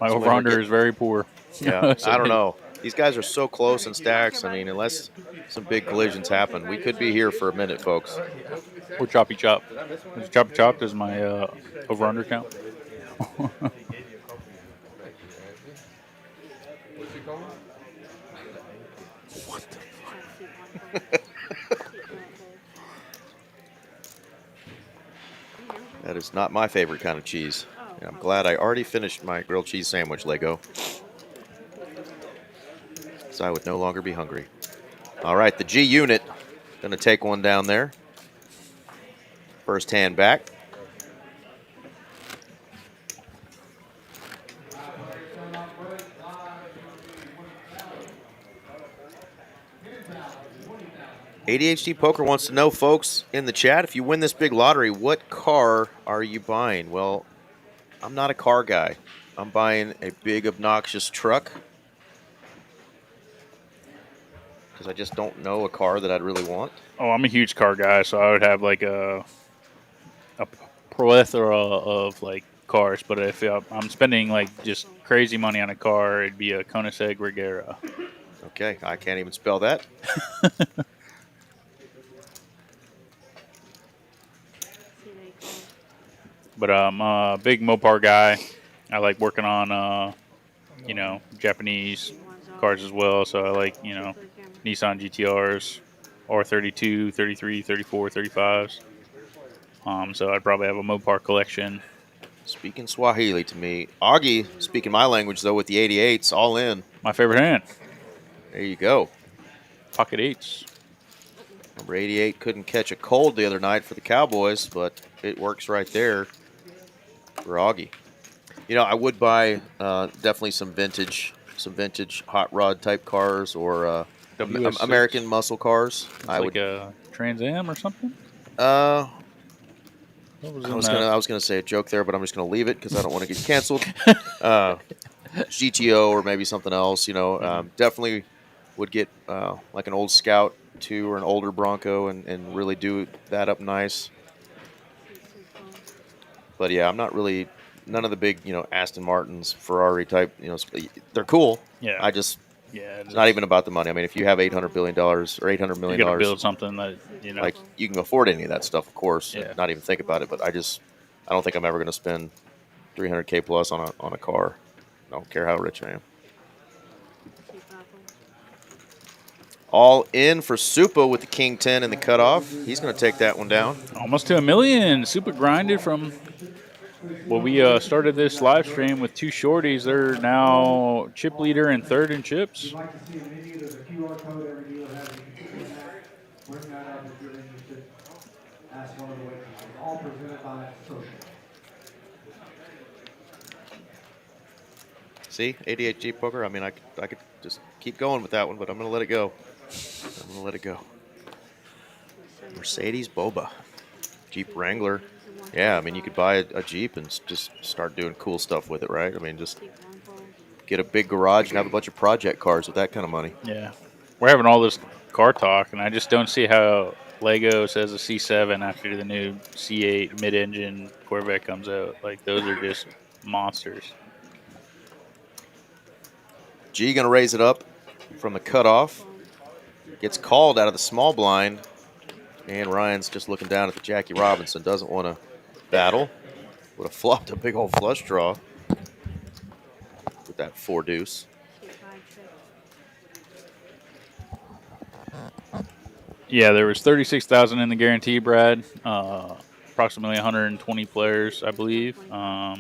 My over/under is very poor. Yeah, I don't know. These guys are so close in stacks. I mean, unless some big collisions happen, we could be here for a minute, folks. Or choppy chop. Choppy chop is my over/under count. What the fuck? That is not my favorite kind of cheese. And I'm glad I already finished my grilled cheese sandwich, Lego. So I would no longer be hungry. All right, the G unit going to take one down there. First hand back. ADHD Poker wants to know, folks, in the chat, if you win this big lottery, what car are you buying? Well, I'm not a car guy. I'm buying a big, obnoxious truck. because I just don't know a car that I'd really want. Oh, I'm a huge car guy, so I would have like a plethora of like cars. But if I'm spending like just crazy money on a car, it'd be a Koenigsegg Regera. Okay, I can't even spell that. But I'm a big Mopar guy. I like working on Japanese cars as well. So I like Nissan GTRs, R32, 33, 34, 35s. So I'd probably have a Mopar collection. Speaking Swahili to me. Augie, speaking my language, though, with the 88s, all in. My favorite hand. There you go. Pocket 8s. Number 88 couldn't catch a cold the other night for the Cowboys, but it works right there for Augie. I would buy definitely some vintage hot rod type cars or American muscle cars. I would a Trans Am or something. I was gonna say a joke there, but I'm just gonna leave it because I don't want to get canceled. GTO or maybe something else. Definitely would get like an old Scout 2 or an older Bronco and really do that up nice. But yeah, I'm not really none of the big Aston Martins, Ferrari type. They're cool. Yeah. It's not even about the money. I mean, if you have $800 billion or $800 million, you got to build something that like you can afford any of that stuff, of course. Yeah. Not even think about it. But I don't think I'm ever going to spend $300K plus on a car. I don't care how rich I am. All in for Supa with the King 10 and the cutoff. He's going to take that one down. Almost to $1 million. Supa grinded from. Well, we started this live stream with 2 shorties. They're now chip leader and third in chips. See, 88 Jeep Poker. I mean, I could just keep going with that one, but I'm going to let it go. Mercedes Boba. Jeep Wrangler. Yeah, I mean, you could buy a Jeep and just start doing cool stuff with it, right? I mean, just get a big garage and have a bunch of project cars with that kind of money. Yeah. We're having all this car talk, and I just don't see how Lego says a C7 after the new C8 mid-engine Corvette comes out. Like, those are just monsters. G going to raise it up from the cutoff. Gets called out of the small blind. And Ryan's just looking down at the Jackie Robinson. Doesn't want to battle. Would have flopped a big old flush draw with that 4 deuce. Yeah, there was 36,000 in the guarantee, Brad. Approximately 120 players, I believe. Yeah,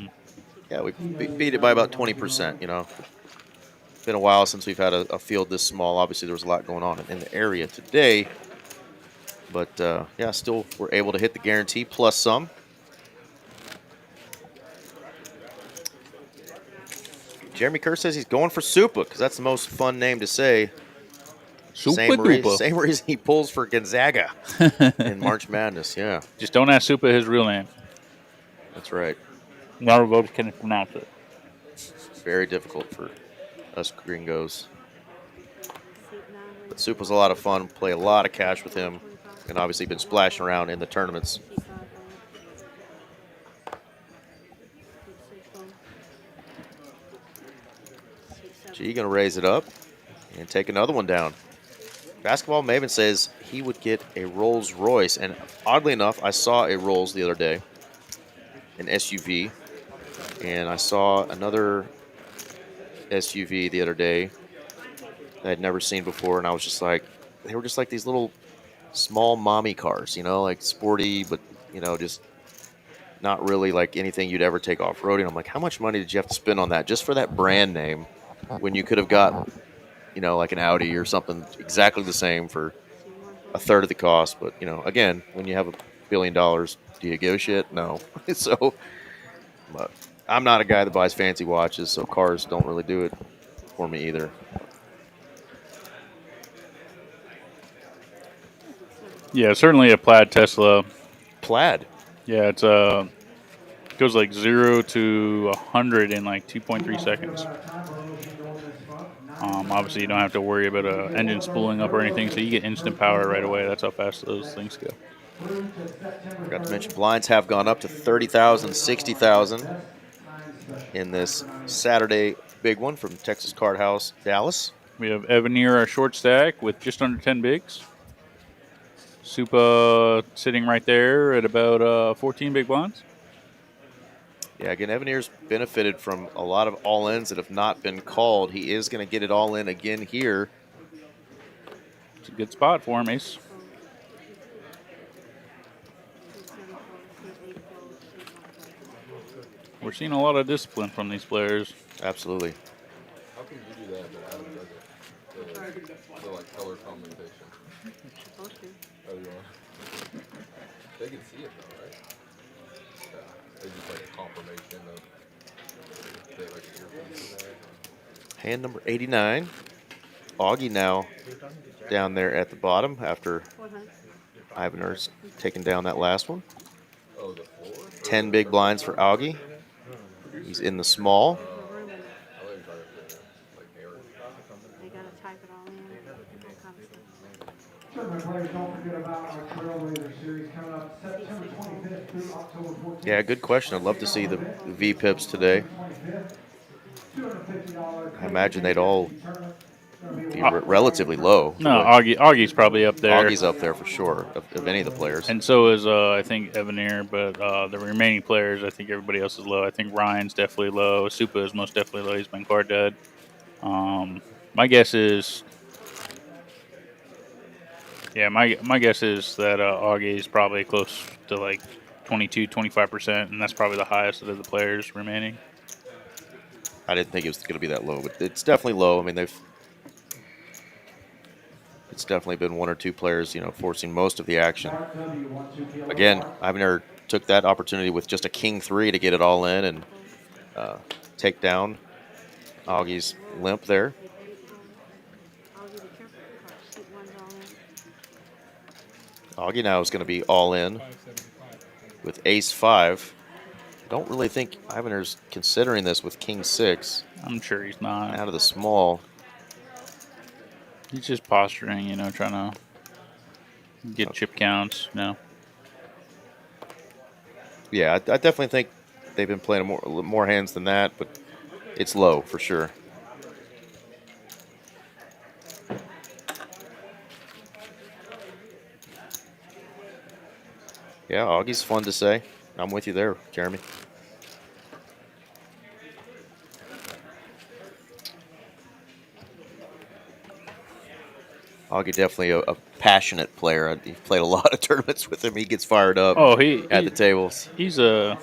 we beat it by about 20%, It's been a while since we've had a field this small. Obviously, there was a lot going on in the area today. But, yeah, still we're able to hit the guarantee plus some. Jeremy Kerr says he's going for Supa because that's the most fun name to say. Same reason he pulls for Gonzaga in March Madness, yeah. Just don't ask Supa his real name. That's right. Not a vote can pronounce it. Very difficult for us gringos. But Supa's a lot of fun. Play a lot of cash with him. And obviously been splashing around in the tournaments. G going to raise it up and take another one down. Basketball Maven says he would get a Rolls Royce. And oddly enough, I saw a Rolls the other day, an SUV. And I saw another SUV the other day that I'd never seen before. And I was just like, they were just like these little small mommy cars, like sporty, but, just not really like anything you'd ever take off-roading. I'm like, how much money did you have to spend on that just for that brand name when you could have got, like an Audi or something exactly the same for a third of the cost? But, again, when you have $1 billion, do you give a shit? No. So, but I'm not a guy that buys fancy watches, so cars don't really do it for me either. Yeah, certainly a plaid Tesla. Plaid? Yeah, it's goes like 0 to 100 in like 2.3 seconds. Obviously, you don't have to worry about an engine spooling up or anything, so you get instant power right away. That's how fast those things go. Forgot to mention blinds have gone up to 30,000, 60,000 in this Saturday big one from Texas Card House, Dallas. We have Evenor, our short stack, with just under 10 bigs. Supa sitting right there at about 14 big blinds. Yeah, again, Evenor's benefited from a lot of all-ins that have not been called. He is going to get it all in again here. It's a good spot for him, Ace. We're seeing a lot of discipline from these players. Absolutely. How can you do that but Adam doesn't? The like color commentation. Oh, you are? They can see it though, right? Yeah. They just like a confirmation of they like earphones in there. Hand number 89. Augie now down there at the bottom after Evenor's taken down that last one. Oh, the floor? 10 big blinds for Augie. He's in the small. They gotta type it all in. All kinds of stuff. Certainly, players, don't forget about our Trailblazer series coming up September 25th through October 14th. Yeah, good question. I'd love to see the V-Pips today. I imagine they'd all be relatively low. No, Augie's probably up there. Augie's up there for sure, of any of the players. And so is, I think, Evenor, but the remaining players, I think everybody else is low. I think Ryan's definitely low. Supa is most definitely low. He's been card dead. My guess is... Yeah, my guess is that Augie is probably close to like 22, 25%, and that's probably the highest of the players remaining. I didn't think it was going to be that low, but it's definitely low. I mean, it's definitely been one or two players, forcing most of the action. Again, Evenor took that opportunity with just a king 3 to get it all in and take down Augie's limp there. Augie now is going to be all in with ace 5. Don't really think Evenor's considering this with king 6. I'm sure he's not. Out of the small. He's just posturing, trying to get chip counts. No. Yeah, I definitely think they've been playing more hands than that, but it's low for sure. Yeah, Augie's fun to say. I'm with you there, Jeremy. Augie definitely a passionate player. I've played a lot of tournaments with him. He gets fired up at the tables. He's a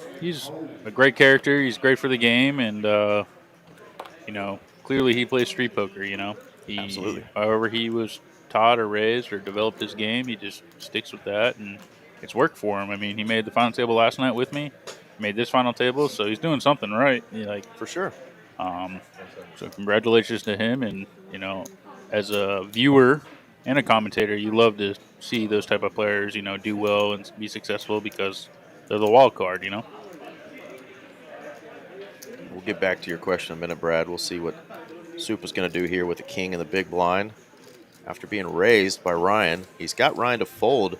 great character. He's great for the game, and clearly he plays street poker. Absolutely. However he was taught or raised or developed his game, he just sticks with that, and it's worked for him. I mean, he made the final table last night with me. He made this final table, so he's doing something right. For sure. So congratulations to him, and as a viewer and a commentator, you love to see those type of players, do well and be successful because they're the wild card, We'll get back to your question in a minute, Brad. We'll see what Supa's going to do here with the king and the big blind. After being raised by Ryan, he's got Ryan to fold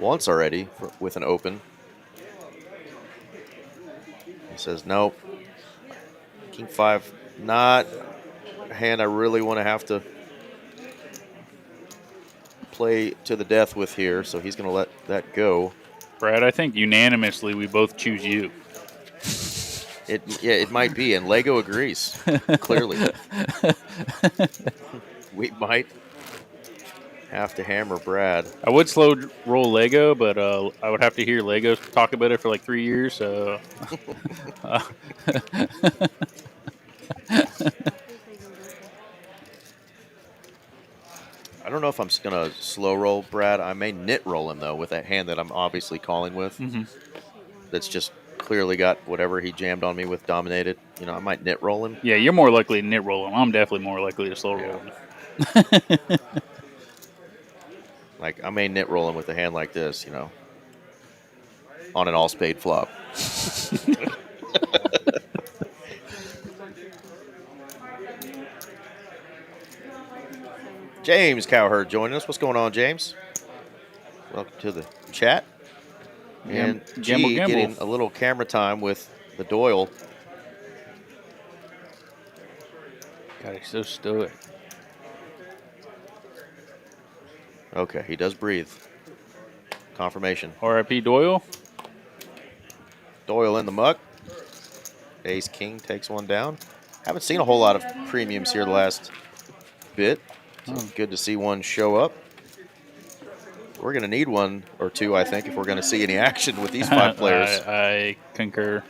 once already with an open. He says, nope. King 5, not a hand I really want to have to play to the death with here, so he's going to let that go. Brad, I think unanimously we both choose you. It might be, and Lego agrees, clearly. We might have to hammer Brad. I would slow roll Lego, but I would have to hear Lego talk about it for like 3 years, so... I don't know if I'm going to slow roll Brad. I may nit roll him, though, with that hand that I'm obviously calling with. Mm-hmm. That's just clearly got whatever he jammed on me with dominated. I might nit roll him. Yeah, you're more likely to nit roll him. I'm definitely more likely to slow roll him. Like, I may nit roll him with a hand like this, on an all-spade flop. James Cowherd joining us. What's going on, James? Welcome to the chat. And G getting a little camera time with the Doyle. God, he's so stoic. Okay, he does breathe. Confirmation. R.I.P. Doyle. Doyle in the muck. Ace King takes one down. Haven't seen a whole lot of premiums here the last bit. So it's good to see one show up. We're going to need one or two, I think, if we're going to see any action with these 5 players. I concur.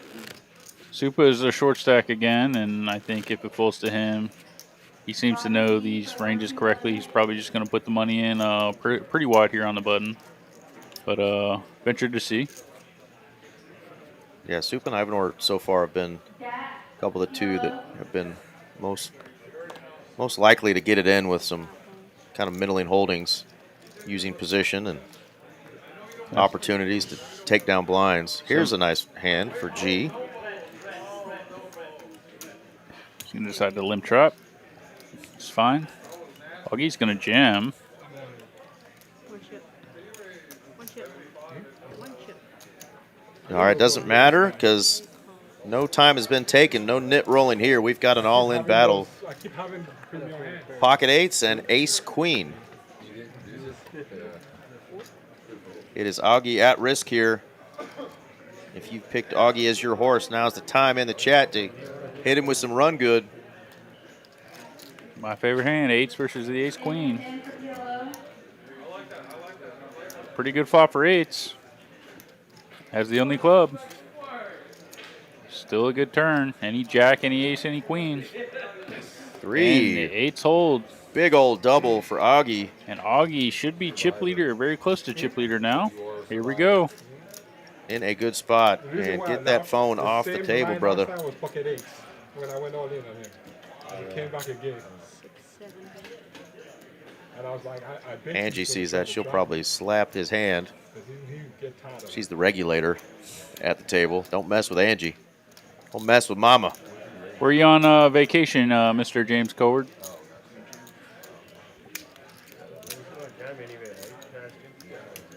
Supa is a short stack again, and I think if it falls to him, he seems to know these ranges correctly. He's probably just going to put the money in pretty wide here on the button. But venture to see. Yeah, Supa and Evenor so far have been a couple of the two that have been most likely to get it in with some kind of middling holdings, using position and opportunities to take down blinds. Here's a nice hand for G. He's going to decide to limp trap. It's fine. Augie's going to jam. One chip. One chip. One chip. All right, doesn't matter because no time has been taken. No nit rolling here. We've got an all-in battle. Pocket eights and ace queen. It is Augie at risk here. If you picked Augie as your horse, now's the time in the chat to hit him with some run good. My favorite hand, eights versus the ace queen. Pretty good flop for eights. Has the only club. Still a good turn. Any jack, any ace, any queen. 3. And the eights hold. Big old double for Augie. And Augie should be chip leader, very close to chip leader now. Here we go. In a good spot. And get that phone off the table, brother. Was pocket eights when I went all in on him. He came back again. 6, 7, 8. And I was like, I bet Angie sees that. She'll probably slap his hand. She's the regulator at the table. Don't mess with Angie. Don't mess with Mama. Where are you on vacation, Mr. James Coward?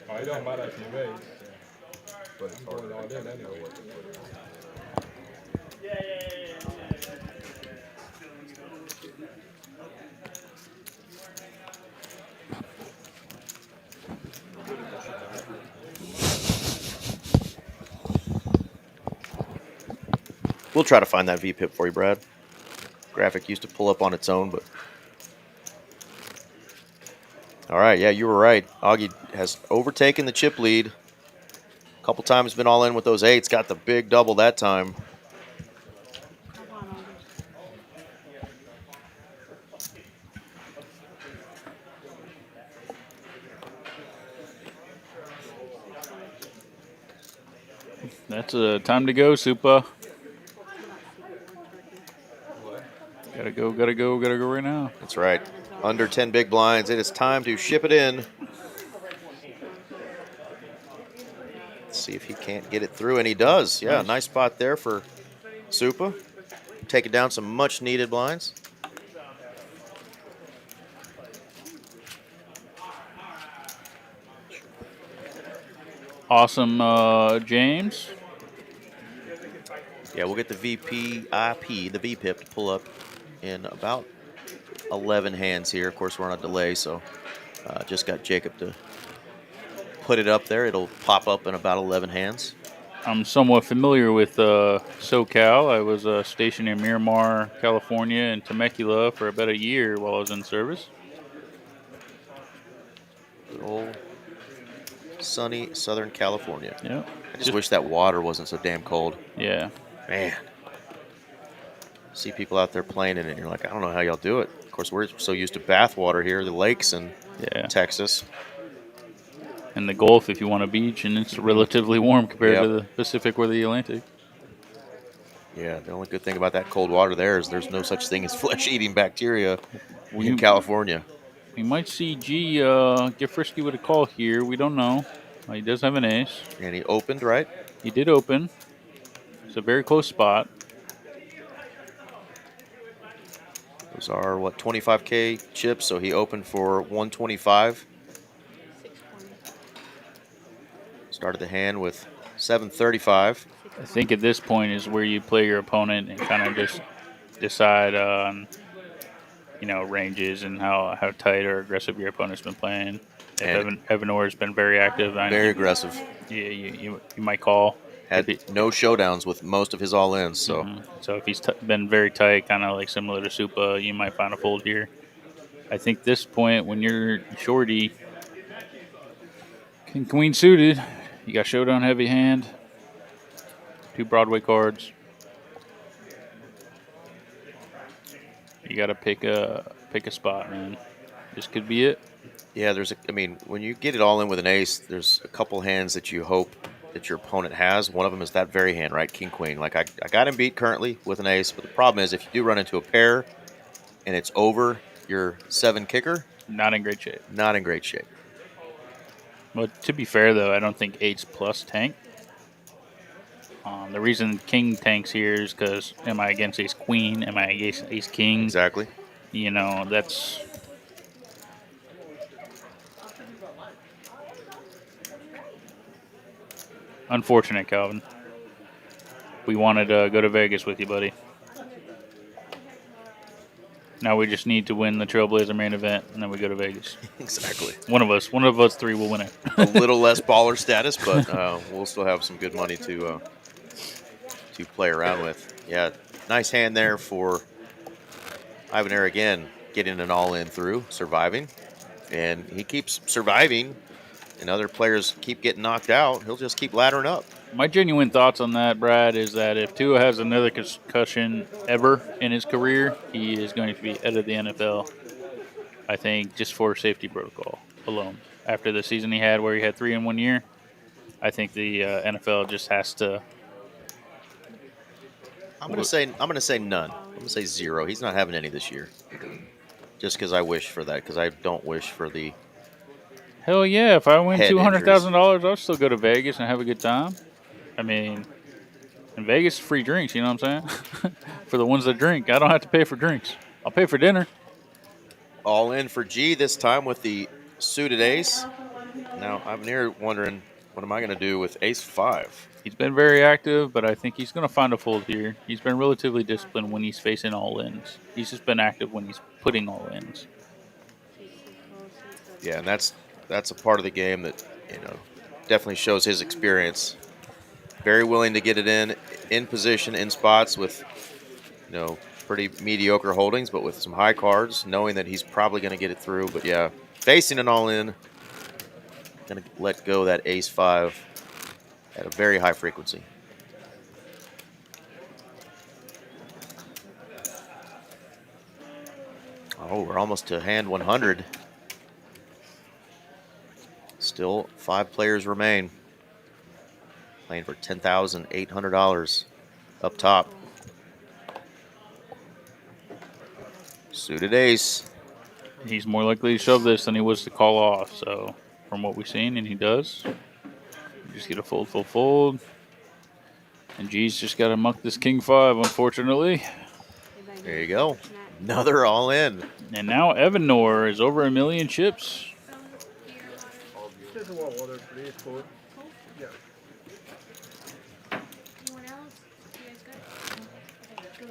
Oh, it don't matter if you raise. But it's going all in anyway. We'll try to find that VPIP for you, Brad. Graphic used to pull up on its own, but... All right, yeah, you were right. Augie has overtaken the chip lead. A couple times been all in with those eights. Got the big double that time. That's time to go, Supa. Gotta go right now. That's right. Under 10 big blinds. It is time to ship it in. Let's see if he can't get it through, and he does. Yeah, nice spot there for Supa. Taking down some much-needed blinds. Awesome, James. Yeah, we'll get the the VPIP to pull up in about 11 hands here. Of course, we're on a delay, so just got Jacob to put it up there. It'll pop up in about 11 hands. I'm somewhat familiar with SoCal. I was stationed in Miramar, California, and Temecula for about a year while I was in service. Good old sunny Southern California. Yeah. I just wish that water wasn't so damn cold. Yeah. Man. See people out there playing in it, and you're like, I don't know how y'all do it. Of course, we're so used to bath water here, the lakes in Texas. And the Gulf, if you want a beach, and it's relatively warm compared to the Pacific or the Atlantic. Yeah, the only good thing about that cold water there is there's no such thing as flesh-eating bacteria in California. We might see G get frisky with a call here. We don't know. He does have an ace. And he opened, right? He did open. It's a very close spot. Those Those are what, 25K chips, so he opened for 125. 620. Started the hand with 735. I think at this point is where you play your opponent and kind of just decide on, you know, ranges and how tight or aggressive your opponent's been playing. If Evenor has been very active, Very aggressive. Yeah, you might call. Had no showdowns with most of his all-ins, so. So if he's been very tight, kind of like similar to Supa, you might find a fold here. I think this point, when you're shorty, king queen suited, you got showdown heavy hand, 2 Broadway cards. You got to pick a spot, man. This could be it. Yeah, I mean, when you get it all in with an ace, there's a couple hands that you hope that your opponent has. One of them is that very hand, right? King, queen. Like, I got him beat currently with an ace, but the problem is if you do run into a pair and it's over your 7 kicker. Not in great shape. Not in great shape. But to be fair, though, I don't think 8's plus tank. The reason king tanks here is because am I against ace queen? Am I against ace king? Exactly. You know, that's... unfortunate, Calvin. We wanted to go to Vegas with you, buddy. Now we just need to win the Trailblazer main event, and then we go to Vegas. Exactly. One of us 3 will win it. A little less baller status, but we'll still have some good money to play around with. Yeah, nice hand there for Evenor again, getting an all-in through, surviving. And he keeps surviving, and other players keep getting knocked out. He'll just keep laddering up. My genuine thoughts on that, Brad, is that if Tua has another concussion ever in his career, he is going to be out of the NFL. I think just for safety protocol alone. After the season he had where he had 3 in 1 year, I think the NFL just has to. I'm gonna say none. I'm gonna say 0. He's not having any this year. Just because I wish for that, because I don't wish for the. Hell yeah! If I win Head $200,000, I'll still go to Vegas and have a good time. I mean, in Vegas, free drinks. You know what I'm saying? For the ones that drink, I don't have to pay for drinks. I'll pay for dinner. All in for G this time with the suited ace. Now I'm near wondering, what am I gonna do with ace 5? He's been very active, but I think he's going to find a fold here. He's been relatively disciplined when he's facing all-ins. He's just been active when he's putting all-ins. Yeah, and that's a part of the game that, you know, definitely shows his experience. Very willing to get it in position, in spots with, you know, pretty mediocre holdings, but with some high cards, knowing that he's probably going to get it through. But yeah, facing an all-in, going to let go that ace 5 at a very high frequency. Oh, we're almost to hand 100. Still 5 players remain. Playing for $10,800 up top. Suited ace. He's more likely to shove this than he was to call off. So from what we've seen, and he does. Just get a fold, fold, fold. And G's just got to muck this king 5, unfortunately. There you go. Another all in. And now Evenor is over 1 million chips.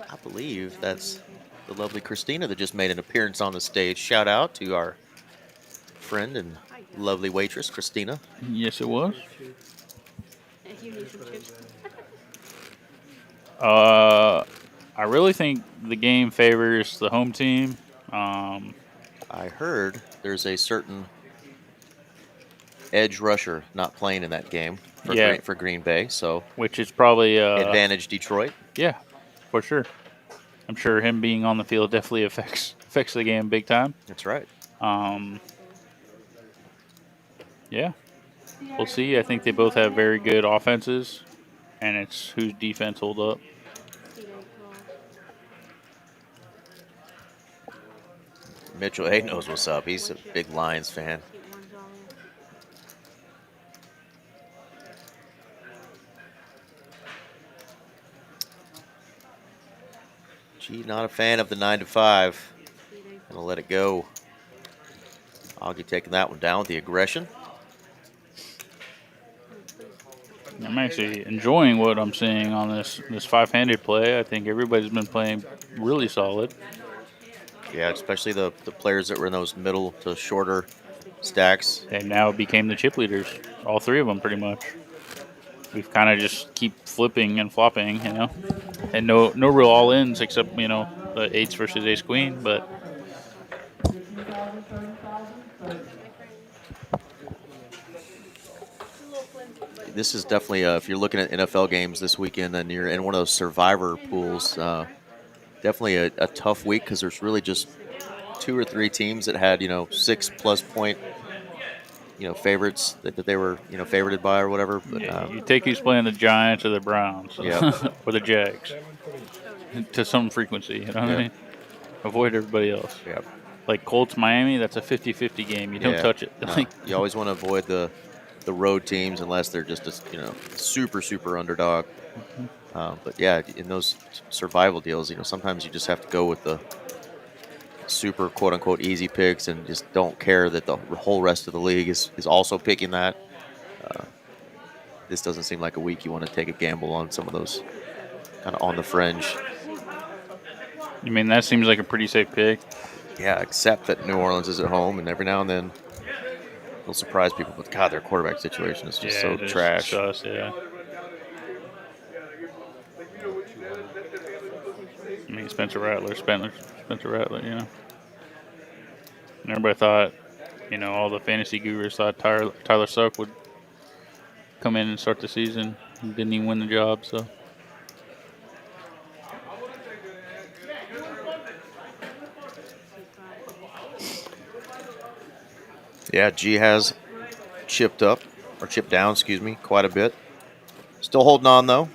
I believe that's the lovely Christina that just made an appearance on the stage. Shout out to our friend and lovely waitress, Christina. Yes, it was. You need some chips. I really think the game favors the home team. I heard there's a certain edge rusher not playing in that game for Green Bay, so which is probably advantage Detroit. Yeah, for sure. I'm sure him being on the field definitely affects the game big time. That's right. Yeah, we'll see. I think they both have very good offenses, and it's whose defense hold up. Mitchell Hay knows what's up. He's a big Lions fan. Gee, not a fan of the 9 to 5. Gonna let it go. Augie taking that one down with the aggression. I'm actually enjoying what I'm seeing on this five-handed play. I think everybody's been playing really solid. Yeah, especially the players that were in those middle to shorter stacks. They now became the chip leaders, all three of them pretty much. We've kind of just keep flipping and flopping, you know, and no real all-ins except, you know, the eights versus ace queen, but this is definitely, if you're looking at NFL games this weekend and you're in one of those survivor pools, definitely a tough week because there's really just 2 or 3 teams that had, 6+ point, favorites that they were, favorited by or whatever. But, yeah, you take who's playing the Giants or the Browns or the Jags to some frequency, you know what I mean? Avoid everybody else. Yeah. Like Colts, Miami, that's a 50-50 game. You don't touch it. No, you always want to avoid the road teams unless they're just a super underdog. But yeah, in those survival deals, sometimes you just have to go with the super quote unquote easy picks and just don't care that the whole rest of the league is also picking that. This doesn't seem like a week you want to take a gamble on some of those kind of on the fringe. You mean that seems like a pretty safe pick? Yeah, except that New Orleans is at home, and every now and then it'll surprise people. But God, their quarterback situation is just so trash. Sus, yeah. I mean, Spencer Rattler, And everybody thought, all the fantasy gurus thought Tyler Suck would come in and start the season. He didn't even win the job, so. Yeah, G has chipped down, quite a bit. Still holding on, though.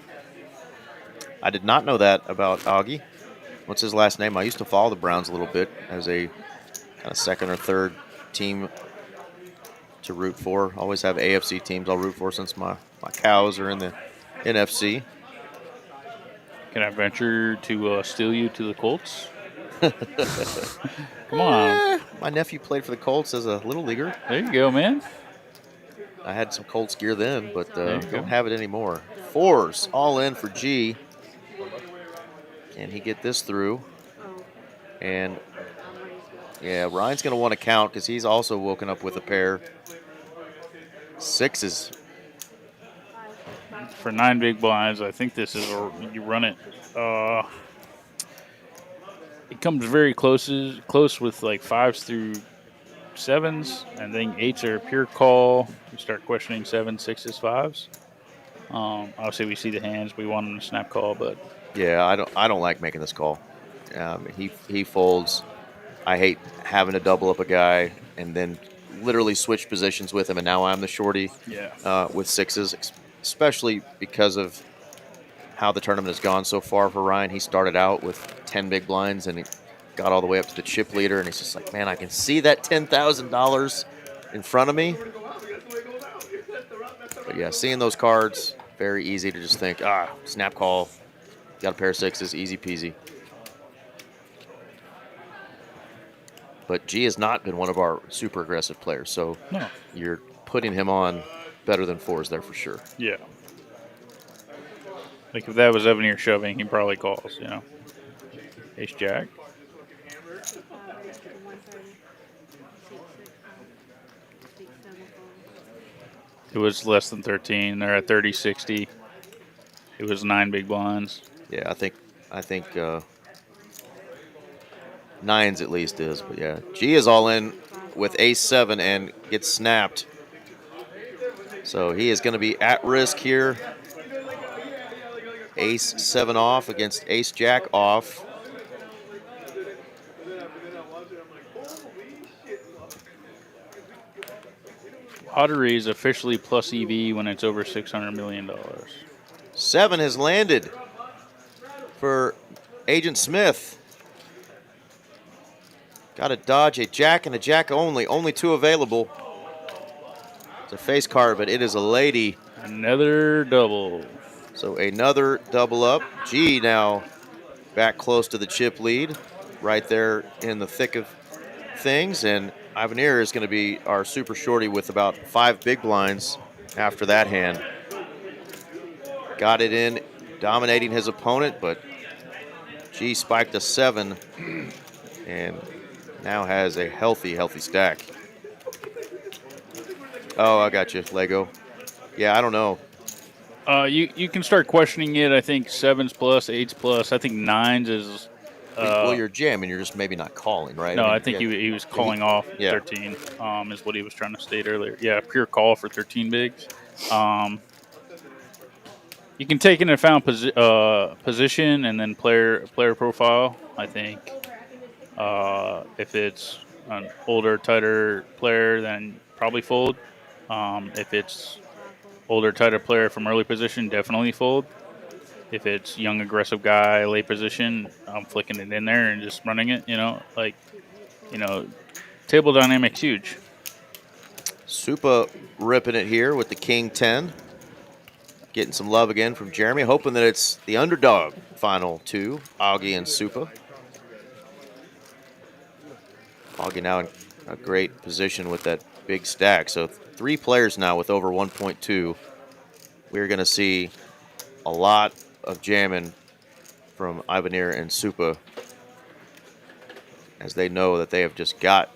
I did not know that about Augie. What's his last name? I used to follow the Browns a little bit as a kind of second or third team to root for. Always have AFC teams I'll root for since my cows are in the NFC. Can I venture to steal you to the Colts? Come on. My nephew played for the Colts as a little leaguer. There you go, man. I had some Colts gear then, but don't have it anymore. 4s all in for G. Can he get this through? And yeah, Ryan's going to want to count because he's also woken up with a pair. 6s. For 9 big blinds, I think this is, you run it. It comes very close with like 5s through 7s, and then 8s are a pure call. You start questioning 7s, 6s, 5s. Obviously, we see the hands. We want him to snap call, but yeah, I don't like making this call. He folds. I hate having to double up a guy and then literally switch positions with him, and now I'm the shorty. With 6s, especially because of how the tournament has gone so far for Ryan. He started out with 10 big blinds and he got all the way up to the chip leader, and he's just like, man, I can see that $10,000 in front of me. But yeah, seeing those cards, very easy to just think, snap call, got a pair of 6s, easy peasy. But G has not been one of our super aggressive players, so you're putting him on better than 4s there for sure. Yeah. Like if that was Evenor shoving, he probably calls, Ace Jack. It was less than 13. They're at 30-60. It was 9 big blinds. Yeah, I think 9s at least is, but yeah. G is all in with ace-7 and gets snapped. So he is going to be at risk here. Ace-7 off against ace-jack off. Lottery is officially plus EV when it's over $600 million. 7 has landed for Agent Smith. Got to dodge a jack and a jack only. Only 2 available. It's a face card, but it is a lady. Another double. So another double up. G now back close to the chip lead. Right there in the thick of things, and Evenor is going to be our super shorty with about 5 big blinds after that hand. Got it in, dominating his opponent, but G spiked a 7 and now has a healthy stack. Oh, I got you, Lego. Yeah, I don't know. You can start questioning it. I think 7s plus, 8s plus. I think 9s is. Well, you're jamming. You're just maybe not calling, right? No, I mean, I think yeah. he was calling off 13. Is what he was trying to state earlier. Yeah, pure call for 13 bigs. You can take into account position and then player profile. I think if it's an older, tighter player, then probably fold. If it's older, tighter player from early position, definitely fold. If it's young, aggressive guy, late position, I'm flicking it in there and just running it. Table dynamics huge. Supa ripping it here with the King 10. Getting some love again from Jeremy, hoping that it's the underdog final 2, Augie and Supa. Augie now in a great position with that big stack. So 3 players now with over 1.2. We're going to see a lot of jamming from Evenor and Supa as they know that they have just got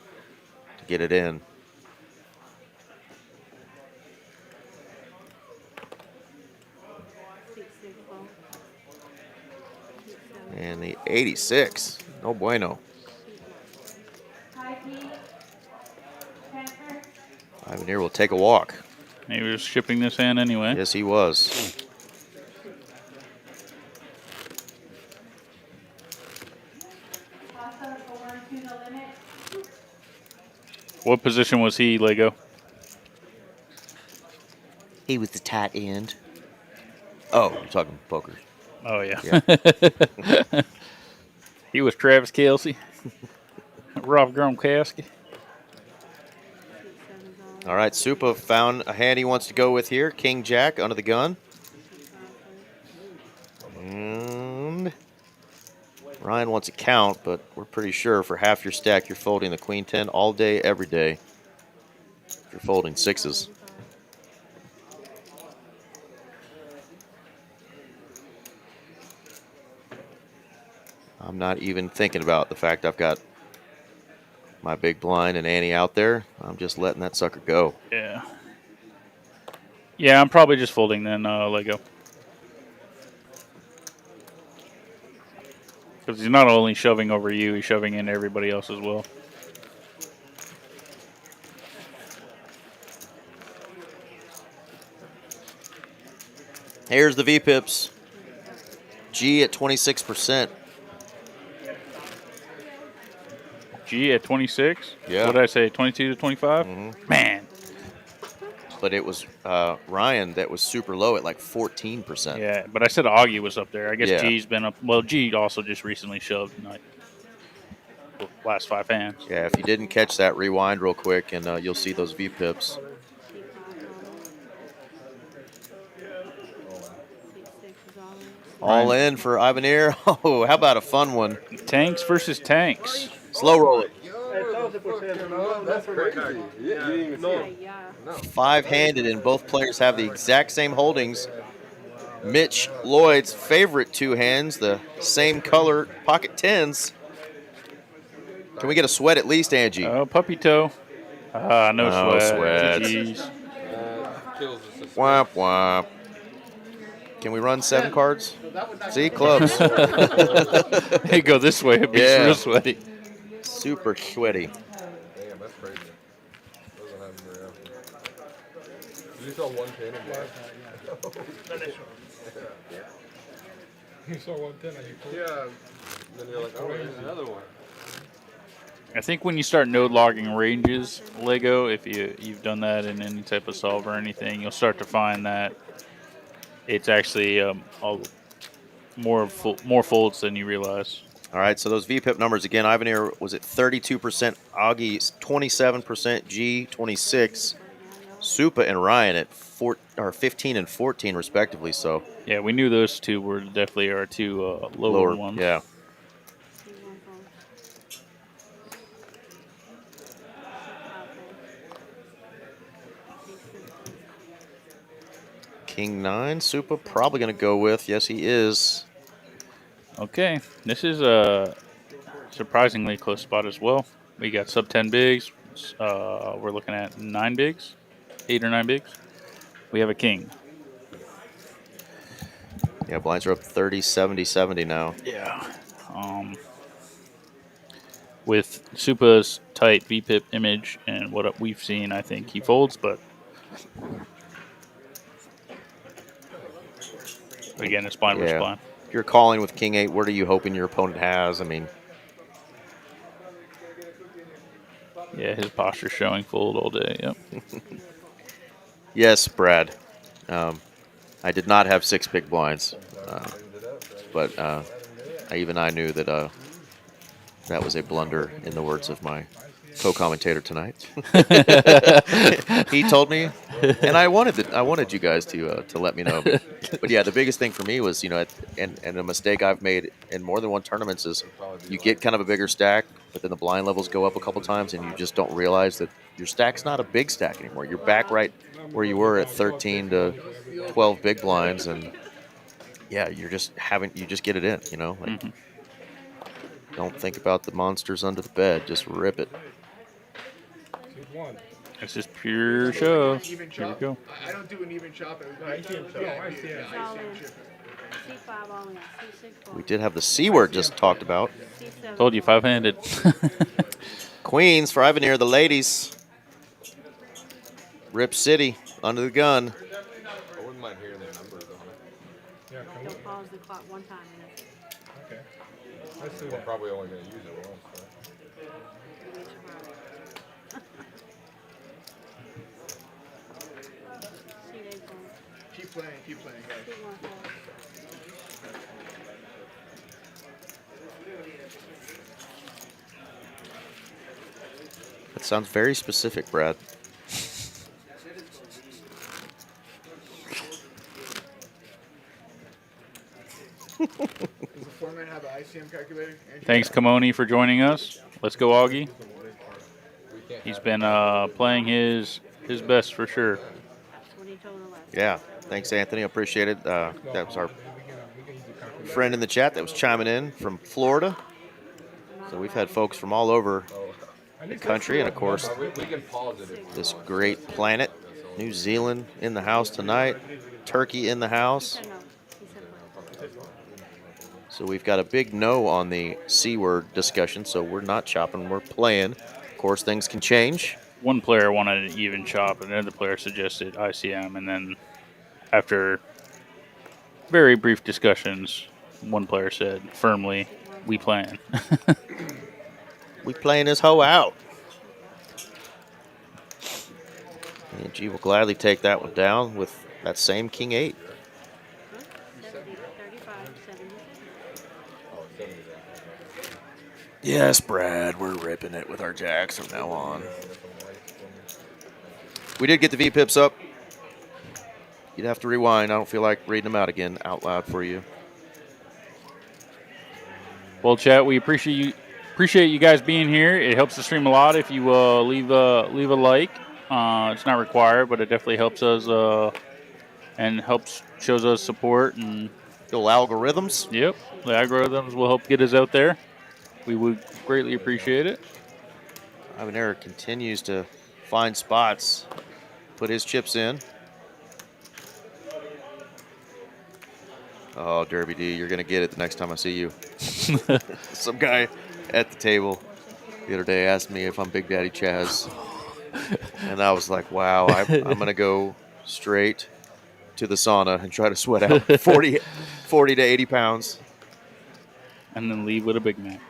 to get it in. And the 86, no bueno. Evenor will take a walk. He was shipping this hand anyway. Yes, he was. What position was he, Lego? He was the tight end. Oh, you're talking poker. Oh, yeah. He was Travis Kelce. Rob Gronkowski. All right, Supa found a hand he wants to go with here. King Jack under the gun. And Ryan wants a count, but we're pretty sure for half your stack, you're folding the Queen 10 all day, every day. If you're folding 6s. I'm not even thinking about the fact I've got my big blind and Annie out there. I'm just letting that sucker go. Yeah. Yeah, I'm probably just folding then, Lego. Because he's not only shoving over you, he's shoving in everybody else as well. Here's the V-pips. G at 26%. G at 26? Yeah. What did I say, 22 to 25? Mm-hmm. Man. But it was Ryan that was super low at like 14%. Yeah, but I said Augie was up there. I guess Yeah. G's been up. Well, G also just recently shoved in like the last 5 hands. Yeah, if you didn't catch that, rewind real quick and you'll see those V-pips. All in for Evenor. Oh, how about a fun one? Tanks versus tanks. Slow roll it. That's crazy. You didn't even see it. No. 5-handed, and both players have the exact same holdings. Mitch Lloyd's favorite 2 hands, the same color pocket 10s. Can we get a sweat at least, Angie? Oh, puppy toe. No sweat. Jeez. Kills the suspense. Womp womp. Can we run 7 cards? See, clubs. Hey, go this way. It'd be real sweaty. Super sweaty. Damn, that's crazy. Doesn't happen very often. Did you saw 110 in there? You saw 110 on your Yeah. Then you're like, oh, there's another one. I think when you start node logging ranges, Lego, if you've done that in any type of solve or anything, you'll start to find that it's actually more folds than you realize. All right, so those VPIP numbers again. Evenor was at 32%, Augie 27%, G 26%, Supa and Ryan at 15 and 14 respectively. So yeah, we knew those two were definitely our 2 lower ones. Yeah. King 9, Supa probably going to go with. Yes, he is. Okay, this is a surprisingly close spot as well. We got sub 10 bigs. We're looking at 9 bigs, 8 or 9 bigs. We have a king. Yeah, blinds are up 30, 70, 70 now. Yeah. With Supa's tight VPIP image and what we've seen, I think he folds, but again, it's blind versus blind. If you're calling with King 8, what are you hoping your opponent has? I mean, yeah, his posture's showing fold all day. Yep. yes, Brad. I did not have 6 big blinds, but even I knew that that was a blunder, in the words of my co-commentator tonight. He told me, and I wanted you guys to let me know. But yeah, the biggest thing for me was, and a mistake I've made in more than one tournament is you get kind of a bigger stack, but then the blind levels go up a couple times, and you just don't realize that your stack's not a big stack anymore. You're back right where you were at 13 to 12 big blinds, and yeah, you just get it in, like, don't think about the monsters under the bed, just rip it. It's just pure show. Even Here we chop. go. I don't do an even chop. It's all in. C5 all in. C6 all We in. did have the C word just talked about. C7. Told you, 5-handed. Queens for Evenor, the ladies. Rip City, under the gun. I wouldn't mind hearing their numbers on it. Don't pause the clock one time. And Okay. Let's do We're that. probably only going to use it once. So. it makes you hard. C8 going. Keep playing, guys. C1 4. That sounds very specific, Brad. Does the format have an ICM calculator? Andrew? Thanks, Kamoni, for joining us. Let's go, Augie. He's been playing his best for sure. That's what he told the last. Yeah, thanks, Anthony. I appreciate it. That was our friend in the chat that was chiming in from Florida. So we've had folks from all over the country, and of course, We can pause it if this great planet. New Zealand in the house tonight. Turkey in the house. No, he said what? So we've got a big no on the C word discussion, so we're not chopping, we're playing. Of course, things can change. One player wanted an even chop, and another player suggested ICM, and then after very brief discussions, one player said firmly, "We plan." We playing this hoe out. And G will gladly take that one down with that same King 8. 70, 35, 70. Yes, Brad, we're ripping it with our jacks from now on. We did get the V-pips up. You'd have to rewind. I don't feel like reading them out again out loud for you. Well, chat, we appreciate you guys being here. It helps the stream a lot if you leave a like. It's not required, but it definitely helps us and shows us support. And Little algorithms. yep, the algorithms will help get us out there. We would greatly appreciate it. Evenor continues to find spots, put his chips in. Oh, Derby D, you're going to get it the next time I see you. Some guy at the table the other day asked me if I'm Big Daddy Chaz. And I was like, wow, I'm going to go straight to the sauna and try to sweat out 40 to 80 pounds. And then leave with a Big Mac.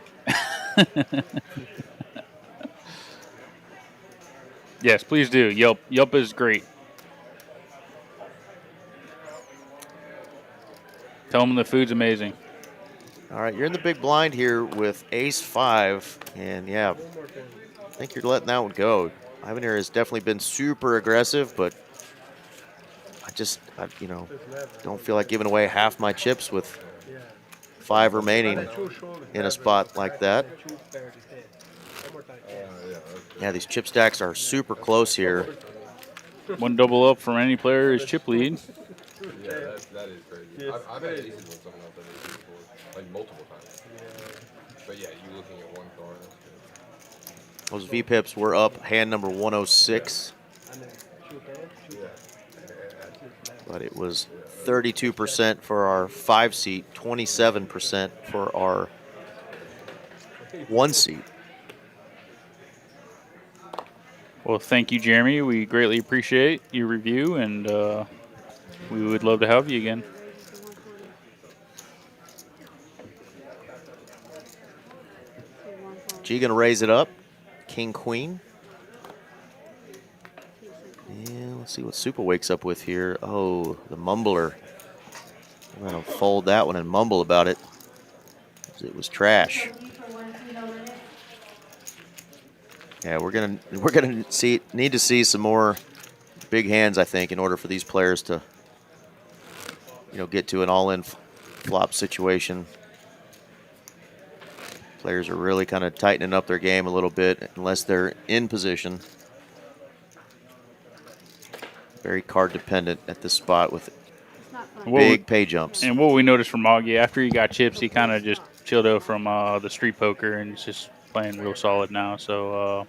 Yes, please do. Yelp is great. Tell them the food's amazing. All right, you're in the big blind here with ace-5. And, yeah, I think you're letting that one go. Evenor has definitely been super aggressive, but I don't feel like giving away half my chips with 5 remaining in a spot like that. Yeah, these chip stacks are super close here. One double up from any player is chip lead. that is crazy. I've had aces when someone else had aces before, like multiple times. But yeah, you looking at one card. That's good. Those V-pips were up hand number 106. But it was 32% for our 5-seat, 27% for our 1-seat. Well, thank you, Jeremy. We greatly appreciate your review, and we would love to have you again. G gonna raise it up. King, queen. Yeah, let's see what Supa wakes up with here. Oh, the mumbler. I'm gonna fold that one and mumble about it. It was trash. Yeah, we're gonna need to see some more big hands, I think, in order for these players to, get to an all-in flop situation. Players are really kind of tightening up their game a little bit, unless they're in position. Very card dependent at this spot with big pay jumps. And what we noticed from Augie, after he got chips, he kind of just chilled out from the street poker and is just playing real solid now. So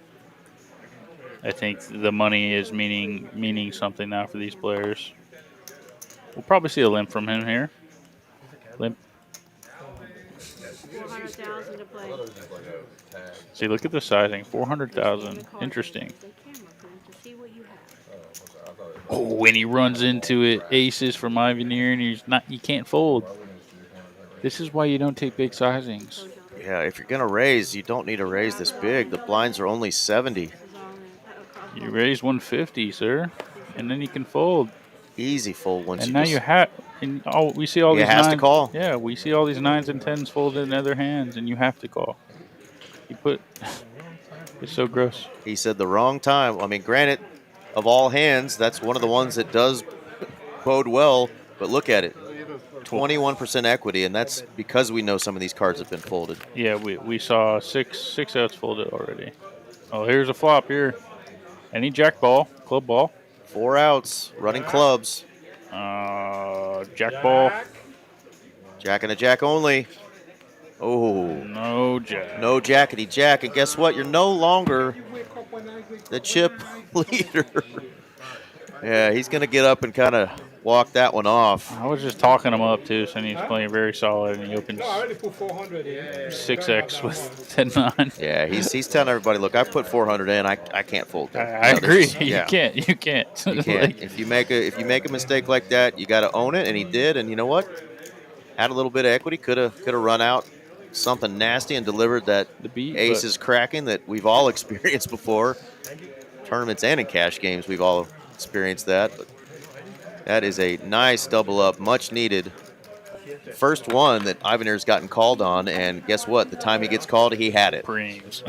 I think the money is meaning something now for these players. We'll probably see a limp from him here. Limp. 400,000 to play. See, look at the sizing, 400,000. Interesting. Oh, and he runs into it. Aces from Evenor, and you can't fold. This is why you don't take big sizings. Yeah, if you're gonna raise, you don't need to raise this big. The blinds are only 70. You raise 150, sir, and then you can fold. Easy fold once. And you now just, you have. And we see all these. has nines, to call. Yeah, we see all these 9s and 10s folded in other hands, and you have to call. You put. It's so gross. He said the wrong time. I mean, granted, of all hands, that's one of the ones that does bode well. But look at it, 21% equity, and that's because we know some of these cards have been folded. Yeah, we saw six outs folded already. Oh, here's a flop here. Any jack ball, club ball. 4 outs, running clubs. Jack ball. Jack and a jack only. Oh. No jack. No jackety jack. And guess what? You're no longer the chip leader. Yeah, he's going to get up and kind of walk that one off. I was just talking him up, too, saying he's playing very solid, and he opens 6x with 10-9. Yeah, he's telling everybody, look, I put 400 in. I can't fold that. I agree. Yeah. You can't. You can't. If you make a mistake like that, you got to own it, and he did. And you know what? Had a little bit of equity. Could have run out something nasty and delivered that aces cracking that we've all experienced before. Tournaments and in cash games, we've all experienced that. But that is a nice double up, much needed. First one that Evenor's gotten called on, and guess what? The time he gets called, he had it. Preems.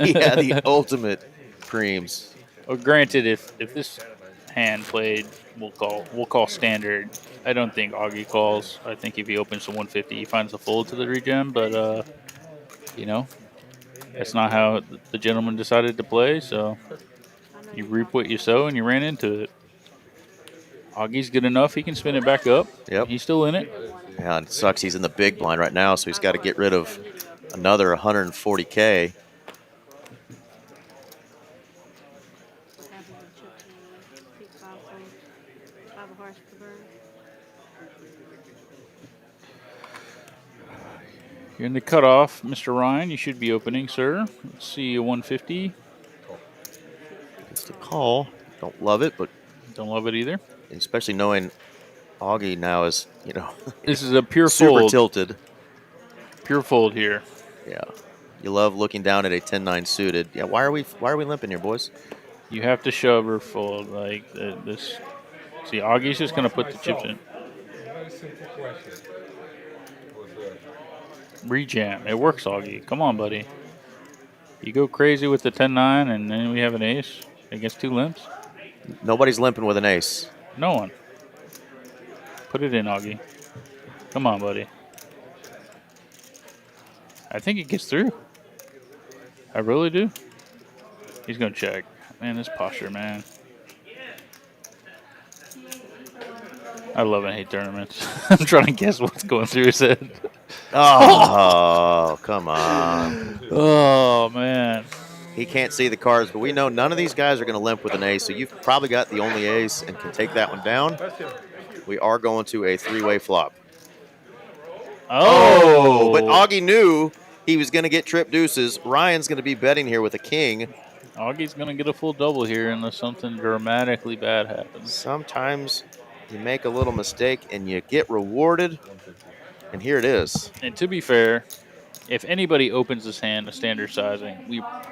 He had the ultimate preems. Well, granted, if this hand played, we'll call standard. I don't think Augie calls. I think if he opens to 150, he finds a fold to the regen. But that's not how the gentleman decided to play. So you reap what you sow, and you ran into it. Augie's good enough. He can spin it back up. Yep. He's still in it. Yeah, it sucks. He's in the big blind right now, so he's got to get rid of another 140K. You're in the cutoff, Mr. Ryan. You should be opening, sir. Let's see, a 150. It's the call. Don't love it, but don't love it either. Especially knowing Augie now is, this is a pure super fold. Tilted. Pure fold here. Yeah, you love looking down at a 10-9 suited. Yeah, why are we limping here, boys? You have to shove or fold like this. See, Augie's just gonna put the chips in. Rejam. It works, Augie. Come on, buddy. You go crazy with the 10-9, and then we have an ace against 2 limps. Nobody's limping with an ace. No one. Put it in, Augie. Come on, buddy. I think it gets through. I really do. He's going to check. Man, this posture, man. I love and hate tournaments. I'm trying to guess what's going through his head. Oh, come on. Oh, man. He can't see the cards, but we know none of these guys are going to limp with an ace, so you've probably got the only ace and can take that one down. We are going to a three-way flop. Oh, but Augie knew he was going to get trip deuces. Ryan's going to be betting here with a king. Augie's going to get a full double here unless something dramatically bad happens. Sometimes you make a little mistake and you get rewarded, and here it is. And to be fair, if anybody opens this hand a standard sizing,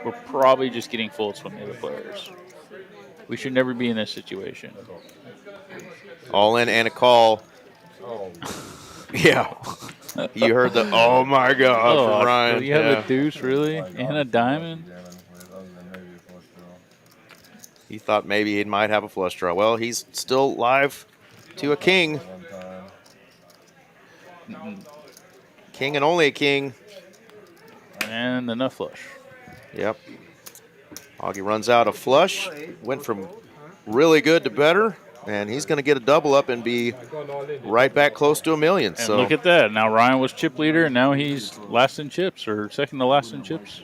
we're probably just getting folds from the other players. We should never be in this situation. All in and a call. Oh. Yeah. You heard the, oh my God, from Ryan. You have a deuce, really? And a diamond? He thought maybe he might have a flush draw. Well, he's still live to a king. King and only a king. And a nut flush. Yep. Augie runs out of flush. Went from really good to better. And he's going to get a double up and be right back close to $1 million. And so look at that. Now Ryan was chip leader, and now he's last in chips, or second to last in chips.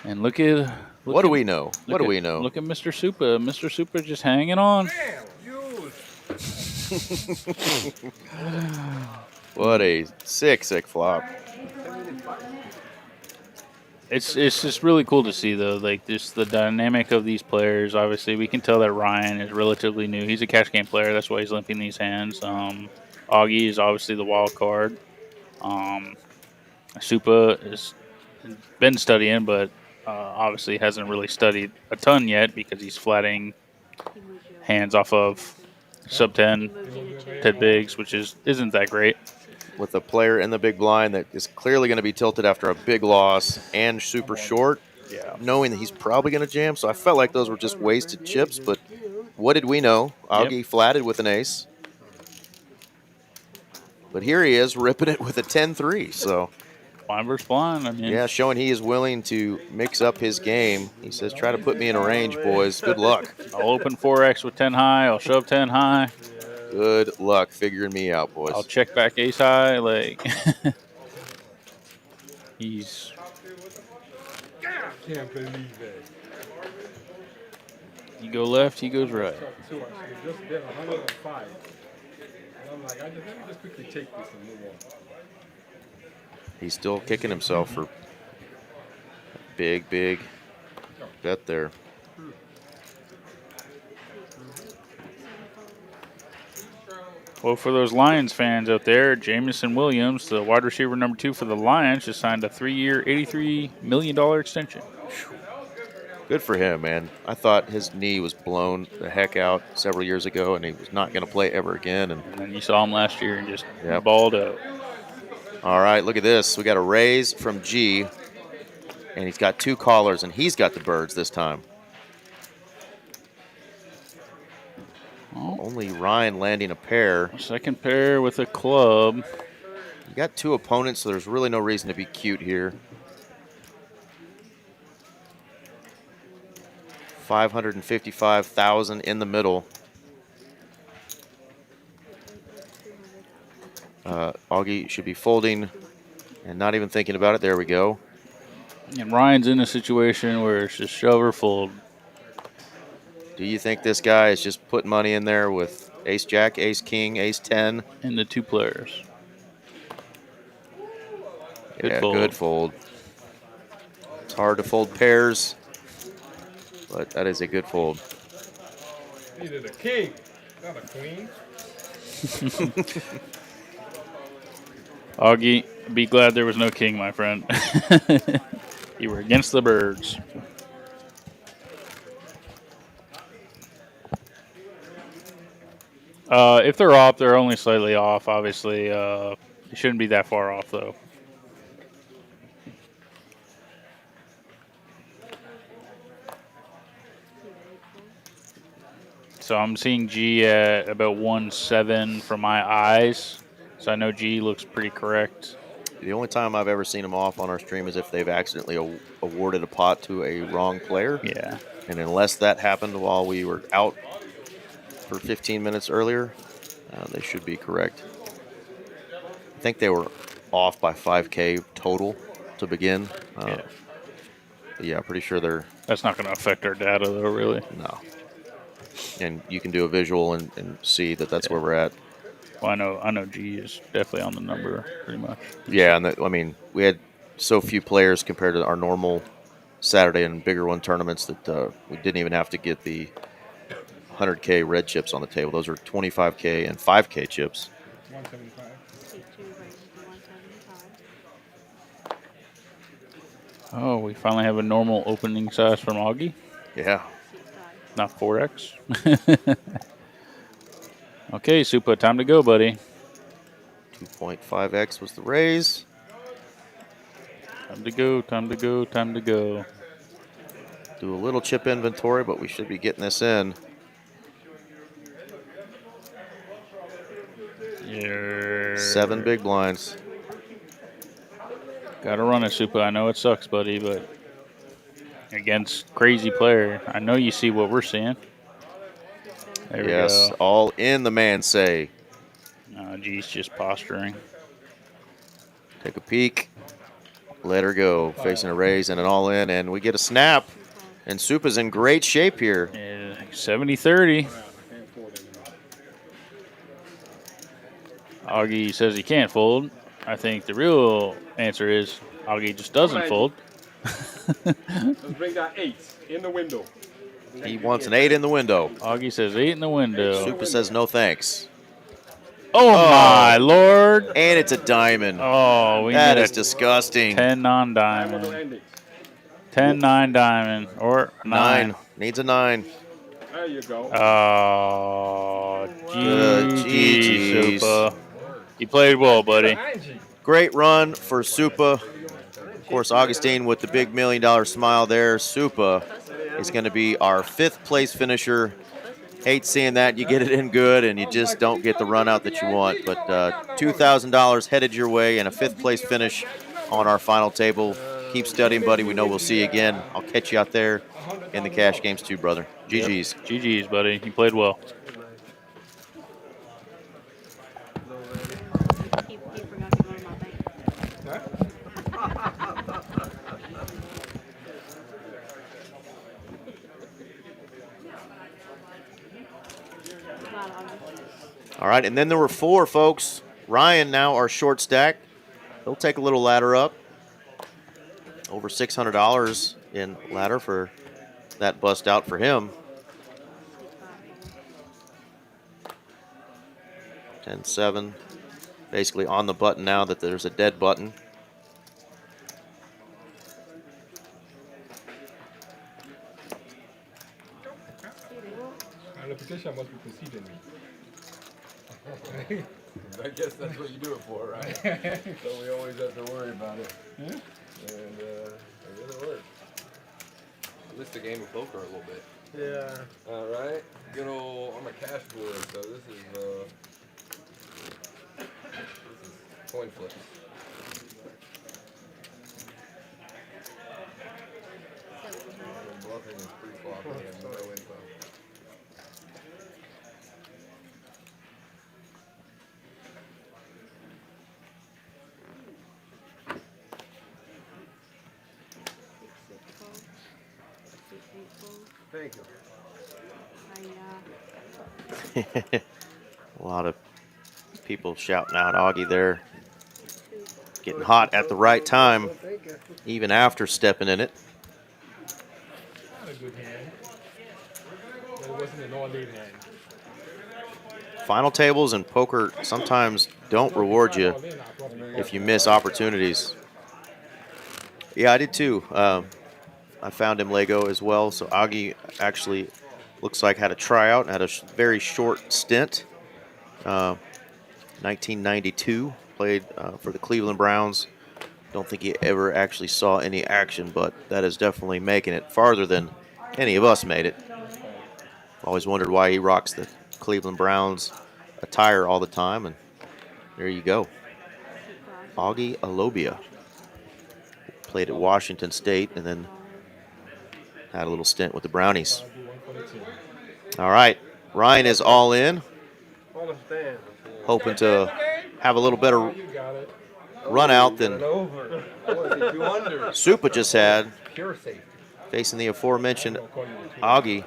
And look at... What do we know? What do we know? Look at Mr. Supa. Mr. Supa just hanging on. What a sick flop. It's just really cool to see, though, like just the dynamic of these players. Obviously, we can tell that Ryan is relatively new. He's a cash game player. That's why he's limping these hands. Augie is obviously the wild card. Supa has been studying, but obviously hasn't really studied a ton yet because he's flatting hands off of sub 10 Ted Biggs, which isn't that great. With a player in the big blind that is clearly going to be tilted after a big loss and super short, knowing that he's probably going to jam. So I felt like those were just wasted chips, but what did we know? Augie flatted with an ace. But here he is ripping it with a 10-3, so... Blind versus blind, I mean. Yeah, showing he is willing to mix up his game. He says, try to put me in a range, boys. Good luck. I'll open 4X with 10 high. I'll shove 10 high. Good luck figuring me out, boys. I'll check back ace high. Like, he's... Can't believe it. You go left, he goes right. Just did 105. And I'm like, let me just quickly take this and move on. He's still kicking himself for a big bet there. Well, for those Lions fans out there, Jamison Williams, the wide receiver number 2 for the Lions, just signed a 3-year, $83 million extension. Good for him, man. I thought his knee was blown the heck out several years ago, and he was not going to play ever again. And then you saw him last year and just balled out. All right, look at this. We got a raise from G, and he's got 2 callers, and he's got the birds this time. Oh. Only Ryan landing a pair. Second pair with a club. You got 2 opponents, so there's really no reason to be cute here. 555,000 in the middle. Augie should be folding and not even thinking about it. There we go. And Ryan's in a situation where it's just shove or fold. Do you think this guy is just putting money in there with ace-jack, ace-king, ace-10? And the 2 players. Yeah, good fold. It's hard to fold pairs, but that is a good fold. Needed a king, not a queen. Augie, be glad there was no king, my friend. You were against the birds. If they're off, they're only slightly off, obviously. It shouldn't be that far off, though. So I'm seeing G at about 1.7 from my eyes. So I know G looks pretty correct. The only time I've ever seen him off on our stream is if they've accidentally awarded a pot to a wrong player. Yeah. And unless that happened while we were out for 15 minutes earlier. They should be correct. I think they were off by 5K total to begin. Yeah. Yeah, pretty sure they're. That's not going to affect our data, though, really. No. And you can do a visual and see that that's where we're at. Well, I know G is definitely on the number, pretty much. Yeah, and I mean, we had so few players compared to our normal Saturday and bigger one tournaments that we didn't even have to get the 100K red chips on the table. Those are 25K and 5K chips. 175. Oh, we finally have a normal opening size from Augie. Yeah. Not 4X. Okay, Supa, time to go, buddy. 2.5X was the raise. Time to go, time to go, time to go. Do a little chip inventory, but we should be getting this in. Yeah. 7 big blinds. Gotta run it, Supa. I know it sucks, buddy, but against crazy player, I know you see what we're seeing. There we Yes, go. all in the man say. G's just posturing. Take a peek. Let her go. Facing a raise and an all in, and we get a snap. And Supa's in great shape here. Yeah, 70-30. Augie says he can't fold. I think the real answer is Augie just doesn't fold. Let's bring that 8 in the window. He wants an 8 in the window. Augie says 8 in the window. Supa says no thanks. Oh, my Lord. And it's a diamond. Oh, that is disgusting. 10 non-diamond. 10-9 diamond. Or 9. Needs a 9. There you go. Oh, GG, Supa. You played well, buddy. Great run for Supa. Of course, Augustine with the big $1 million smile there. Supa is going to be our 5th place finisher. Hate seeing that. You get it in good and you just don't get the run out that you want. But $2,000 headed your way and a 5th place finish on our final table. Keep studying, buddy. We know we'll see you again. I'll catch you out there in the cash games too, brother. GG's. Yep. GG's, buddy. You played well. He forgot to go to my bank. All right, and then there were 4, folks. Ryan now our short stack. He'll take a little ladder up. Over $600 in ladder for that bust out for him. 10-7. Basically on the button now that there's a dead button. The petition must be preceding me. I guess that's what you do it for, right? So we always have to worry about it. Yeah. And it really works. At least the game of poker a little bit. Yeah. All right. Good old, I'm a cash board, so this is coin flips. Bluffing is pre-flop and no info. Thank you. A lot of people shouting out Augie there. Getting hot at the right time, even after stepping in it. Not a good hand. But it wasn't an all-in hand. Final tables and poker sometimes don't reward you if you miss opportunities. Yeah, I did too. I found him Lego as well. So Augie actually looks like had a tryout and had a very short stint. 1992, played for the Cleveland Browns. Don't think he ever actually saw any action, but that is definitely making it farther than any of us made it. Always wondered why he rocks the Cleveland Browns attire all the time, and there you go. Augie Alobia. Played at Washington State and then had a little stint with the Brownies. All right, Ryan is all in, Understand. hoping to have a little better You got it. run out than Over. Supa just had, Pure safety. facing the aforementioned Augie,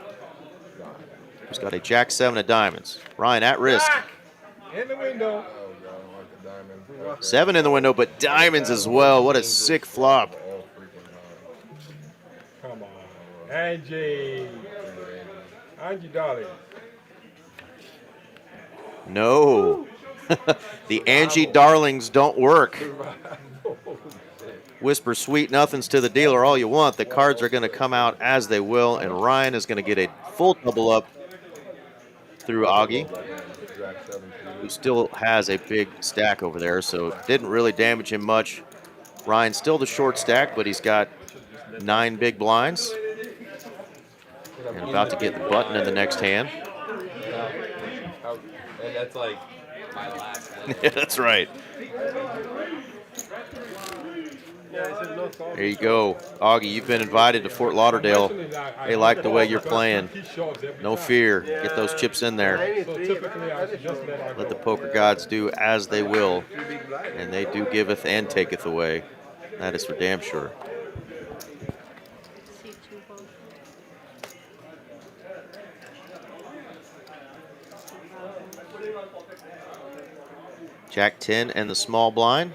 who's got a Jack 7 of diamonds. Ryan at risk. In the window. Oh, God, I don't like the diamond. Okay. 7 in the window, but diamonds as well. What a sick flop. All freaking time. Come on. Angie. Angie, darling. No. The Angie Darlings don't work. Whisper sweet nothings to the dealer all you want. The cards are going to come out as they will, and Ryan is going to get a full double up through Augie, who still has a big stack over there, so didn't really damage him much. Ryan's still the short stack, but he's got 9 big blinds. And about to get the button in the next hand. And that's like my last one. Yeah, that's right. There you go. Augie, you've been invited to Fort Lauderdale. They like the way you're playing. No fear. Get those chips in there. Let the poker gods do as they will. And they do giveth and taketh away. That is for damn sure. Jack 10 and the small blind.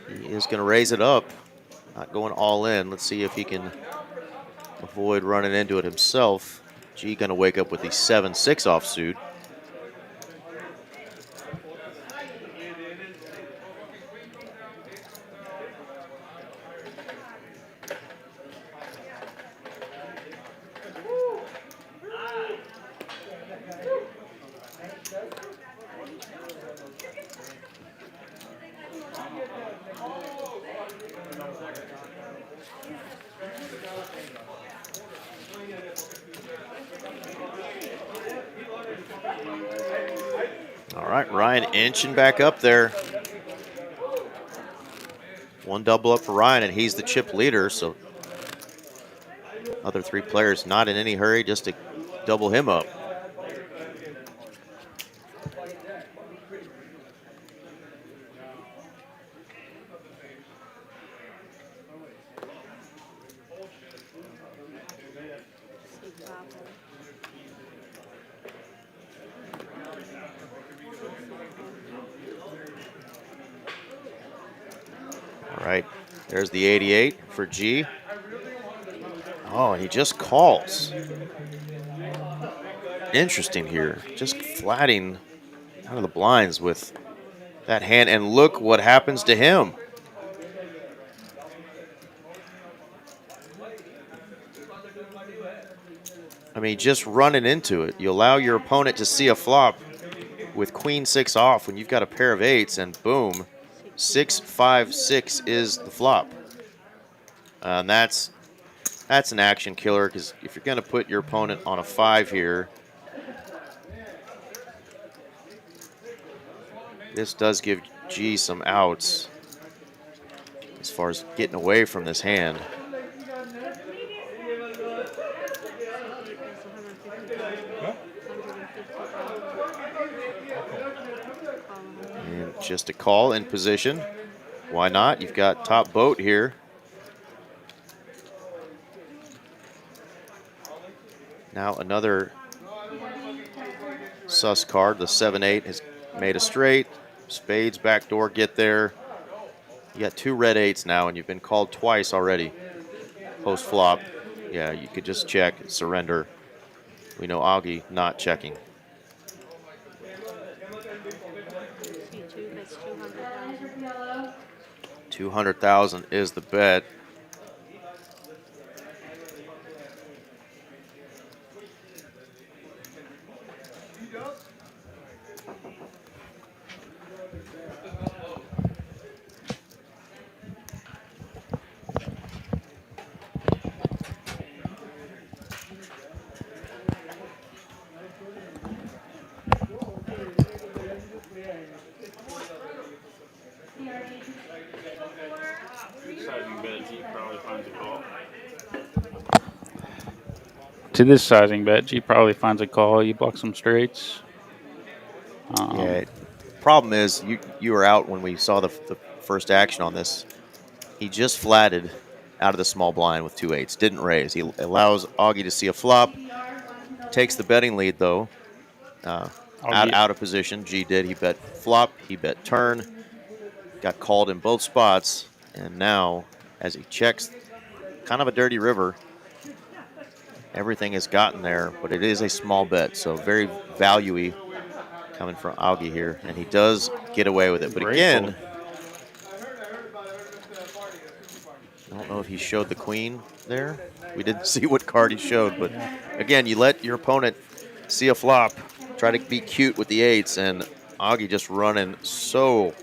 He is going to raise it up. Not going all in. Let's see if he can avoid running into it himself. G going to wake up with the 7-6 offsuit. All right, Ryan inching back up there. One double up for Ryan, and he's the chip leader, so other 3 players not in any hurry just to double him up. All right, there's the 88 for G. Oh, and he just calls. Interesting here. Just flatting out of the blinds with that hand, and look what happens to him. I mean, just running into it. You allow your opponent to see a flop with queen 6 off when you've got a pair of 8s, and boom, 6, 5, 6 is the flop. And that's an action killer, because if you're going to put your opponent on a 5 here, this does give G some outs as far as getting away from this hand. And just a call in position. Why not? You've got top boat here. Now another sus card. The 7-8 has made a straight. Spades, backdoor, get there. You got 2 red 8s now, and you've been called twice already. Post flop. Yeah, you could just check, surrender. We know Augie not checking. $200,000 is the bet. To this sizing bet, G probably finds a call. You block some straights. Yeah. Problem is, you were out when we saw the first action on this. He just flatted out of the small blind with 2-8s. Didn't raise. He allows Augie to see a flop. Takes the betting lead, though. Out of position. G did. He bet flop. He bet turn. Got called in both spots. And now, as he checks, kind of a dirty river. Everything has gotten there, but it is a small bet. So very value-y coming from Augie here. And he does get away with it. But again, I don't know if he showed the queen there. We didn't see what card he showed, but again, you let your opponent see a flop, try to be cute with the 8s, and Augie just running so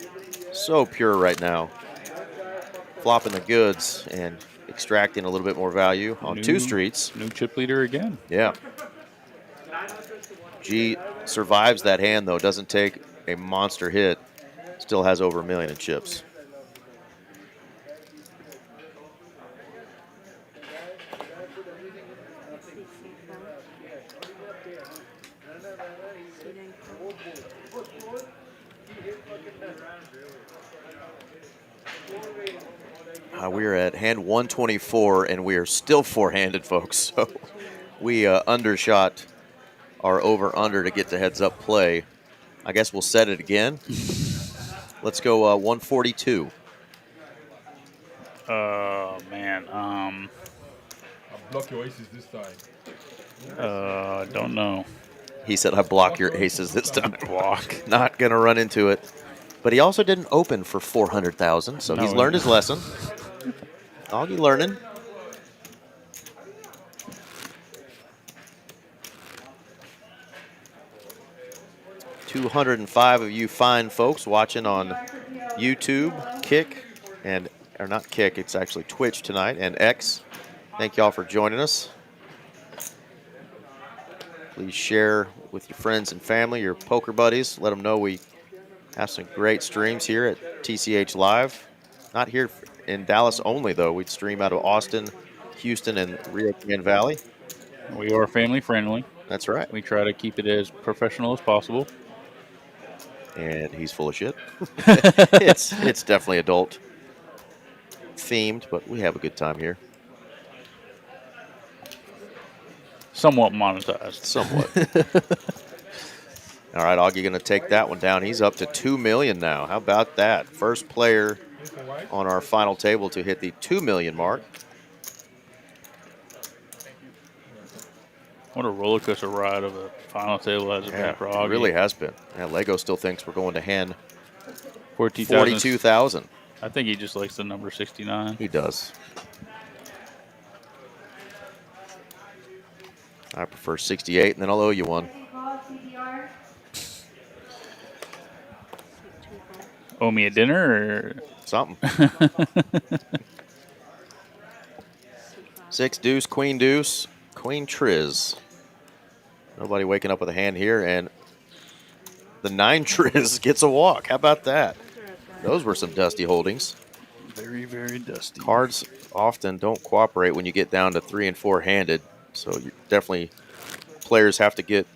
pure right now. Flopping the goods and extracting a little bit more value on 2 streets. New chip leader again. Yeah. G survives that hand, though, doesn't take a monster hit. Still has over $1 million in chips. We're at hand 124, and we are still 4-handed, folks. So we undershot our over-under to get the heads-up play. I guess we'll set it again. Let's go 142. Man. I'll block your aces this time. Don't know. He said, I block your aces this time. Block. Not going to run into it. But he also didn't open for 400,000, so he's learned his lesson. Augie learning. $205 of you fine folks watching on YouTube, Kick, or not Kick, it's actually Twitch tonight, and X. Thank y'all for joining us. Please share with your friends and family, your poker buddies. Let them know we have some great streams here at TCH Live. Not here in Dallas only, though. We'd stream out of Austin, Houston, and Rio Grande Valley. We are family friendly. That's right. We try to keep it as professional as possible. And he's full of shit. It's definitely adult themed, but we have a good time here. Somewhat monetized. Somewhat. All right, Augie going to take that one down. He's up to $2 million now. How about that? First player on our final table to hit the $2 million mark. What a roller coaster ride of a final table has it been for Augie. It really has been. Yeah, Lego still thinks we're going to hand 42,000. 42,000. I think he just likes the number 69. He does. I prefer 68, and then I'll owe you one. Owe me a dinner or something? 6 deuce, queen deuce, queen triz. Nobody waking up with a hand here, and the 9 triz gets a walk. How about that? Those were some dusty holdings. Very, very dusty. Cards often don't cooperate when you get down to 3 and 4 handed. So you definitely, players have to get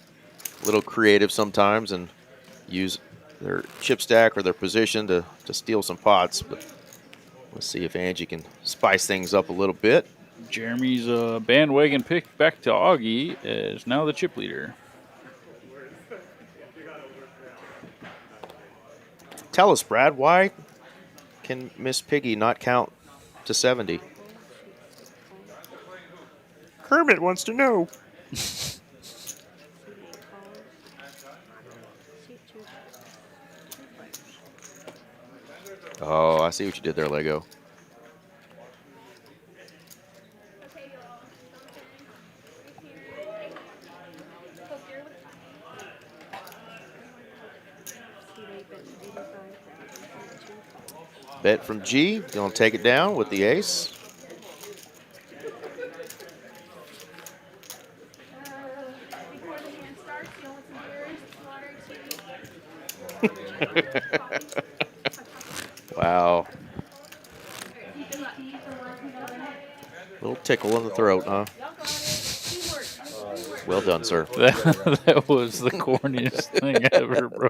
a little creative sometimes and use their chip stack or their position to steal some pots. But let's see if Angie can spice things up a little bit. Jeremy's bandwagon pick back to Augie is now the chip leader. Tell us, Brad, why can Miss Piggy not count to 70? Kermit wants to know. Oh, I see what you did there, Lego. Bet from G. Gonna take it down with the ace. Wow. Little tickle in the throat, huh? Well done, sir. That was the corniest thing ever, bro.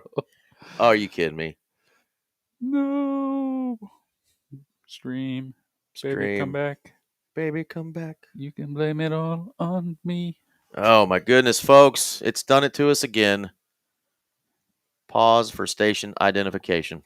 Oh, are you kidding me? No. Stream. Baby, come Stream. back. Baby, come back. You can blame it all on me. Oh, my goodness, folks. It's done it to us again. Pause for station identification.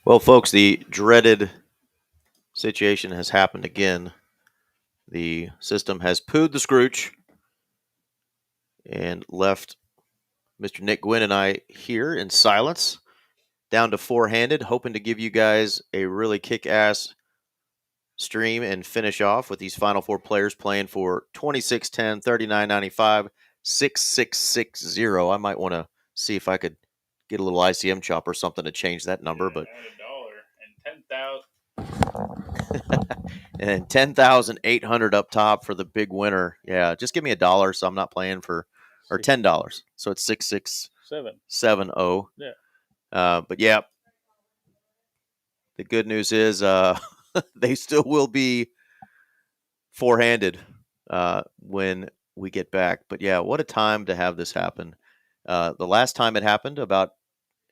Well, folks, the dreaded situation has happened again. The system has pooed the scrooch and left Mr. Nick Gwynn and I here in silence, down to four-handed, hoping to give you guys a really kick-ass stream and finish off with these final four players playing for 2610, 3995, 6660. I might want to see if I could get a little ICM chop or something to change that number, but $1 and 10,000. and then 10,800 up top for the big winner. Yeah, just give me $1 so I'm not playing for, or $10. So it's 6670. But yeah, the good news is they still will be four-handed when we get back. But yeah, what a time to have this happen. The last time it happened, about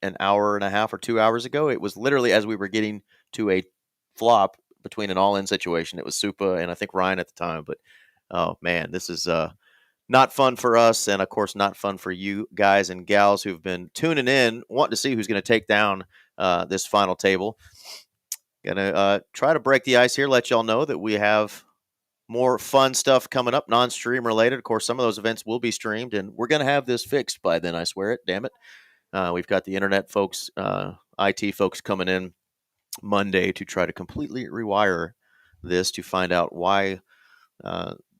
an hour and a half or 2 hours ago, it was literally as we were getting to a flop between an all-in situation. It was Supa and I think Ryan at the time. But oh man, this is not fun for us, and of course not fun for you guys and gals who've been tuning in, wanting to see who's going to take down this final table. Gonna try to break the ice here, let y'all know that we have more fun stuff coming up, non-stream related. Of course, some of those events will be streamed, and we're going to have this fixed by then, I swear it, damn it. We've got the internet folks, IT folks coming in Monday to try to completely rewire this to find out why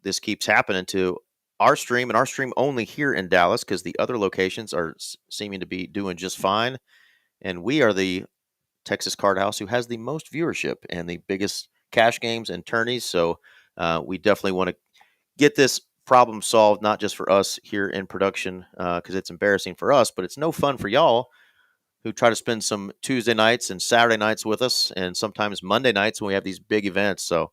this keeps happening to our stream and our stream only here in Dallas, because the other locations are seeming to be doing just fine. And we are the Texas Card House who has the most viewership and the biggest cash games and tourneys. So we definitely want to get this problem solved, not just for us here in production, because it's embarrassing for us, but it's no fun for y'all who try to spend some Tuesday nights and Saturday nights with us, and sometimes Monday nights when we have these big events. So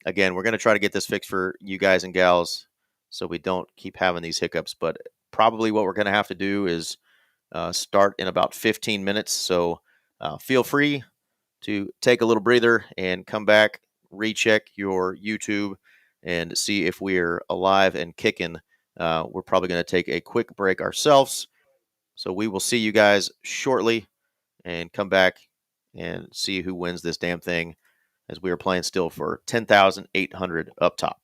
again, we're going to try to get this fixed for you guys and gals so we don't keep having these hiccups. But probably what we're going to have to do is start in about 15 minutes. So feel free to take a little breather and come back, recheck your YouTube, and see if we're alive and kicking. We're probably going to take a quick break ourselves. So we will see you guys shortly and come back and see who wins this damn thing, as we are playing still for 10,800 up top.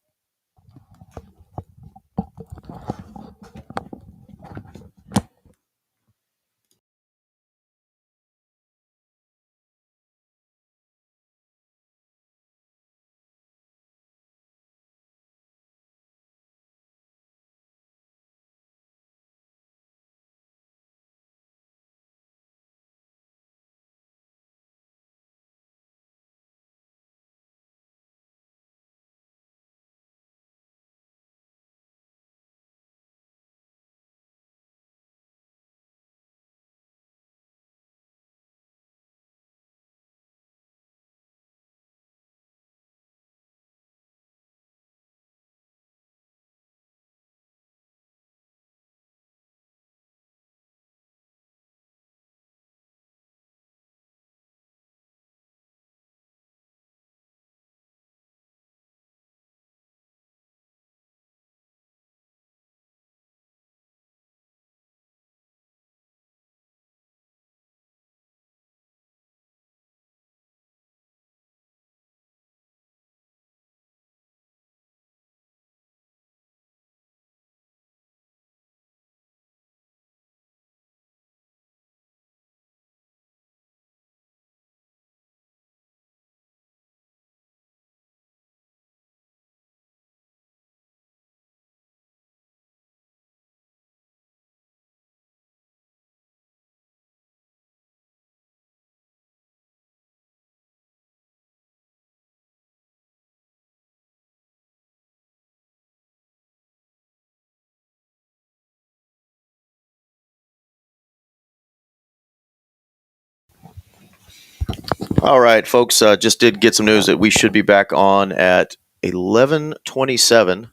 All right, folks. Just did get some news that we should be back on at 11:27.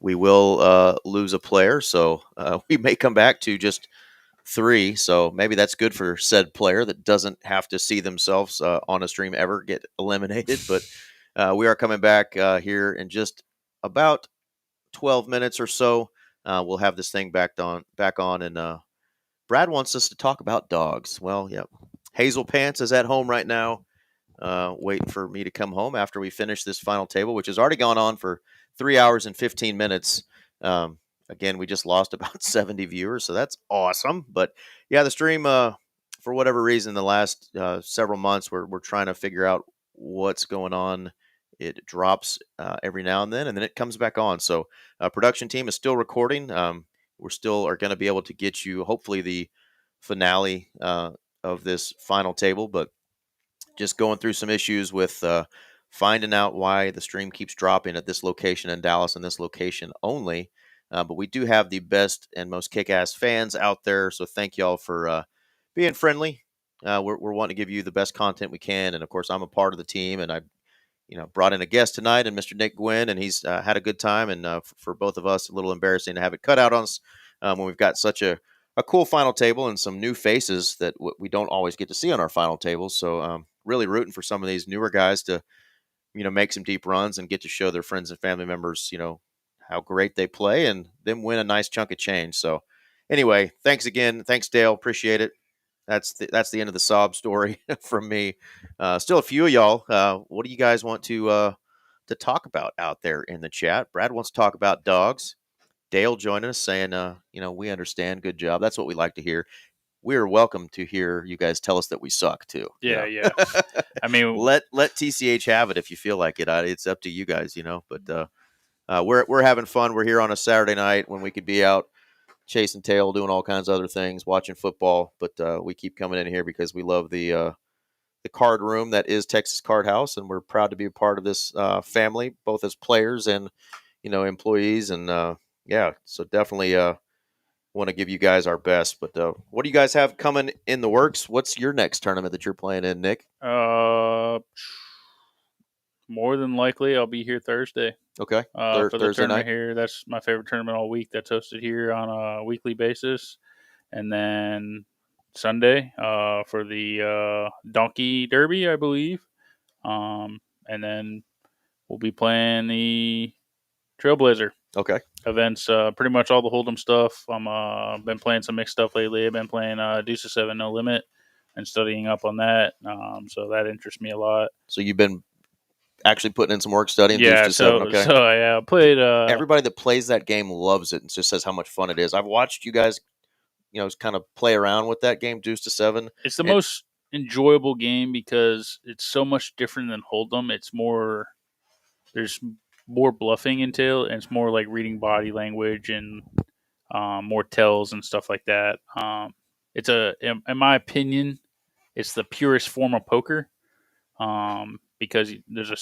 We will lose a player, so we may come back to just 3. So maybe that's good for said player that doesn't have to see themselves on a stream ever get eliminated. But we are coming back here in just about 12 minutes or so. We'll have this thing back on, and Brad wants us to talk about dogs. Well, yep. Hazel Pants is at home right now, waiting for me to come home after we finish this final table, which has already gone on for 3 hours and 15 minutes. Again, we just lost about 70 viewers, so that's awesome. But yeah, the stream, for whatever reason, the last several months, we're trying to figure out what's going on. It drops every now and then it comes back on. So, production team is still recording. We're still are going to be able to get you, hopefully, the finale of this final table, but just going through some issues with finding out why the stream keeps dropping at this location in Dallas and this location only. But we do have the best and most kick-ass fans out there, so thank y'all for being friendly. We're wanting to give you the best content we can, and of course, I'm a part of the team, and I brought in a guest tonight, and Mr. Nick Gwynn, and he's had a good time. And for both of us, a little embarrassing to have it cut out on us when we've got such a cool final table and some new faces that we don't always get to see on our final tables. So really rooting for some of these newer guys to, make some deep runs and get to show their friends and family members, how great they play and them win a nice chunk of change. So anyway, thanks again. Thanks, Dale. Appreciate it. That's the end of the sob story from me. Still a few of y'all. What do you guys want to talk about out there in the chat? Brad wants to talk about dogs. Dale joining us saying, we understand. Good job. That's what we like to hear. We're welcome to hear you guys tell us that we suck too. Yeah, yeah. I mean, let TCH have it if you feel like it. It's up to you guys, But we're having fun. We're here on a Saturday night when we could be out chasing tail, doing all kinds of other things, watching football. But we keep coming in here because we love the card room that is Texas Card House, and we're proud to be a part of this family, both as players and employees. And so definitely want to give you guys our best. But what do you guys have coming in the works? What's your next tournament that you're playing in, Nick? More than likely, I'll be here Thursday. Okay. For the Thursday tournament night here. That's my favorite tournament all week. That's hosted here on a weekly basis. And then Sunday for the Donkey Derby, I believe. And then we'll be playing the Trailblazer. Okay. Events, pretty much all the Hold'em stuff. I'm been playing some mixed stuff lately. I've been playing Deuce of 7 No Limit and studying up on that. So that interests me a lot. So you've been actually putting in some work studying yeah, Deuce to 7, okay? So I played. Everybody that plays that game loves it and just says how much fun it is. I've watched you guys, kind of play around with that game, Deuce to 7. It's the most enjoyable game because it's so much different than Hold'em. It's more, there's more bluffing entail, and it's more like reading body language and more tells and stuff like that. It's in my opinion, it's the purest form of poker. Because there's a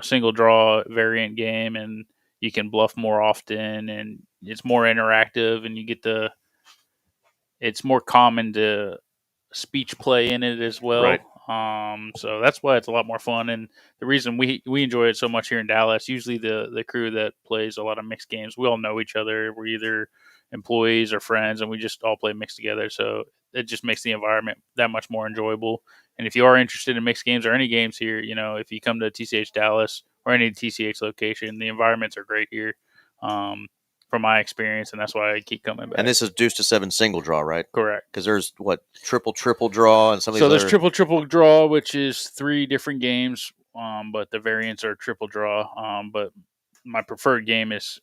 single draw variant game, and you can bluff more often, and it's more interactive, and it's more common to speech play in it as well. Right. So that's why it's a lot more fun, and the reason we enjoy it so much here in Dallas. Usually the crew that plays a lot of mixed games, we all know each other. We're either employees or friends, and we just all play mixed together. So it just makes the environment that much more enjoyable. And if you are interested in mixed games or any games here, if you come to TCH Dallas or any TCH location, the environments are great here. From my experience, and that's why I keep coming back. And this is Deuce to 7 single draw, right? Correct. Because there's triple draw and some of these. So there's triple draw, which is 3 different games, but the variants are triple draw. But my preferred game is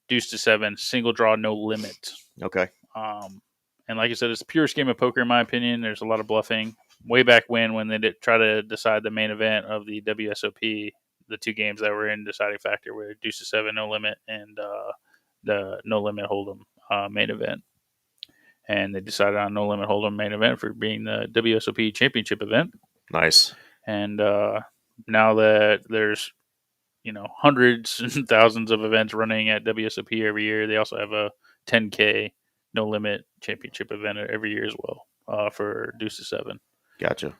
Deuce to 7 single draw, no limit. Okay. And like I said, it's the purest game of poker in my opinion. There's a lot of bluffing. Way back when they did try to decide the main event of the WSOP. The 2 games that were in deciding factor were Deuce to 7 No Limit and the No Limit Hold'em main event. And they decided on No Limit Hold'em main event for being the WSOP championship event. Nice. And now that there's hundreds and thousands of events running at WSOP every year, they also have a 10K No Limit championship event every year as well for Deuce to 7. Gotcha.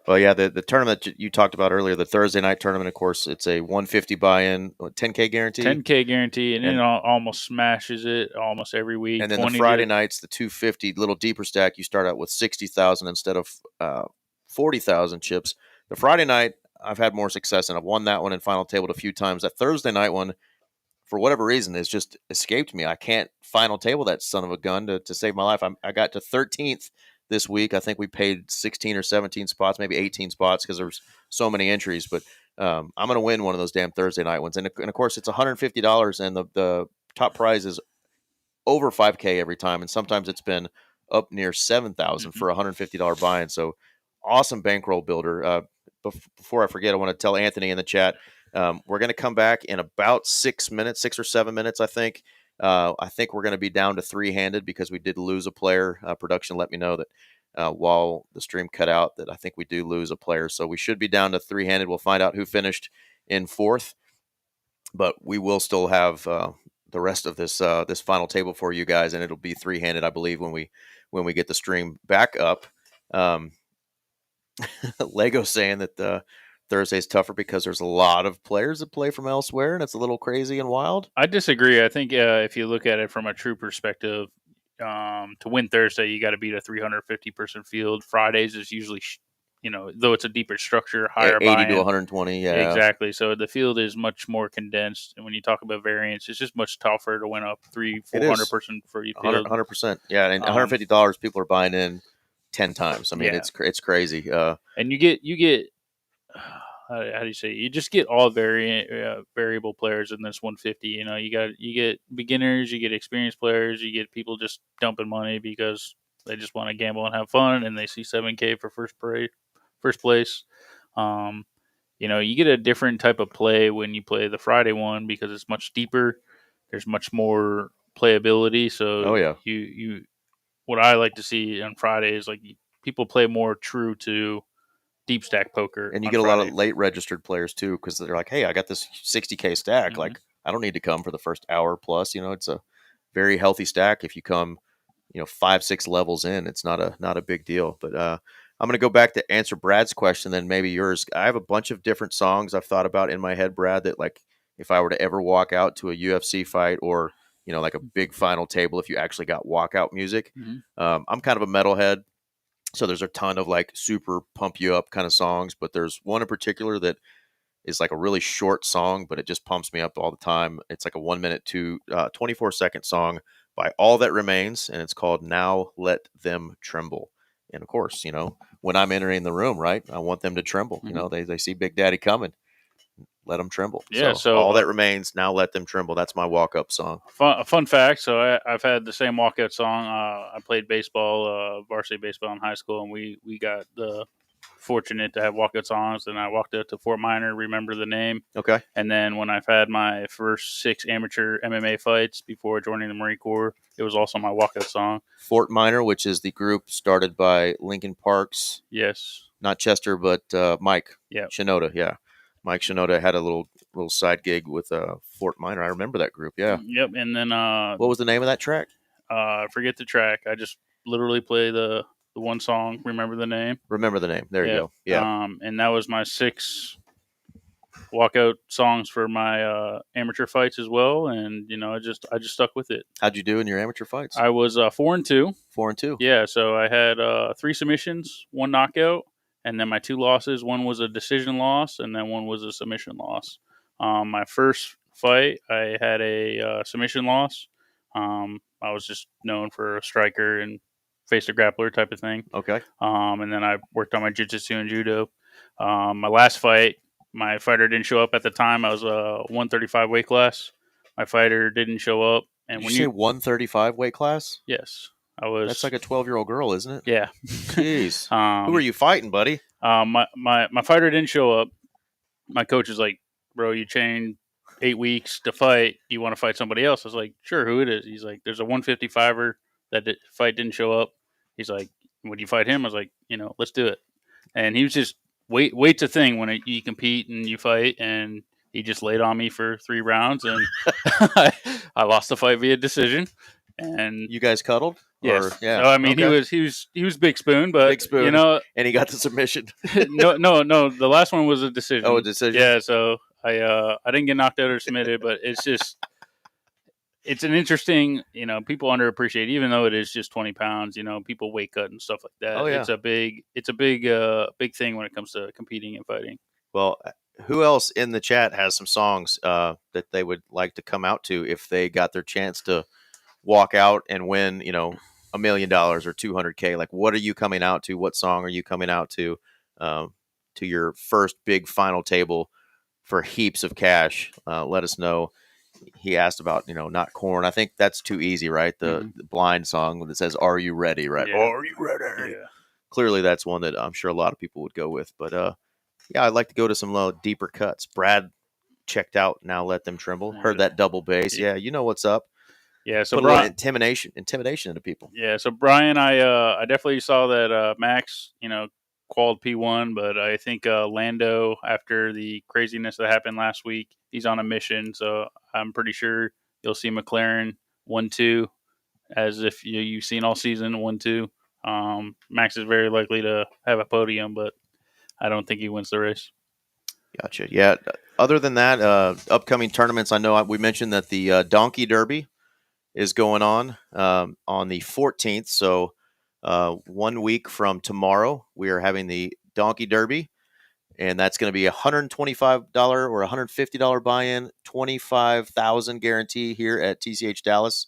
Well, yeah, the tournament you talked about earlier, the Thursday night tournament, of course, it's a 150 buy-in, 10K guarantee. 10K guarantee, and it almost smashes it almost every week. And then the Friday nights, the 250, little deeper stack, you start out with 60,000 instead of 40,000 chips. The Friday night, I've had more success, and I've won that one in final tabled a few times. That Thursday night one, for whatever reason, has just escaped me. I can't final table that son of a gun to save my life. I got to 13th this week. I think we paid 16 or 17 spots, maybe 18 spots because there's so many entries. But I'm going to win one of those damn Thursday night ones. And of course, it's $150, and the top prize is over 5K every time. And sometimes it's been up near 7,000 for a $150 buy-in. So awesome bankroll builder. Before I forget, I want to tell Anthony in the chat, we're going to come back in about 6 or 7 minutes, I think. I think we're going to be down to three-handed because we did lose a player. Production let me know that while the stream cut out that I think we do lose a player. So we should be down to three-handed. We'll find out who finished in fourth. But we will still have the rest of this this final table for you guys, and it'll be three-handed, I believe, when we get the stream back up. Lego saying that Thursday's tougher because there's a lot of players that play from elsewhere, and it's a little crazy and wild. I disagree. I think if you look at it from a true perspective, to win Thursday, you got to beat a 350-person field. Fridays is usually, though it's a deeper structure, higher 80 buy-in. to 120, yeah. Exactly. So the field is much more condensed. And when you talk about variance, it's just much tougher to win a 300-400-person for you field. 100%. Yeah, and $150 people are buying in 10 times. I mean, it's crazy. And you get how do you say? You just get all variable players in this 150. You get beginners, you get experienced players, you get people just dumping money because they just want to gamble and have fun, and they see 7K for first place. You get a different type of play when you play the Friday one because it's much deeper. There's much more playability. So you what I like to see on Friday is like people play more true to deep stack poker. And you get a lot of late registered players too, because they're like, hey, I got this 60K stack. Like, I don't need to come for the first hour plus. It's a very healthy stack. If you come, 5-6 levels in, it's not a big deal. But I'm going to go back to answer Brad's question, then maybe yours. I have a bunch of different songs I've thought about in my head, Brad, that like if I were to ever walk out to a UFC fight or, like a big final table, if you actually got walkout music. I'm kind of a metalhead. So there's a ton of like super pump you up kind of songs, but there's one in particular that is like a really short song, but it just pumps me up all the time. It's like a 1 minute to 24-second song by All That Remains, and it's called Now Let Them Tremble. And of course, when I'm entering the room, right, I want them to tremble. They see Big Daddy coming. Let them tremble. Yeah, so All That Remains, Now Let Them Tremble. That's my walk-up song. Fun fact, so I've had the same walk-up song. I played baseball, varsity baseball in high school, and we got the fortunate to have walk-up songs, and I walked out to Fort Minor, remember the name. Okay. And then when I've had my first 6 amateur MMA fights before joining the Marine Corps, it was also my walk-up song. Fort Minor, which is the group started by Lincoln Parks. Yes. Not Chester, but Mike. Yeah. Shinoda, yeah. Mike Shinoda had a little side gig with Fort Minor. I remember that group, yeah. Yep, and then what was the name of that track? I forget the track. I just literally play the one song. Remember the name? Remember the name. There you go. Yeah. And that was my 6 walkout songs for my amateur fights as well. And I just stuck with it. How'd you do in your amateur fights? I was 4-2. 4-2. Yeah, so I had 3 submissions, 1 knockout. And then my 2 losses, one was a decision loss, and then one was a submission loss. My first fight, I had a submission loss. I was just known for a striker and face a grappler type of thing. Okay. And then I worked on my jiu-jitsu and judo. My last fight, my fighter didn't show up at the time. I was a 135 weight class. My fighter didn't show up. And Did you say 135 weight class? Yes. That's like a 12-year-old girl, isn't it? Yeah. Jeez. Who are you fighting, buddy? My fighter didn't show up. My coach is like, bro, you trained 8 weeks to fight. Do you want to fight somebody else? I was like, sure, who it is? He's like, there's a 155er that fight didn't show up. He's like, would you fight him? I was like, let's do it. And he was just, weight's a thing when you compete and you fight, and he just laid on me for 3 rounds, and I lost the fight via decision. And you guys cuddled? Yes. yeah. So I mean, Okay. he was big spoon, but Big spoon, you know, and he got the submission. no. The last one was a decision. Oh, a decision. Yeah. So I didn't get knocked out or submitted, but it's just it's an interesting. People underappreciate, even though it is just 20 pounds. People weight cut and stuff like that. Oh, yeah. It's a big thing when it comes to competing and fighting. Well, who else in the chat has some songs that they would like to come out to if they got their chance to walk out and win, $1 million or 200K? Like, what are you coming out to? What song are you coming out to your first big final table for heaps of cash? Let us know. He asked about, not corn. I think that's too easy, right? The blind song that says, "Are you ready?" Right? Yeah. Are you ready? Yeah. Clearly, that's one that I'm sure a lot of people would go with. But yeah, I'd like to go to some deeper cuts. Brad checked out Now Let Them Tremble. Heard that double bass. Yeah, you know what's up. Yeah, so put a little intimidation into people. Yeah, so Brian, I definitely saw that Max, qualified P1, but I think Lando, after the craziness that happened last week, he's on a mission. So I'm pretty sure you'll see McLaren 1-2, as if you've seen all season 1-2. Max is very likely to have a podium, but I don't think he wins the race. Gotcha. Yeah. Other than that, upcoming tournaments, I know we mentioned that the Donkey Derby is going on the 14th. So 1 week from tomorrow, we are having the Donkey Derby, and that's going to be $125 or $150 buy-in, 25,000 guarantee here at TCH Dallas,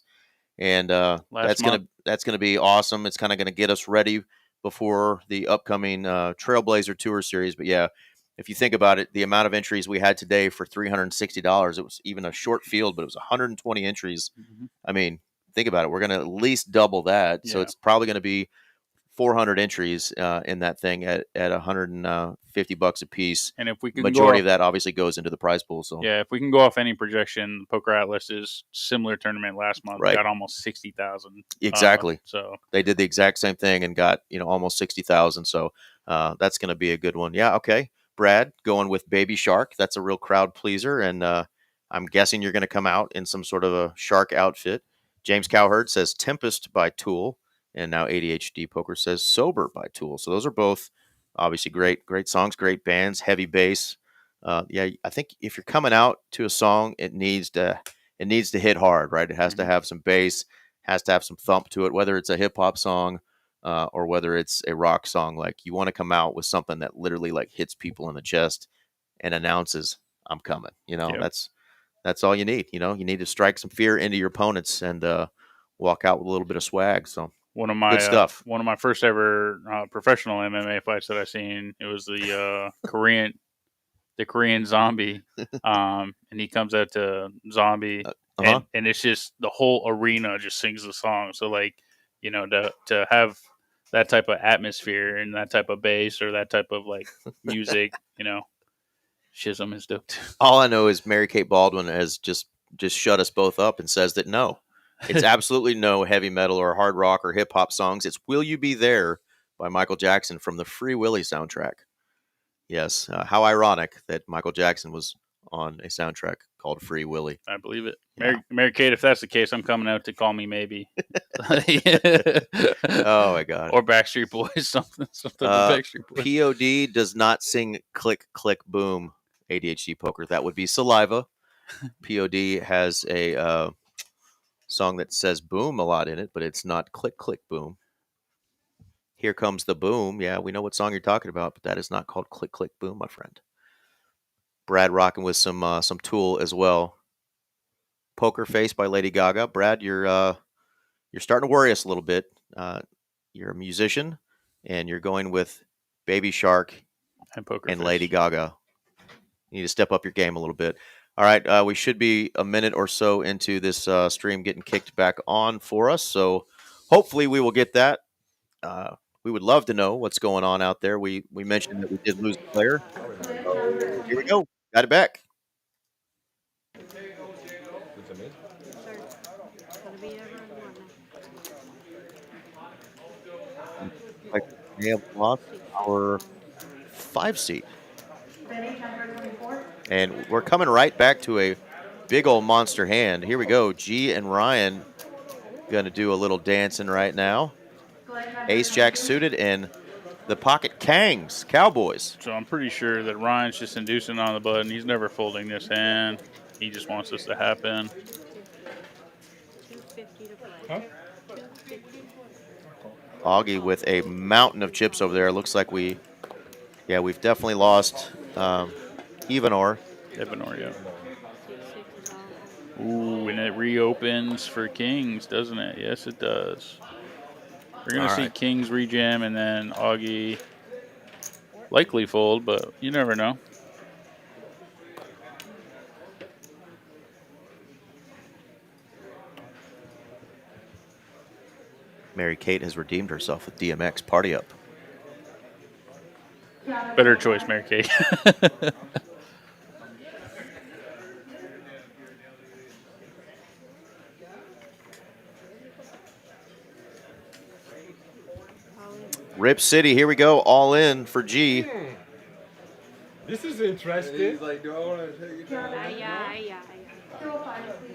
and that's gonna be awesome. It's kind of going to get us ready before the upcoming Trailblazer Tour series. But yeah, if you think about it, the amount of entries we had today for $360, it was even a short field, but it was 120 entries. Mm-hmm. I mean, think about it. We're going to at least double that. Yeah. So it's probably going to be 400 entries in that thing at $150 a piece. And if we can majority of that obviously goes into the prize pool. So yeah, if we can go off any projection, Poker Atlas's similar tournament last month got almost 60,000. Exactly. So they did the exact same thing and got almost 60,000. So that's going to be a good one. Yeah. Okay. Brad going with Baby Shark. That's a real crowd pleaser, and I'm guessing you're going to come out in some sort of a shark outfit. James Cowherd says Tempest by Tool. And now ADHD Poker says Sober by Tool. So those are both obviously great songs, great bands, heavy bass. Yeah, I think if you're coming out to a song, it needs to hit hard, right? It has to have some bass, has to have some thump to it, whether it's a hip hop song or whether it's a rock song. Like, you want to come out with something that literally like hits people in the chest and announces, "I'm coming." That's all you need. You need to strike some fear into your opponents and walk out with a little bit of swag. So. One of my good stuff. One of my first ever professional MMA fights that I seen, it was the Korean Zombie, and he comes out to Zombie, and it's just the whole arena just sings the song. So to have that type of atmosphere and that type of bass or that type of music, Shizm is dope too. All I know is Mary Kate Baldwin has just shut us both up and says that no. It's absolutely no heavy metal or hard rock or hip hop songs. It's "Will You Be There" by Michael Jackson from the Free Willy soundtrack. Yes. How ironic that Michael Jackson was on a soundtrack called Free Willy. I believe it. Yeah. Mary Kate, if that's the case, I'm coming out to Call Me Maybe. Oh, my God. Or Backstreet Boys, something Backstreet Boys. POD does not sing Click, Click, Boom, ADHD Poker. That would be Saliva. POD has a... song that says boom a lot in it, but it's not click, click, boom. Here Comes the Boom. Yeah, we know what song you're talking about, but that is not called Click, Click, Boom, my friend. Brad rocking with some Tool as well. Poker Face by Lady Gaga. Brad, you're starting to worry us a little bit. You're a musician, and you're going with Baby Shark and Lady Gaga. You need to step up your game a little bit. All right, we should be a minute or so into this stream getting kicked back on for us, so hopefully we will get that. We would love to know what's going on out there. We mentioned that we did lose a player. So here we go. Got it back. We have lost our 5 seed. And we're coming right back to a big old monster hand. Here we go. G and Ryan Going to do a little dancing right now. Ace Jack suited and the pocket Kangs, Cowboys. So I'm pretty sure that Ryan's just inducing on the button. He's never folding this hand. He just wants this to happen. 250 to play. Huh? 250. Augie with a mountain of chips over there. Looks like we've definitely lost Evenor. Evenor, yeah. 260 dollars. Ooh, and it reopens for Kings, doesn't it? Yes, it does. We're going to see Kings rejam and then Augie likely fold, but you never know. Mary Kate has redeemed herself with DMX. Party up. Better choice, Mary Kate. Rip City, here we go. All in for G. This is interesting. He's like, do I want to take it? Yeah.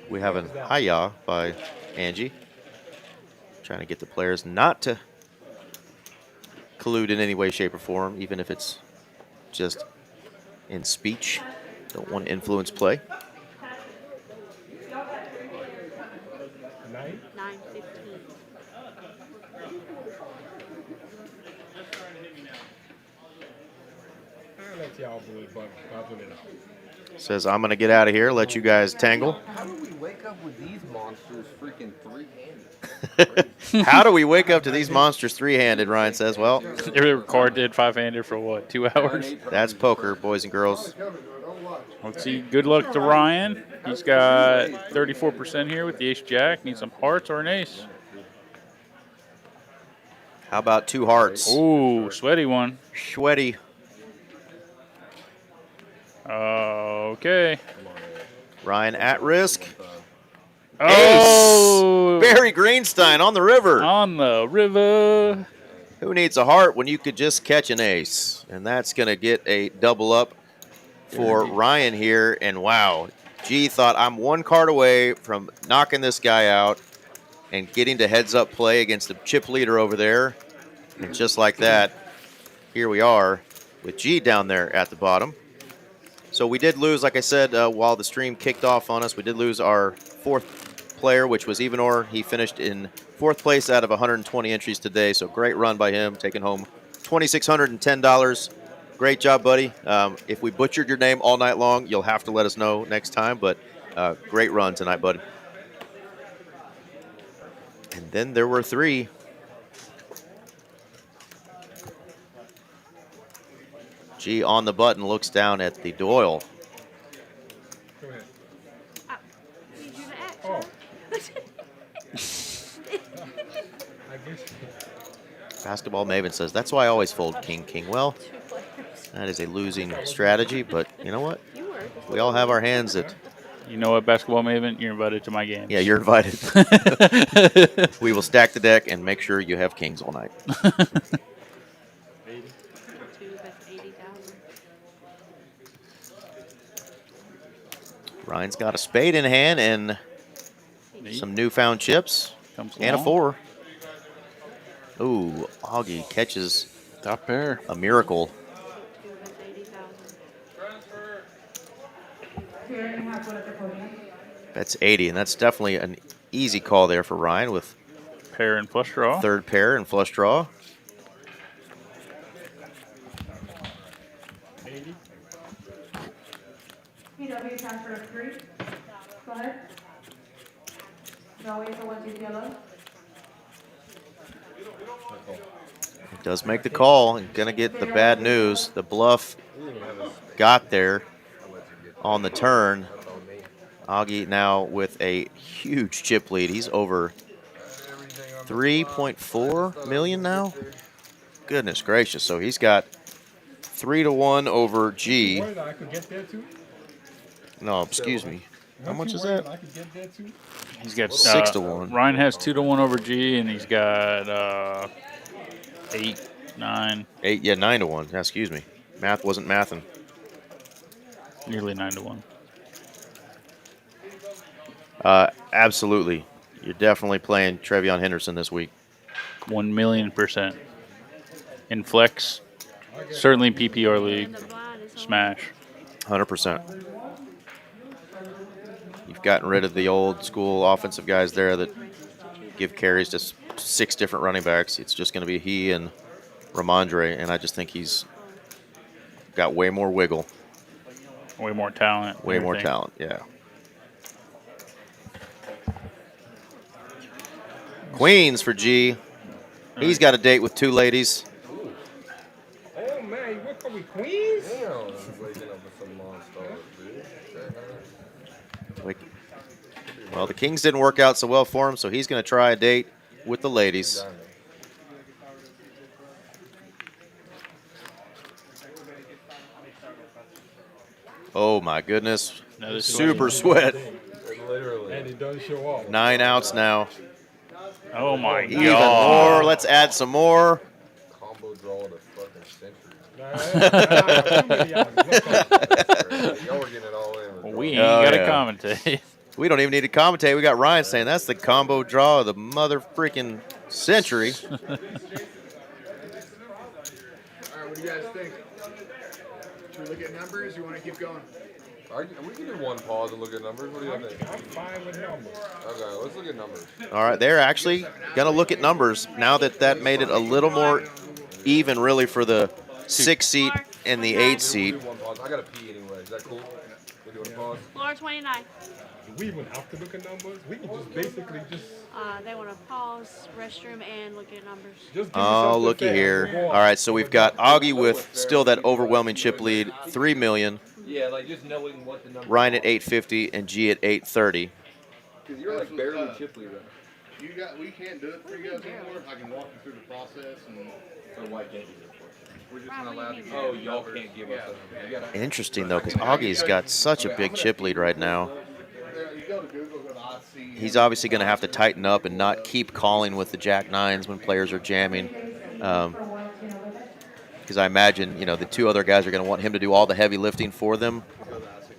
We have an Hiya by Angie. Trying to get the players not to collude in any way, shape, or form, even if it's just in speech. Don't want to influence play. 915. I'll let y'all do it, but bubble it out. Says, I'm going to get out of here, let you guys tangle. How do we wake up with these monsters freaking three-handed? How do we wake up to these monsters three-handed, Ryan says. Well, Every card did 5-handed for what, 2 hours? that's poker, boys and girls. Let's see. Good luck to Ryan. He's got 34% here with the ace jack. Need some hearts or an ace. How about 2 hearts? Ooh, sweaty one. Sweaty. Okay. Ryan at risk. Oh, Barry Greenstein on the river. on the river. Who needs a heart when you could just catch an ace? And that's going to get a double up for Ryan here. And wow, G thought I'm 1 card away from knocking this guy out and getting to heads up play against the chip leader over there. And just like that, here we are with G down there at the bottom. So we did lose, like I said, while the stream kicked off on us, we did lose our 4th player, which was Evenor. He finished in 4th place out of 120 entries today, so great run by him, taking home $2,610. Great job, buddy. If we butchered your name all night long, you'll have to let us know next time, but great run tonight, buddy. And then there were 3. G on the button, looks down at the Doyle. Go ahead. You do the action. Oh. I guess. Basketball Maven says, that's why I always fold king, king. Well, that is a losing strategy, but you know what? We all have our hands that... You know what, Basketball Maven? You're invited to my game. Yeah, you're invited. We will stack the deck and make sure you have kings all night. That's 80,000. Ryan's got a spade in hand and some newfound chips. Comes And a along. 4. Ooh, Augie catches Top pair. a miracle. That's 80,000. That's 80, and that's definitely an easy call there for Ryan with Pair and flush draw. 3rd pair and flush draw. 80. PW transfer of 3. Go ahead. No way for 1 2 yellow. He does make the call and gonna get the bad news. The bluff got there on the turn. Augie now with a huge chip lead. He's over 3.4 million now. Goodness gracious. So he's got 3-1 over G. Word, I could get there too. No, excuse me. How Don't much you is worry, that? I could get there too. He's got 6-1. Ryan has 2-1 over G, and he's got 8, 9, 8, yeah, 9-1. Excuse me. Math wasn't mathing. nearly 9-1. Absolutely. You're definitely playing Trevion Henderson this week. 1,000,000%. In flex, certainly PPR league, smash. 100%. You've gotten rid of the old school offensive guys there that give carries to 6 different running backs. It's just going to be he and Ramondre, and I just think he's got way more wiggle. Way more talent. Way more talent, yeah. Queens for G. He's got a date with 2 ladies. Oh man, you work with Queens? Damn, I'm waking up with some monsters, dude. Well, the Kings didn't work out so well for him, so he's going to try a date with the ladies. Oh my goodness. Super sweat. Literally. And it doesn't show up. 9 outs now. Oh my God. Even more. Let's add some more. Combo draw to fucking century. Y'all were getting it all in. We ain't got to commentate. We don't even need to commentate. We got Ryan saying that's the combo draw of the mother freaking century. All right, what do you guys think? Should we look at numbers? You want to keep going? We can do one pause and look at numbers. What do you think? I'm fine with numbers. Okay, let's look at numbers. All right, they're actually going to look at numbers now that made it a little more even, really, for the 6 seat and the 8 seat. We'll do one pause. I got to pee anyway. Is that cool? We're doing a pause? Floor 29. We even have to look at numbers. We can just basically just. They want to pause, restroom, and look at numbers. Oh, looky here. All right, so we've got Augie with still that overwhelming chip lead, 3 million. Yeah, like just knowing what the number. Ryan at 850 and G at 830. Because you're like barely chip leader. We can't do it for you guys anymore. I can walk you through the process and. So why can't you do it for us? We're just not allowed to give Oh, y'all can't give us that. You gotta. Interesting, though, because Augie's got such a big chip lead right now. You go to Google, go to IC. He's obviously going to have to tighten up and not keep calling with the Jack 9s when players are jamming. Because I imagine, the 2 other guys are going to want him to do all the heavy lifting for them.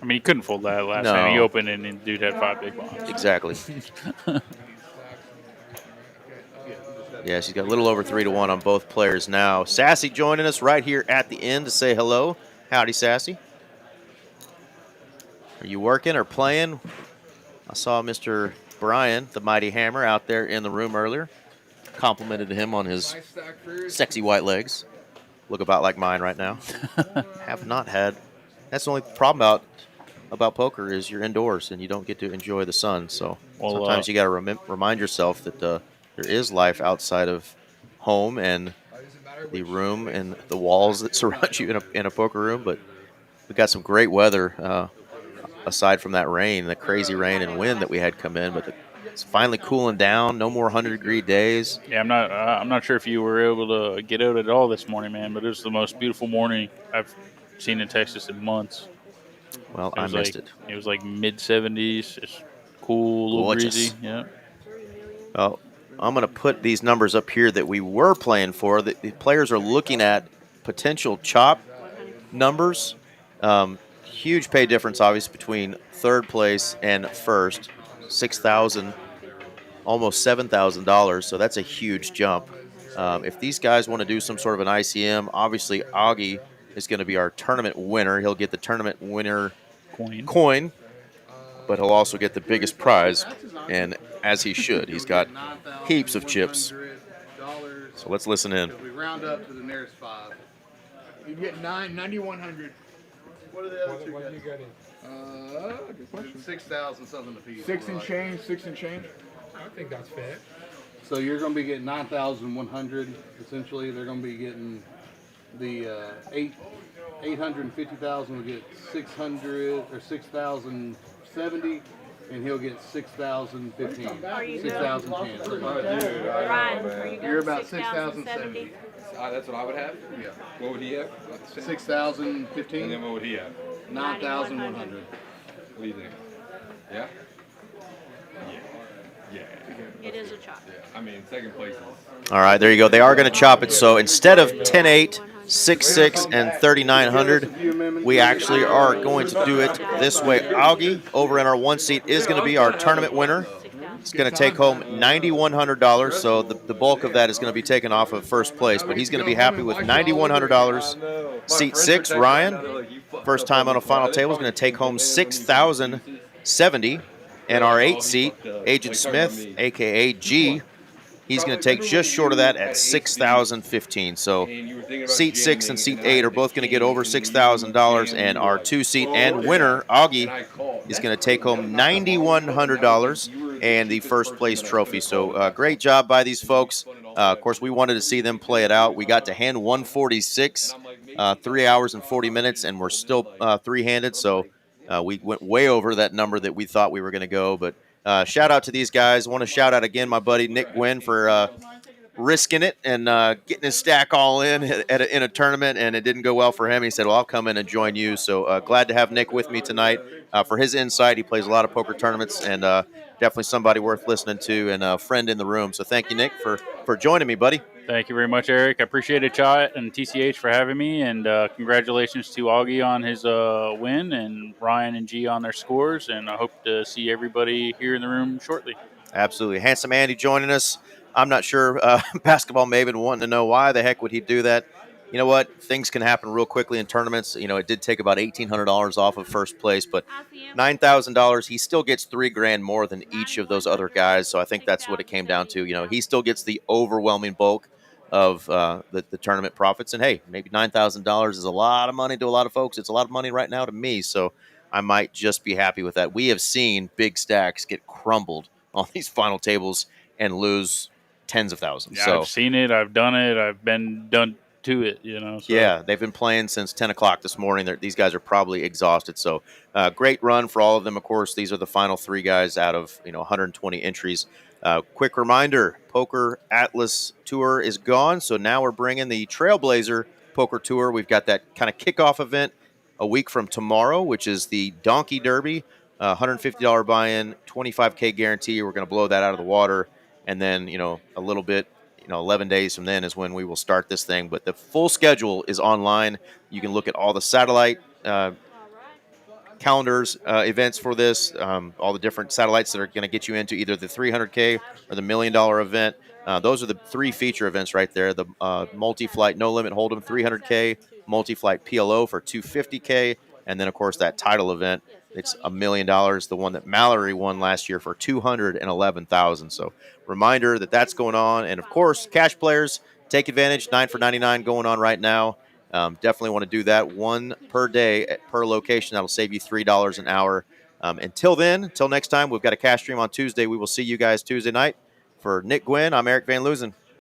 I mean, he couldn't fold that last time he opened and the dude had 5 big bombs. Exactly. Yes, he's got a little over 3-1 on both players now. Sassy joining us right here at the end to say hello. Howdy, Sassy. Are you working or playing? I saw Mr. Brian, the Mighty Hammer, out there in the room earlier. Complimented him on his sexy white legs. Look about like mine right now. Have not had. That's the only problem about poker is you're indoors and you don't get to enjoy the sun. So sometimes you got to remind yourself that there is life outside of home and the room and the walls that surround you in a poker room. But we got some great weather aside from that rain, the crazy rain and wind that we had come in. But it's finally cooling down. No more 100-degree days. Yeah, I'm not sure if you were able to get out at all this morning, man. But it was the most beautiful morning I've seen in Texas in months. Well, I missed it. It was like mid-70s. It's cool, a little breezy. Yeah. Well, I'm going to put these numbers up here that we were playing for. The players are looking at potential chop numbers. Huge pay difference, obviously, between third place and first. $6,000, almost $7,000. So that's a huge jump. If these guys want to do some sort of an ICM, obviously Augie is going to be our tournament winner. He'll get the tournament winner coin, but he'll also get the biggest prize, and as he should. He's got heaps of chips. So let's listen in. We round up to the nearest 5. You get 9,100. What are the other two? What are you getting? Good question. 6,000 something a piece. 6 and change, 6 and change. I think that's fair. So you're going to be getting 9,100. Essentially, they're going to be getting the 850,000 will get 600 or 6,070, and he'll get 6,015. 6,010. Ryan, are you You're about 6,070. That's what I would have? Yeah. What would he have? 6,015. And then what would he have? 9,100. What do you think? Yeah? Yeah. It is a chop. Yeah. I mean, second place is... All right, there you go. They are going to chop it. So instead of 10-8, 6-6, and 3,900, we actually are going to do it this way. Augie, over in our 1 seat, is going to be our tournament winner. He's going to take home $9,100. So the bulk of that is going to be taken off of first place, but he's going to be happy with $9,100. Seat 6, Ryan, first time on a final table, is going to take home $6,070. And our 8th seat, Agent Smith, a.k.a. G, he's going to take just short of that at $6,015. So seat 6 and seat 8 are both going to get over $6,000, and our 2-seat and winner, Augie, is going to take home $9,100 and the first place trophy. So great job by these folks. Of course, we wanted to see them play it out. We got to hand 146, 3 hours and 40 minutes, and we're still three-handed. So we went way over that number that we thought we were going to go. But shout out to these guys. I want to shout out again my buddy Nick Gwynn for risking it and getting his stack all in in a tournament, and it didn't go well for him. He said, well, I'll come in and join you. So glad to have Nick with me tonight for his insight. He plays a lot of poker tournaments, and definitely somebody worth listening to and a friend in the room. So thank you, Nick, for joining me, buddy. Thank you very much, Eric. I appreciate it, Chat and TCH, for having me, and congratulations to Augie on his win and Ryan and G on their scores, and I hope to see everybody here in the room shortly. Absolutely. Handsome Andy joining us. I'm not sure, basketball maven wanting to know why the heck would he do that. You know what? Things can happen real quickly in tournaments. You know, it did take about $1,800 off of first place, but $9,000, he still gets $3,000 more than each of those other guys. So I think that's what it came down to. You know, he still gets the overwhelming bulk of the tournament profits. And hey, maybe $9,000 is a lot of money to a lot of folks. It's a lot of money right now to me. So I might just be happy with that. We have seen big stacks get crumbled on these final tables and lose tens of thousands. Yeah, so I've seen it. I've done it. I've been done to it, you know. So. Yeah, they've been playing since 10 o'clock this morning. These guys are probably exhausted. So great run for all of them. Of course, these are the final 3 guys out of 120 entries. Quick reminder, Poker Atlas Tour is gone. So now we're bringing the Trailblazer Poker Tour. We've got that kind of kickoff event a week from tomorrow, which is the Donkey Derby. $150 buy-in, $25K guarantee. We're going to blow that out of the water. And then, a little bit, 11 days from then is when we will start this thing. But the full schedule is online. You can look at all the satellite calendars, events for this, all the different satellites that are going to get you into either the 300K or the $1 million event. Those are the 3 feature events right there. The multi-flight no limit hold'em 300K, multi-flight PLO for 250K, and then of course that title event. It's $1 million. The one that Mallory won last year for $211,000. So reminder that that's going on, and of course cash players take advantage. 9 for 99 going on right now. Definitely want to do that, 1 per day per location. That'll save you $3 an hour. Until next time, we've got a cash stream on Tuesday. We will see you guys Tuesday night. For Nick Gwynn, I'm Eric Van Loozen.